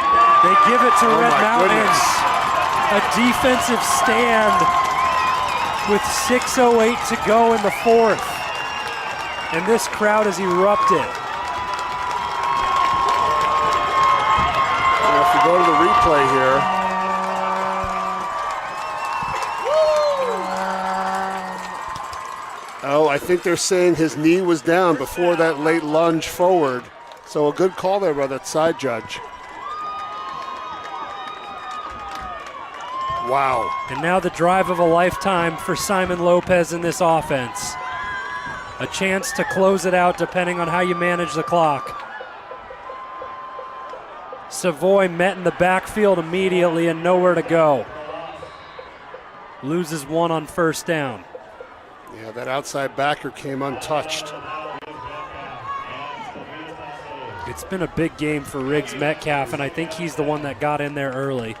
They give it to Red Mountain. Goodness. A defensive stand with 6:08 to go in the fourth. And this crowd has erupted. So if you go to the replay here, oh, I think they're saying his knee was down before that late lunge forward. So a good call there by that side judge. Wow. And now the drive of a lifetime for Simon Lopez in this offense. A chance to close it out depending on how you manage the clock. Savoy met in the backfield immediately and nowhere to go. Loses one on 1st down. Yeah, that outside backer came untouched. It's been a big game for Riggs Metcalf, and I think he's the one that got in there early.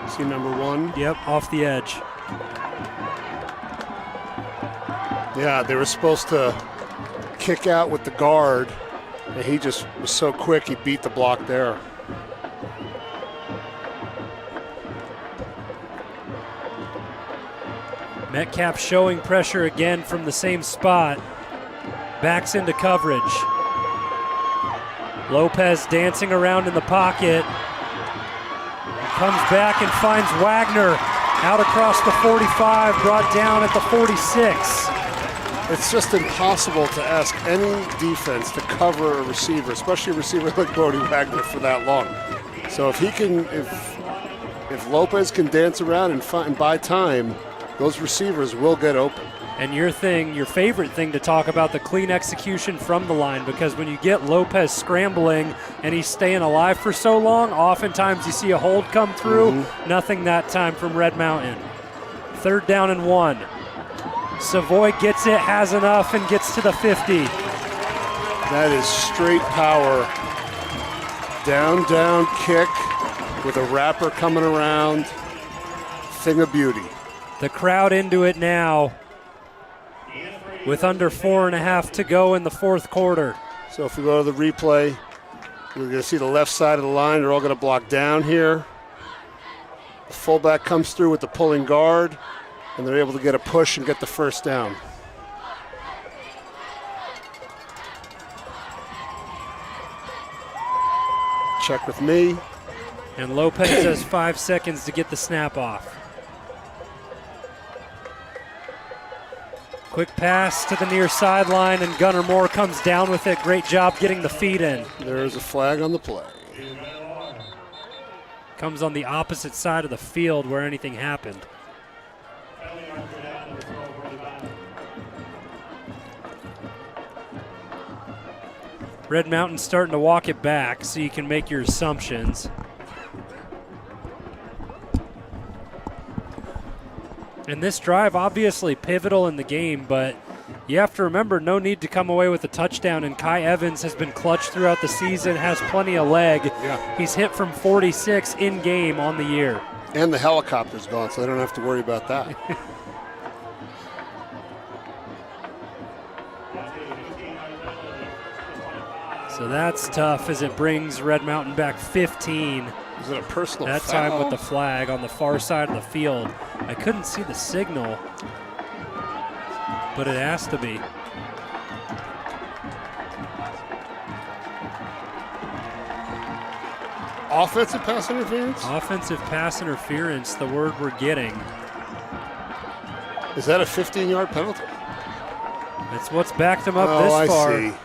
See number 1? Yep, off the edge. Yeah, they were supposed to kick out with the guard, and he just was so quick he beat the block there. Metcalf showing pressure again from the same spot. Backs into coverage. Lopez dancing around in the pocket. Comes back and finds Wagner out across the 45, brought down at the 46. It's just impossible to ask any defense to cover a receiver, especially a receiver like Brody Wagner, for that long. So if he can, if Lopez can dance around and buy time, those receivers will get open. And your favorite thing to talk about, the clean execution from the line, because when you get Lopez scrambling and he's staying alive for so long, oftentimes you see a hold come through. Nothing that time from Red Mountain. 3rd down and 1. Savoy gets it, has enough, and gets to the 50. That is straight power. Down, down kick with a wrapper coming around. Thing of beauty. The crowd into it now with under 4.5 to go in the 4th quarter. So if we go to the replay, we're going to see the left side of the line. They're all going to block down here. The fullback comes through with the pulling guard, and they're able to get a push and get the 1st down. Check with me. And Lopez has 5 seconds to get the snap off. Quick pass to the near sideline, and Gunnar Moore comes down with it. Great job getting the feet in. There's a flag on the play. Comes on the opposite side of the field where anything happened. Red Mountain starting to walk it back so you can make your assumptions. And this drive obviously pivotal in the game, but you have to remember, no need to come away with a touchdown, and Kai Evans has been clutch throughout the season, has plenty of leg. Yeah. He's hit from 46 in game on the year. And the helicopter's gone, so they don't have to worry about that. So that's tough as it brings Red Mountain back 15. Is it a personal That foul? time with the flag on the far side of the field. I couldn't see the signal, but it has to be. Offensive pass interference? Offensive pass interference, the word we're getting. Is that a 15-yard penalty? It's what's backed him up this far. I see.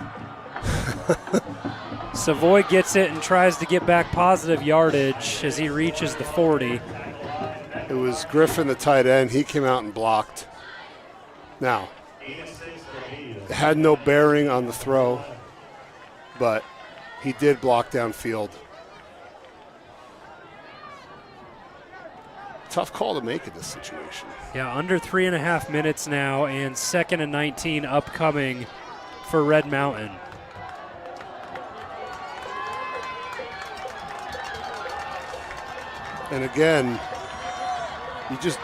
Savoy gets it and tries to get back positive yardage as he reaches the 40. It was Griffin, the tight end. He came out and blocked. Now, it had no bearing on the throw, but he did block downfield. Tough call to make in this situation. Yeah, under 3.5 minutes now, and 2nd and 19 upcoming for Red Mountain. And again, you just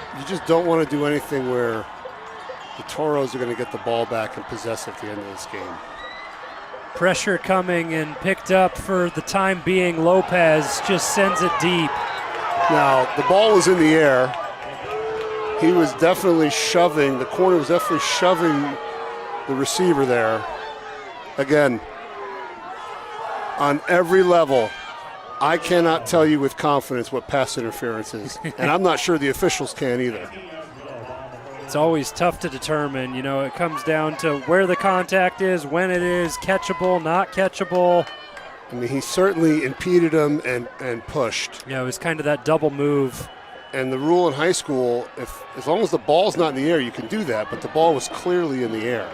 don't want to do anything where the Toros are going to get the ball back and possess at the end of this game. Pressure coming and picked up for the time being. Lopez just sends it deep. Now, the ball was in the air. He was definitely shoving, the corner was definitely shoving the receiver there. Again, on every level, I cannot tell you with confidence what pass interference is, and I'm not sure the officials can either. It's always tough to determine. You know, it comes down to where the contact is, when it is, catchable, not catchable. I mean, he certainly impeded him and pushed. Yeah, it was kind of that double move. And the rule in high school, as long as the ball's not in the air, you can do that, but the ball was clearly in the air.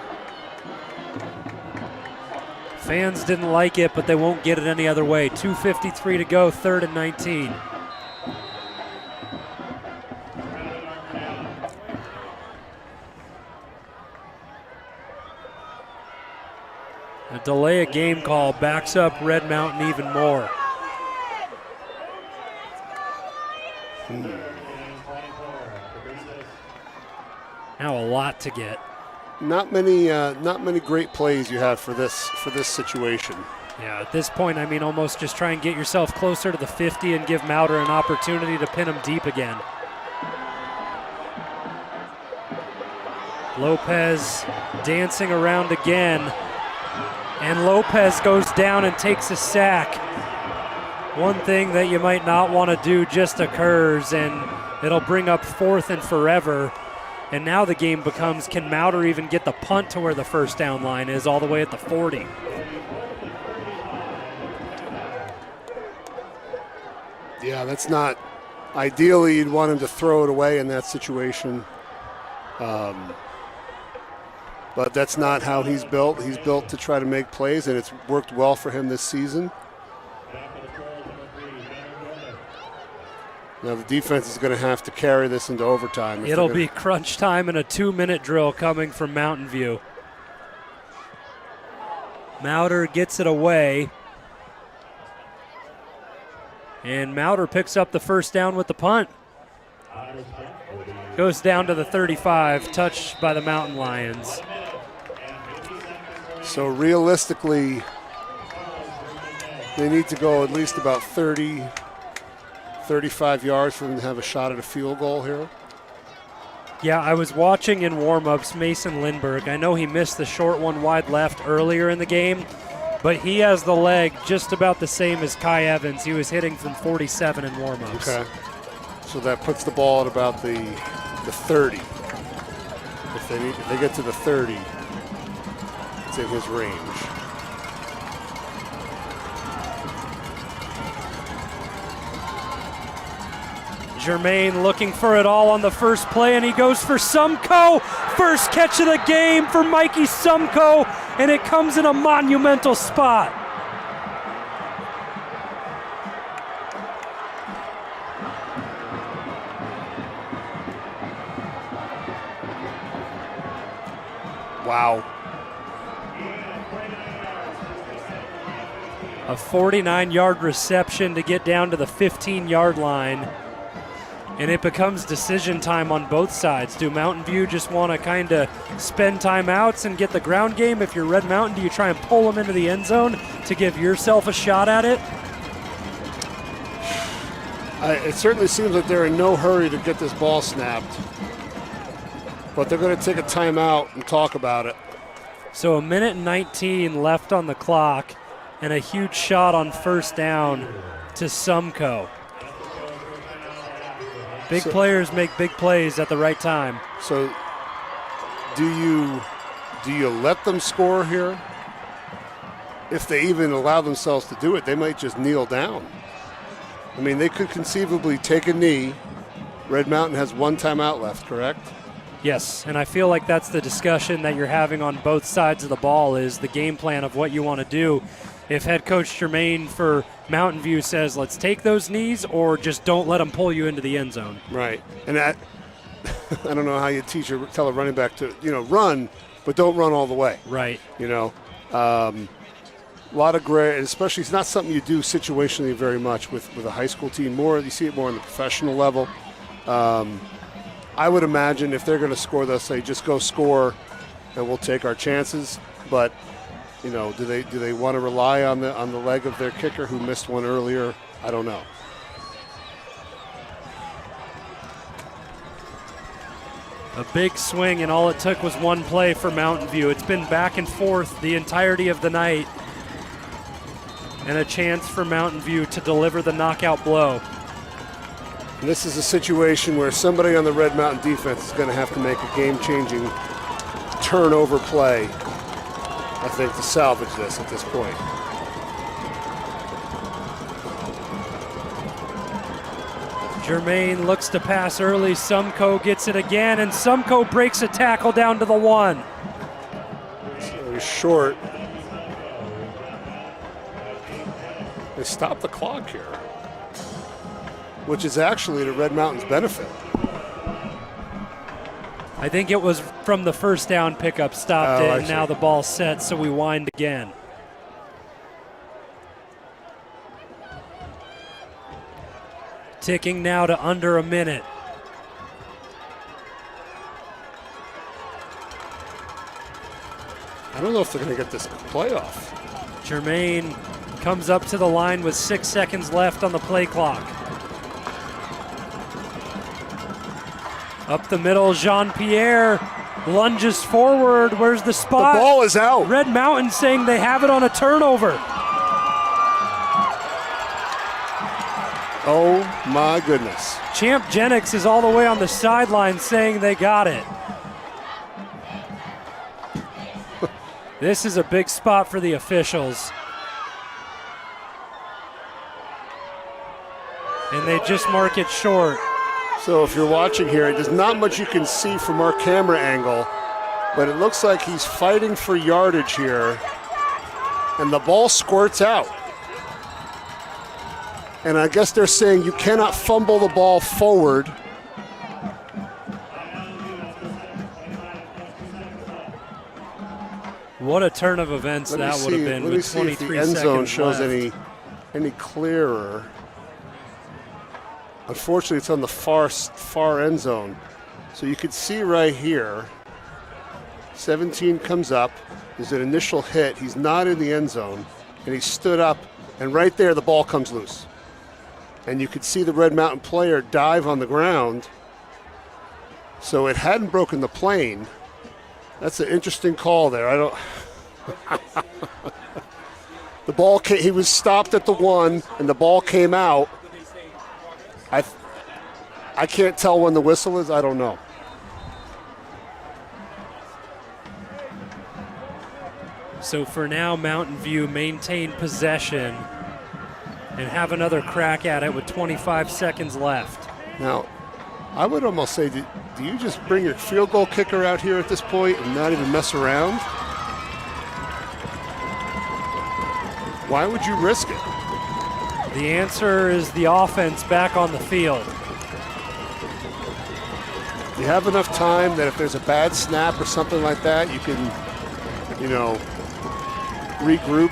Fans didn't like it, but they won't get it any other way. 2:53 to go, 3rd and 19. delay a game call backs up Red Mountain even more. Now a lot to get. Not many great plays you have for this situation. Yeah, at this point, I mean, almost just try and get yourself closer to the 50 and give Mauder an opportunity to pin him deep again. Lopez dancing around again, and Lopez goes down and takes a sack. One thing that you might not want to do just occurs, and it'll bring up 4th and forever. And now the game becomes, can Mauder even get the punt to where the first down line is, all the way at the 40? Yeah, that's not, ideally you'd want him to throw it away in that situation. But that's not how he's built. He's built to try to make plays, and it's worked well for him this season. Now the defense is going to have to carry this into overtime. It'll be crunch time and a 2-minute drill coming from Mountain View. Mauder gets it away. And Mauder picks up the first down with the punt. Goes down to the 35, touched by the Mountain Lions. So realistically, they need to go at least about 30, 35 yards for them to have a shot at a field goal here. Yeah, I was watching in warm-ups Mason Lindbergh. I know he missed the short one wide left earlier in the game, but he has the leg just about the same as Kai Evans. He was hitting from 47 in warm-ups. Okay. So that puts the ball at about the 30. If they get to the 30, it's in his range. Jermaine looking for it all on the first play, and he goes for Sumko. First catch of the game for Mikey Sumko, and it comes in a monumental spot. Wow. A 49-yard reception to get down to the 15-yard line. And it becomes decision time on both sides. Do Mountain View just want to kind of spend timeouts and get the ground game? If you're Red Mountain, do you try and pull them into the end zone to give yourself a shot at it? It certainly seems like they're in no hurry to get this ball snapped. But they're going to take a timeout and talk about it. So 1:19 left on the clock, and a huge shot on first down to Sumko. Big players make big plays at the right time. So do you let them score here? If they even allow themselves to do it, they might just kneel down. I mean, they could conceivably take a knee. Red Mountain has one timeout left, correct? Yes, and I feel like that's the discussion that you're having on both sides of the ball, is the game plan of what you want to do. If head coach Jermaine for Mountain View says, let's take those knees, or just don't let them pull you into the end zone. Right. And that, I don't know how you tell a running back to, run, but don't run all the way. Right. A lot of gray, especially it's not something you do situationally very much with a high school team. You see it more on the professional level. I would imagine if they're going to score, they'll say, just go score, and we'll take our chances. But do they want to rely on the leg of their kicker who missed one earlier? I don't know. A big swing, and all it took was one play for Mountain View. It's been back and forth the entirety of the night, and a chance for Mountain View to deliver the knockout blow. And this is a situation where somebody on the Red Mountain defense is going to have to make a game-changing turnover play, I think, to salvage this at this point. Jermaine looks to pass early. Sumko gets it again, and Sumko breaks a tackle down to the 1. So he's short. They stop the clock here, which is actually to Red Mountain's benefit. I think it was from the first down pickup stopped it, and now the ball's set, so we wind again. Ticking now to under a minute. I don't know if they're going to get this playoff. Jermaine comes up to the line with 6 seconds left on the play clock. Up the middle, Jean-Pierre lunges forward. Where's the spot? The ball is out. Red Mountain saying they have it on a turnover. Oh my goodness. Champ Jennings is all the way on the sideline saying they got it. This is a big spot for the officials. And they just mark it short. So if you're watching here, there's not much you can see from our camera angle, but it looks like he's fighting for yardage here, and the ball squirts out. And I guess they're saying you cannot fumble the ball forward. What a turn of events that would have been with 23 seconds left. Let me see if the end zone shows any clearer. Unfortunately, it's on the far end zone. So you can see right here, 17 comes up. There's an initial hit. He's not in the end zone, and he stood up, and right there the ball comes loose. And you could see the Red Mountain player dive on the ground. So it hadn't broken the plane. That's an interesting call there. I don't. The ball came, he was stopped at the 1, and the ball came out. I can't tell when the whistle is. I don't know. So for now, Mountain View maintain possession and have another crack at it with 25 seconds left. Now, I would almost say, do you just bring your field goal kicker out here at this point and not even mess around? Why would you risk it? The answer is the offense back on the field. You have enough time that if there's a bad snap or something like that, you can, regroup.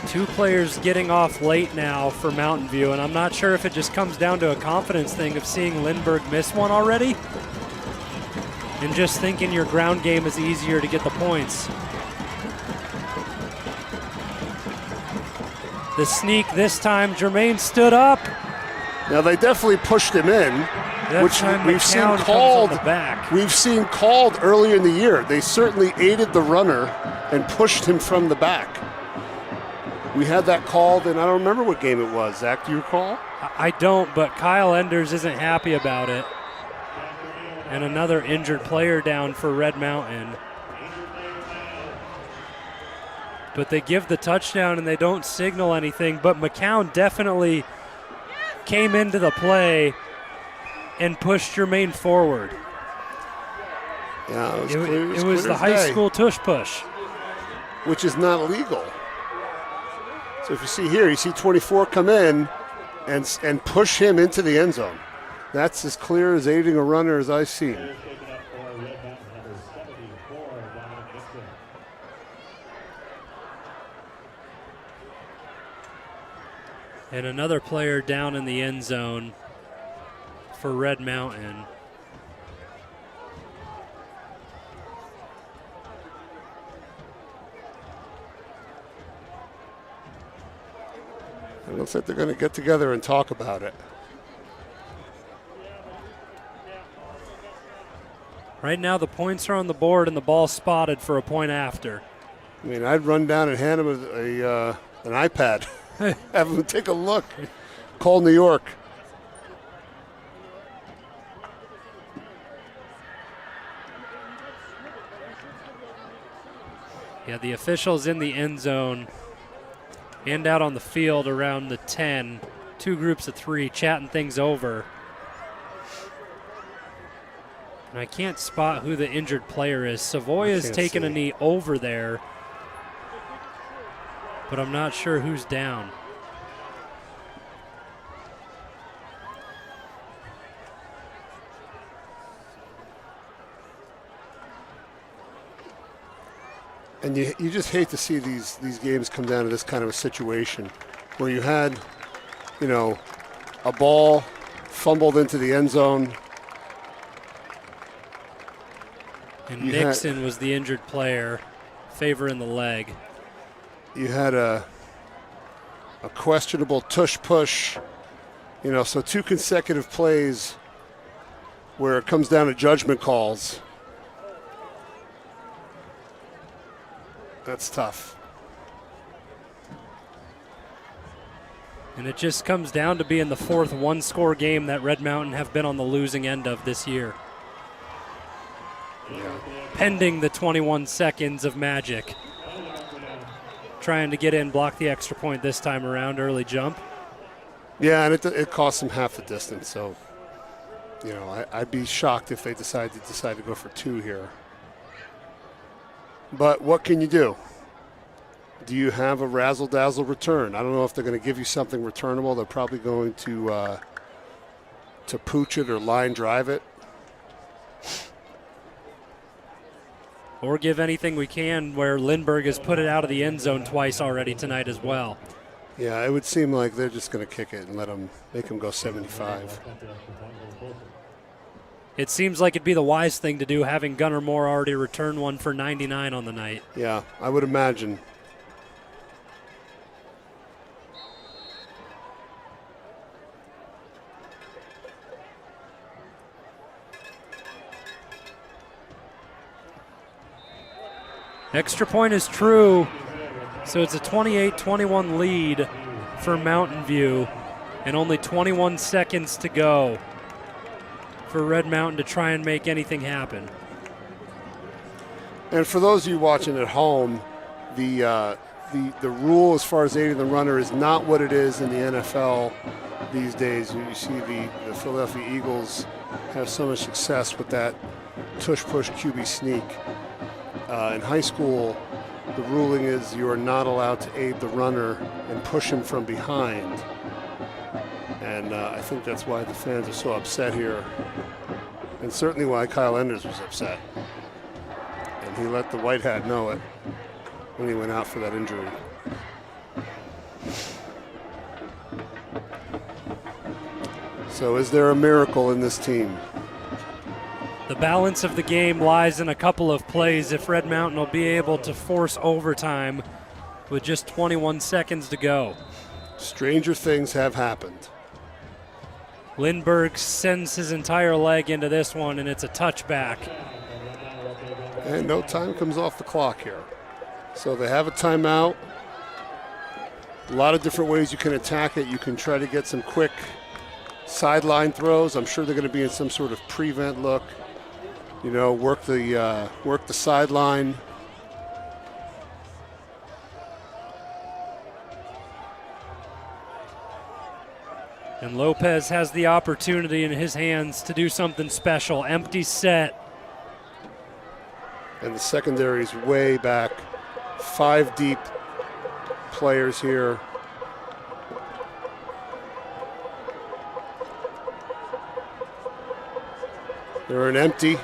2 players getting off late now for Mountain View, and I'm not sure if it just comes down to a confidence thing of seeing Lindbergh miss one already and just thinking your ground game is easier to get the points. The sneak this time, Jermaine stood up. Now they definitely pushed him in, which we've seen called. We've seen called earlier in the year. They certainly aided the runner and pushed him from the back. We had that called, and I don't remember what game it was. Zach, do you recall? I don't, but Kyle Enders isn't happy about it. And another injured player down for Red Mountain. But they give the touchdown and they don't signal anything. But McCown definitely came into the play and pushed Jermaine forward. Yeah, it was the high school tush push. Which is not legal. So if you see here, you see 24 come in and push him into the end zone. That's as clear as aiding a runner as I've seen. And another player down in the end zone for Red Mountain. It looks like they're going to get together and talk about it. Right now the points are on the board and the ball spotted for a point after. I mean, I'd run down and hand him an iPad. Have him take a look. Call New York. Yeah, the officials in the end zone and out on the field around the 10. 2 groups of 3 chatting things over. And I can't spot who the injured player is. Savoya's taking a knee over there, but I'm not sure who's down. And you just hate to see these games come down to this kind of a situation where you had a ball fumbled into the end zone. And Nixon was the injured player, favor in the leg. You had a questionable tush-push, so 2 consecutive plays where it comes down to judgment calls. That's tough. And it just comes down to being the 4th one-score game that Red Mountain have been on the losing end of this year. Yeah. Pending the 21 seconds of magic. Trying to get in, block the extra point this time around, early jump. Yeah, and it cost them half the distance, so, I'd be shocked if they decide to go for 2 here. But what can you do? Do you have a razzle-dazzle return? I don't know if they're going to give you something returnable. They're probably going to pooch it or line drive it. Or give anything we can, where Lindbergh has put it out of the end zone twice already tonight as well. Yeah, it would seem like they're just going to kick it and make them go 75. It seems like it'd be the wise thing to do, having Gunnar Moore already return one for 99 on the night. Yeah, I would imagine. Extra point is true, so it's a 28-21 lead for Mountain View, and only 21 seconds to go for Red Mountain to try and make anything happen. And for those of you watching at home, the rule as far as aiding the runner is not what it is in the NFL these days. You see the Philadelphia Eagles have so much success with that tush-push QB sneak. In high school, the ruling is you are not allowed to aid the runner and push him from behind. And I think that's why the fans are so upset here. And certainly why Kyle Enders was upset. And he let the white hat know it when he went out for that injury. So is there a miracle in this team? The balance of the game lies in a couple of plays if Red Mountain will be able to force overtime with just 21 seconds to go. Stranger things have happened. Lindbergh sends his entire leg into this one, and it's a touchback. And no time comes off the clock here. So they have a timeout. A lot of different ways you can attack it. You can try to get some quick sideline throws. I'm sure they're going to be in some sort of prevent look. Work the sideline. And Lopez has the opportunity in his hands to do something special. Empty set. And the secondary is way back. 5 deep players here. They're an empty.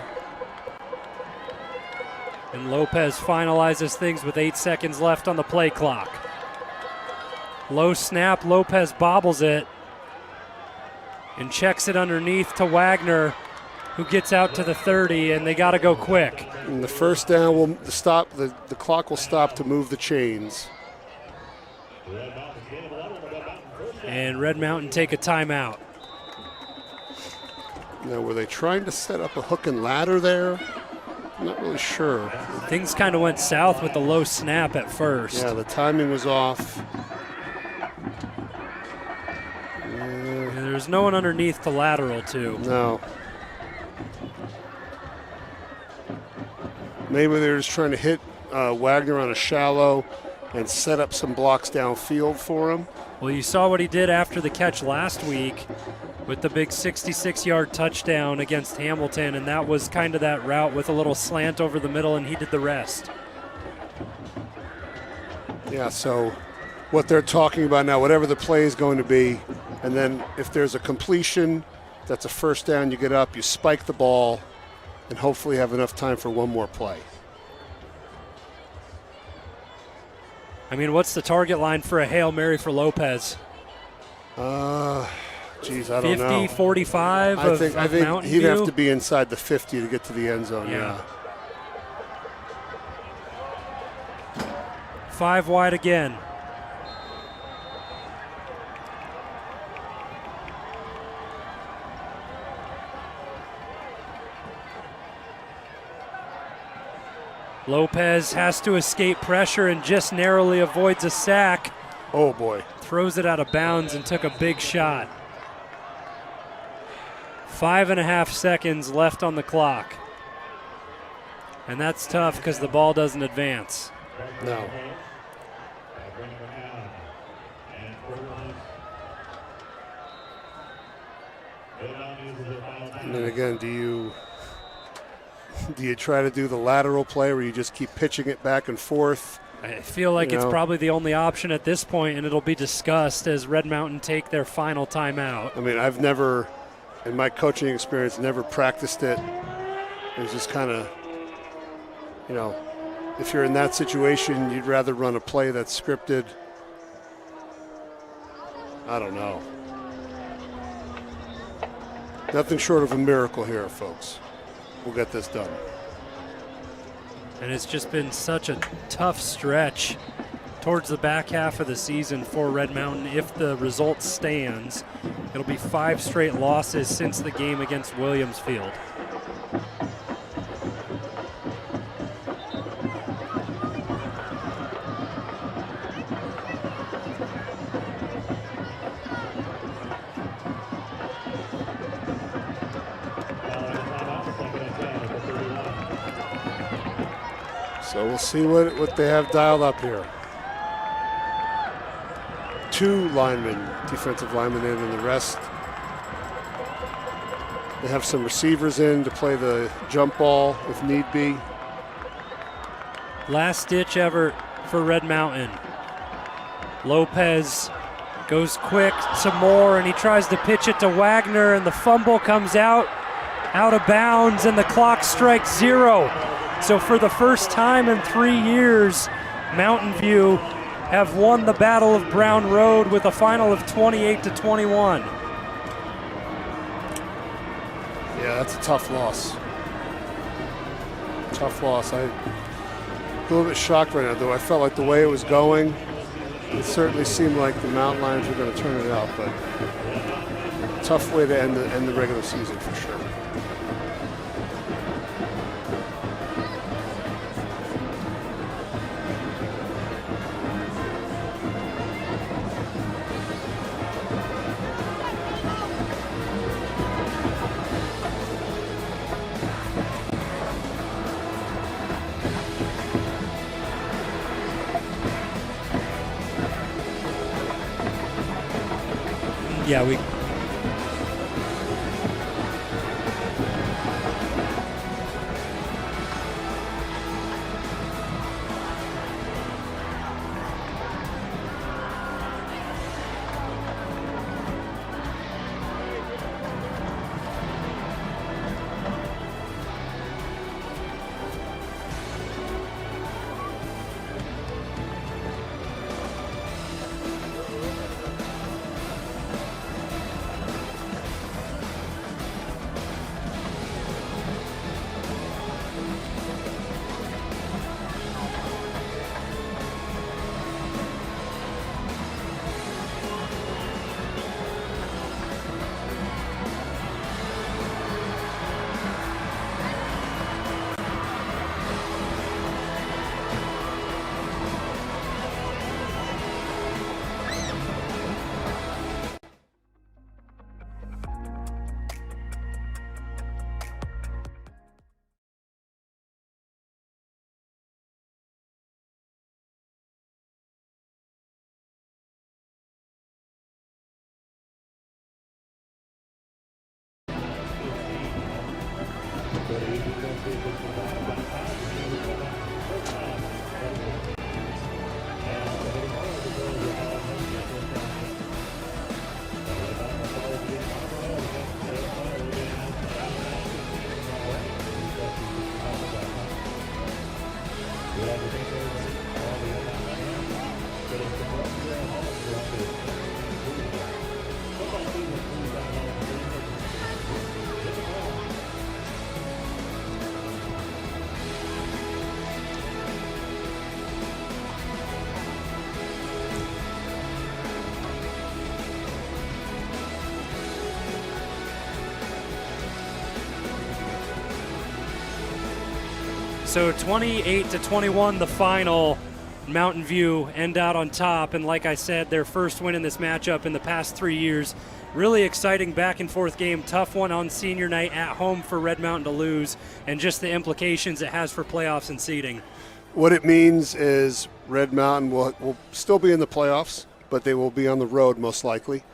And Lopez finalizes things with 8 seconds left on the play clock. Low snap, Lopez bobbles it and checks it underneath to Wagner, who gets out to the 30, and they got to go quick. And the first down will stop. The clock will stop to move the chains. And Red Mountain take a timeout. Now, were they trying to set up a hook and ladder there? I'm not really sure. Things kind of went south with the low snap at first. Yeah, the timing was off. And there's no one underneath the lateral, too. No. Maybe they're just trying to hit Wagner on a shallow and set up some blocks downfield for him. Well, you saw what he did after the catch last week with the big 66-yard touchdown against Hamilton, and that was kind of that route with a little slant over the middle, and he did the rest. Yeah, so what they're talking about now, whatever the play is going to be, and then if there's a completion, that's a first down, you get up, you spike the ball, and hopefully have enough time for one more play. I mean, what's the target line for a Hail Mary for Lopez? Geez, I don't know. 50, 45 I of think Mountain he'd View? have to be inside the 50 to get to the end zone. Yeah. 5 wide again. Lopez has to escape pressure and just narrowly avoids a sack. Oh boy. Throws it out of bounds and took a big shot. 5.5 seconds left on the clock. And that's tough because the ball doesn't advance. No. And then again, do you try to do the lateral play where you just keep pitching it back and forth? I feel like it's probably the only option at this point, and it'll be discussed as Red Mountain take their final timeout. I mean, I've never, in my coaching experience, never practiced it. It's just kind of, if you're in that situation, you'd rather run a play that's scripted. I don't know. Nothing short of a miracle here, folks. We'll get this done. And it's just been such a tough stretch towards the back half of the season for Red Mountain. If the result stands, it'll be 5 straight losses since the game against Williamsfield. So we'll see what they have dialed up here. 2 linemen, defensive linemen in, and the rest. They have some receivers in to play the jump ball if need be. Last ditch effort for Red Mountain. Lopez goes quick some more, and he tries to pitch it to Wagner, and the fumble comes out of bounds, and the clock strikes 0. So for the first time in 3 years, Mountain View have won the Battle of Brown Road with a final of 28-21. Yeah, that's a tough loss. Tough loss. I'm a little bit shocked right now, though. I felt like the way it was going, it certainly seemed like the Mountain Lions were going to turn it out, but tough way to end the regular season for sure. Yeah, we So 28-21 the final. Mountain View end out on top, and like I said, their first win in this matchup in the past 3 years. Really exciting back and forth game, tough one on senior night at home for Red Mountain to lose, and just the implications it has for playoffs and seeding. What it means is Red Mountain will still be in the playoffs, but they will be on the road most likely.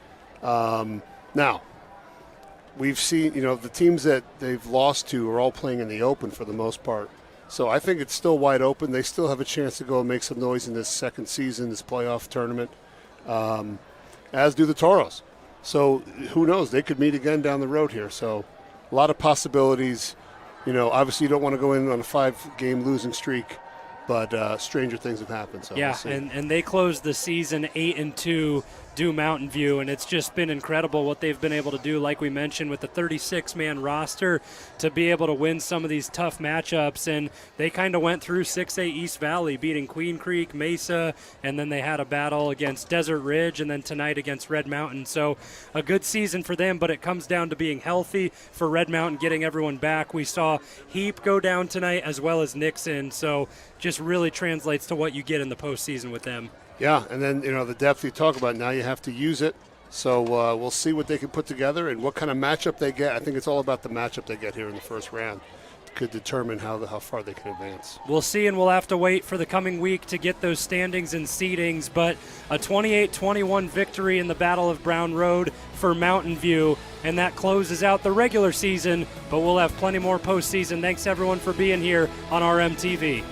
Now, we've seen, the teams that they've lost to are all playing in the open for the most part. So I think it's still wide open. They still have a chance to go and make some noise in this second season, this playoff tournament, as do the Toros. So who knows? They could meet again down the road here. So a lot of possibilities. Obviously you don't want to go in on a 5-game losing streak, but stranger things have happened. So yeah, we'll and they closed the season 8-2, due Mountain View, and it's just been incredible what they've been able to do, like we mentioned, with the 36-man roster to be able to win some of these tough matchups. And they kind of went through 6A East Valley, beating Queen Creek, Mesa, and then they had a battle against Desert Ridge, and then tonight against Red Mountain. So a good season for them, but it comes down to being healthy for Red Mountain, getting everyone back. We saw Heap go down tonight as well as Nixon, so just really translates to what you get in the postseason with them. Yeah, and then, the depth you talk about, now you have to use it. So we'll see what they can put together and what kind of matchup they get. I think it's all about the matchup they get here in the first round. Could determine how far they can advance. We'll see, and we'll have to wait for the coming week to get those standings and seedings. But a 28-21 victory in the Battle of Brown Road for Mountain View, and that closes out the regular season. But we'll have plenty more postseason. Thanks, everyone, for being here on RMTV.